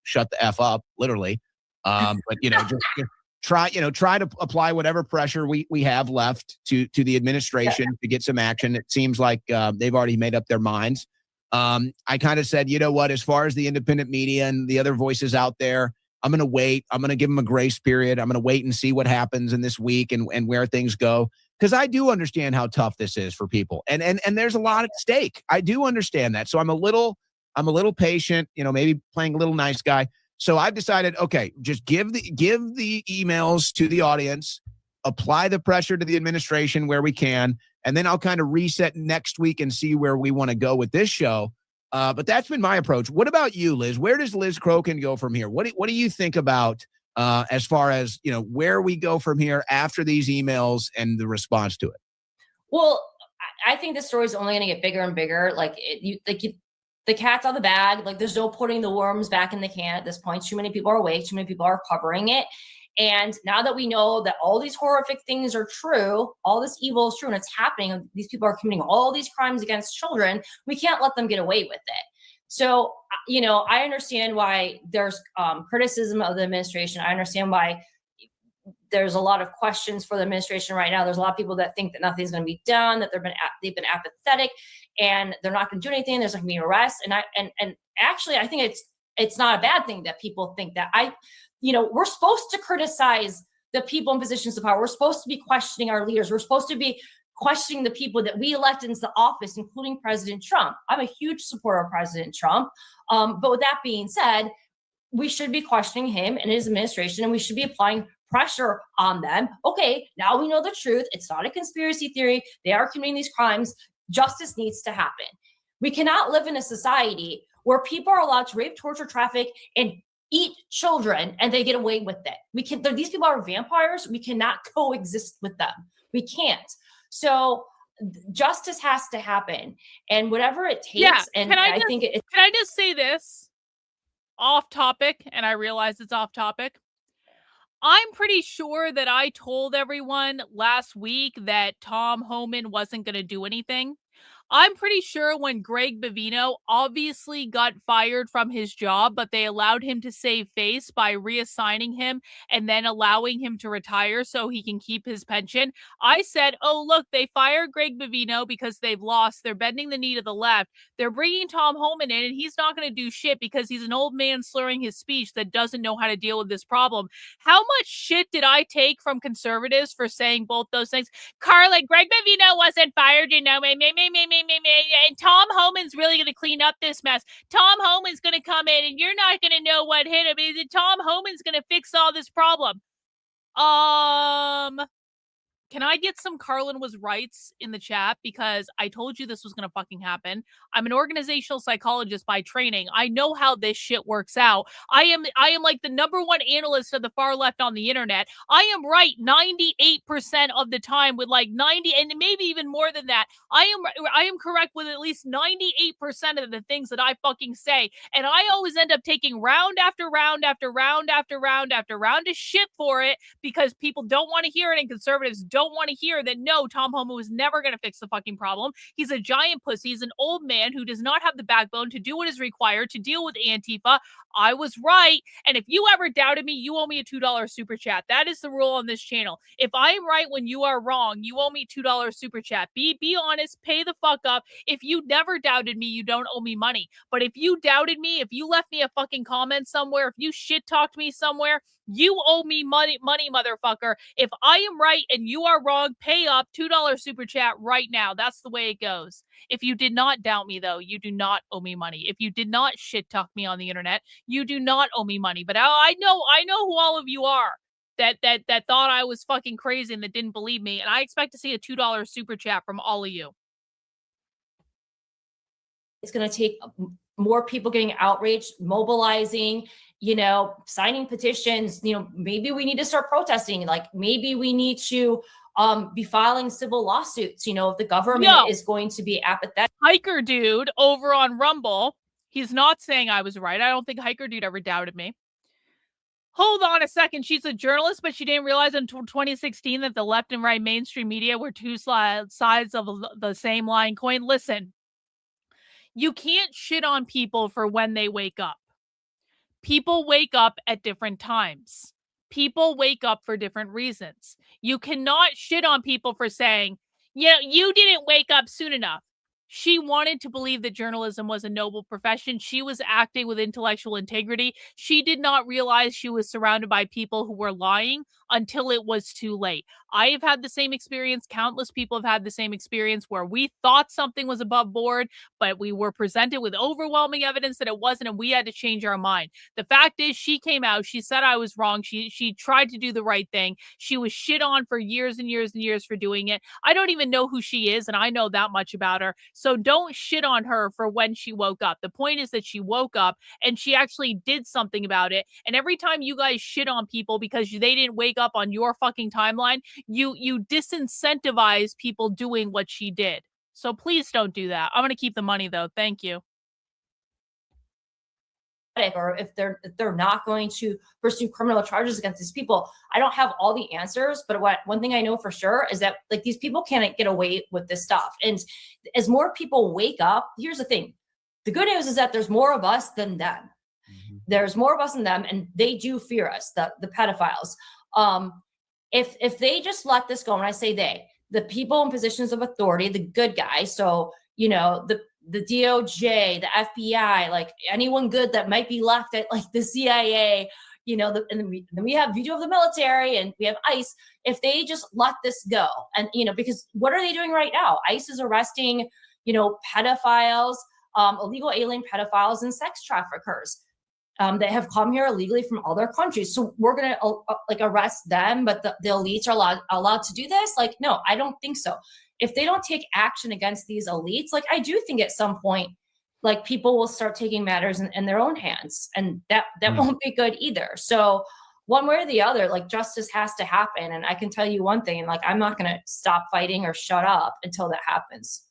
shut the F up, literally. But, you know, just try to apply whatever pressure we have left to the administration to get some action. It seems like they've already made up their minds. I kind of said, you know what, as far as the independent media and the other voices out there, I'm going to wait. I'm going to give them a grace period. I'm going to wait and see what happens in this week and where things go. Because I do understand how tough this is for people. And there's a lot at stake. I do understand that. So I'm a little patient, you know, maybe playing a little nice guy. So I've decided, okay, just give the emails to the audience, apply the pressure to the administration where we can, and then I'll kind of reset next week and see where we want to go with this show. But that's been my approach. What about you, Liz? Where does Liz Crokin go from here? What do you think about as far as, you know, where we go from here after these emails and the response to it? Well, I think the story is only going to get bigger and bigger. The cat's out of the bag. Like, there's no putting the worms back in the can at this point. Too many people are awake. Too many people are covering it. And now that we know that all these horrific things are true, all this evil is true, and it's happening, these people are committing all these crimes against children, we can't let them get away with it. So, you know, I understand why there's criticism of the administration. I understand why there's a lot of questions for the administration right now. There's a lot of people that think that nothing's going to be done, that they've been apathetic, and they're not going to do anything. There's not going to be arrests. And actually, I think it's not a bad thing that people think that. We're supposed to criticize the people in positions of power. We're supposed to be questioning our leaders. We're supposed to be questioning the people that we elected into the office, including President Trump. I'm a huge supporter of President Trump. But with that being said, we should be questioning him and his administration, and we should be applying pressure on them. Okay, now we know the truth. It's not a conspiracy theory. They are committing these crimes. Justice needs to happen. We cannot live in a society where people are allowed to rape, torture, traffic, and eat children, and they get away with it. These people are vampires. We cannot coexist with them. We can't. So justice has to happen, and whatever it takes. Yeah. And can I just say this off topic? And I realize it's off topic. I'm pretty sure that I told everyone last week that Tom Homan wasn't going to do anything. I'm pretty sure when Greg Bavino obviously got fired from his job, but they allowed him to save face by reassigning him and then allowing him to retire so he can keep his pension. I said, oh, look, they fired Greg Bavino because they've lost. They're bending the knee to the left. They're bringing Tom Homan in, and he's not going to do shit because he's an old man slurring his speech that doesn't know how to deal with this problem. How much shit did I take from conservatives for saying both those things? Karlyn, Greg Bavino wasn't fired, you know, me. and Tom Homan's really going to clean up this mess. Tom Homan's going to come in and you're not going to know what hit him. Is it Tom Homan's going to fix all this problem? Can I get some Karlyn was rights in the chat? Because I told you this was going to fucking happen. I'm an organizational psychologist by training. I know how this shit works out. I am like the #1 analyst of the far left on the internet. I am right 98% of the time with like 90 and maybe even more than that. I am correct with at least 98% of the things that I fucking say. And I always end up taking round after round after round after round after round of shit for it because people don't want to hear it and conservatives don't want to hear that no, Tom Homan was never going to fix the fucking problem. He's a giant pussy. He's an old man who does not have the backbone to do what is required to deal with Antifa. I was right. And if you ever doubted me, you owe me a $2 super chat. That is the rule on this channel. If I am right when you are wrong, you owe me $2 super chat. Be honest, pay the fuck up. If you never doubted me, you don't owe me money. But if you doubted me, if you left me a fucking comment somewhere, if you shit talked me somewhere, you owe me money, motherfucker. If I am right and you are wrong, pay up $2 super chat right now. That's the way it goes. If you did not doubt me, though, you do not owe me money. If you did not shit talk me on the internet, you do not owe me money. But I know who all of you are that thought I was fucking crazy and that didn't believe me. And I expect to see a $2 super chat from all of you. It's going to take more people getting outraged, mobilizing, signing petitions. Maybe we need to start protesting. Like maybe we need to be filing civil lawsuits. If the government is going to be apathetic. Hiker Dude over on Rumble, he's not saying I was right. I don't think Hiker Dude ever doubted me. Hold on a second. She's a journalist, but she didn't realize until 2016 that the left and right mainstream media were two sides of the same lying coin. Listen, you can't shit on people for when they wake up. People wake up at different times. People wake up for different reasons. You cannot shit on people for saying, you didn't wake up soon enough. She wanted to believe that journalism was a noble profession. She was acting with intellectual integrity. She did not realize she was surrounded by people who were lying until it was too late. I have had the same experience. Countless people have had the same experience where we thought something was above board, but we were presented with overwhelming evidence that it wasn't, and we had to change our mind. The fact is, she came out. She said I was wrong. She tried to do the right thing. She was shit on for years and years and years for doing it. I don't even know who she is, and I know that much about her. So don't shit on her for when she woke up. The point is that she woke up and she actually did something about it. And every time you guys shit on people because they didn't wake up on your fucking timeline, you disincentivize people doing what she did. So please don't do that. I'm going to keep the money though. Thank you. Or if they're not going to pursue criminal charges against these people. I don't have all the answers, but one thing I know for sure is that like these people can't get away with this stuff. And as more people wake up, here's the thing. The good news is that there's more of us than them. Mm-hmm. There's more of us than them, and they do fear us, the pedophiles. If they just let this go, and I say they, the people in positions of authority, the good guys, so the DOJ, the FBI, like anyone good that might be left at like the CIA, and then we have veto of the military and we have ICE. If they just let this go, and because what are they doing right now? ICE is arresting, pedophiles, illegal alien pedophiles and sex traffickers that have come here illegally from other countries. So we're gonna arrest them, but the elites are allowed to do this? Like, no, I don't think so. If they don't take action against these elites, like I do think at some point, like people will start taking matters in their own hands, and that won't be good either. So one way or the other, like justice has to happen. And I can tell you one thing, like I'm not going to stop fighting or shut up until that happens.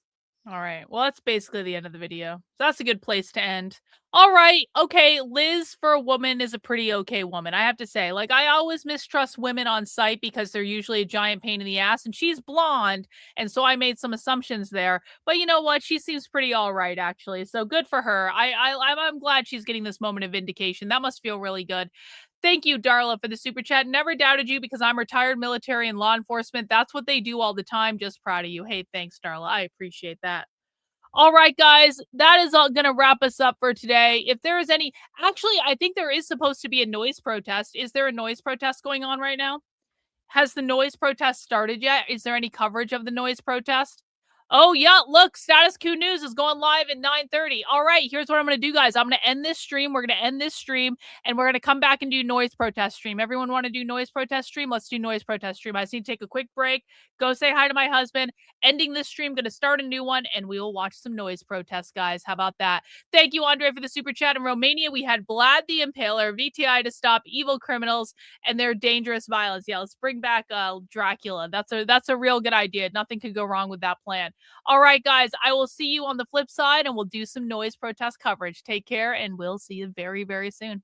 All right. Well, that's basically the end of the video. So that's a good place to end. All right. Okay. Liz for a woman is a pretty okay woman. I have to say, like, I always mistrust women on site because they're usually a giant pain in the ass, and she's blonde. And so I made some assumptions there, but you know what? She seems pretty all right, actually. So good for her. I'm glad she's getting this moment of vindication. That must feel really good. Thank you, Darla, for the super chat. Never doubted you because I'm retired military and law enforcement. That's what they do all the time. Just proud of you. Hey, thanks, Darla. I appreciate that. All right, guys, that is all going to wrap us up for today. If there is any, actually, I think there is supposed to be a noise protest. Is there a noise protest going on right now? Has the noise protest started yet? Is there any coverage of the noise protest? Oh, yeah, look, Status Quo News is going live at 9:30. All right, here's what I'm going to do, guys. I'm going to end this stream. We're going to end this stream, and we're going to come back and do noise protest stream. Everyone want to do noise protest stream? Let's do noise protest stream. I just need to take a quick break, go say hi to my husband, ending this stream, going to start a new one, and we will watch some noise protests, guys. How about that? Thank you, Andre, for the super chat. In Romania, we had Vlad the Impaler, VTI to stop evil criminals and their dangerous violence. Yeah, let's bring back Dracula. That's a real good idea. Nothing could go wrong with that plan. All right, guys, I will see you on the flip side, and we'll do some noise protest coverage. Take care, and we'll see you very, very soon.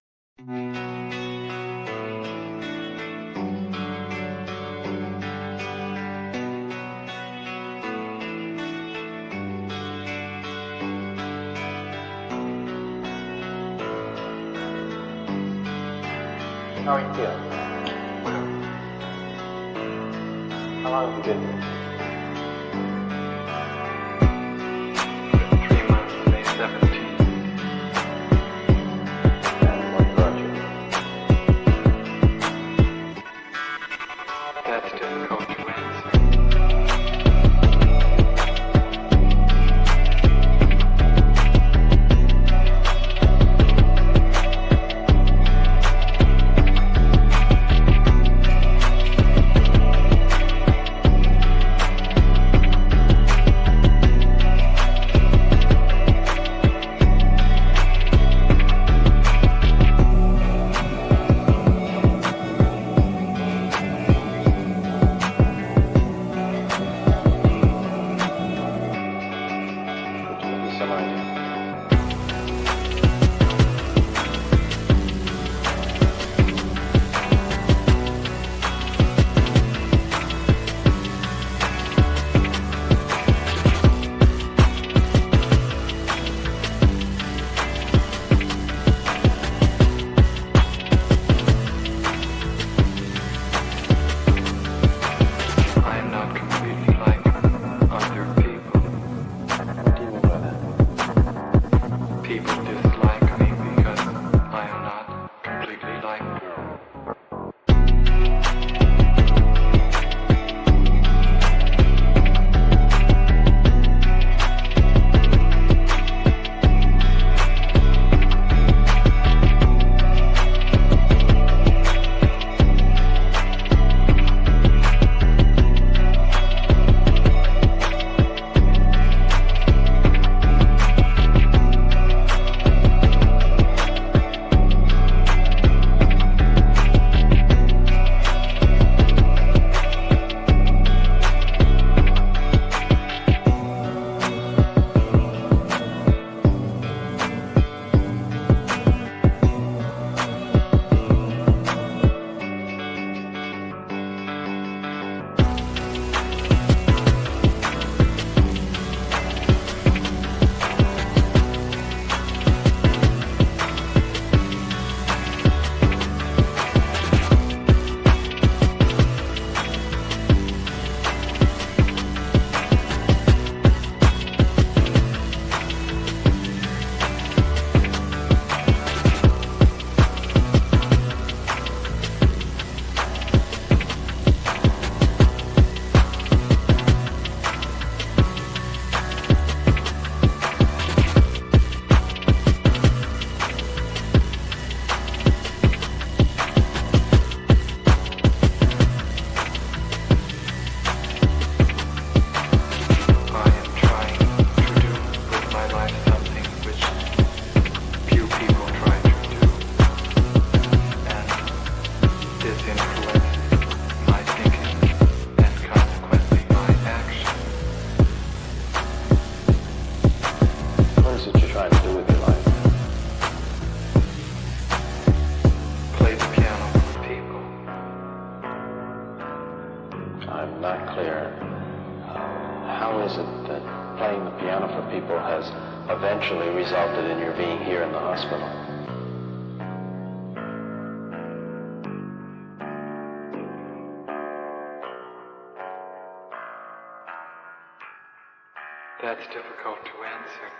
How are you feeling? How long have you been here? 3 months, May 17th. And what brought you? That's difficult to answer. Would you give me some idea? I am not completely like other people. What do you mean by that? People dislike me because I am not completely like them. I am trying to do with my life something which few people try to do, and this influences my thinking and consequently my action. What is it you're trying to do with your life? Play the piano for people. I'm not clear. How is it that playing the piano for people has eventually resulted in your being here in the hospital? That's difficult to answer.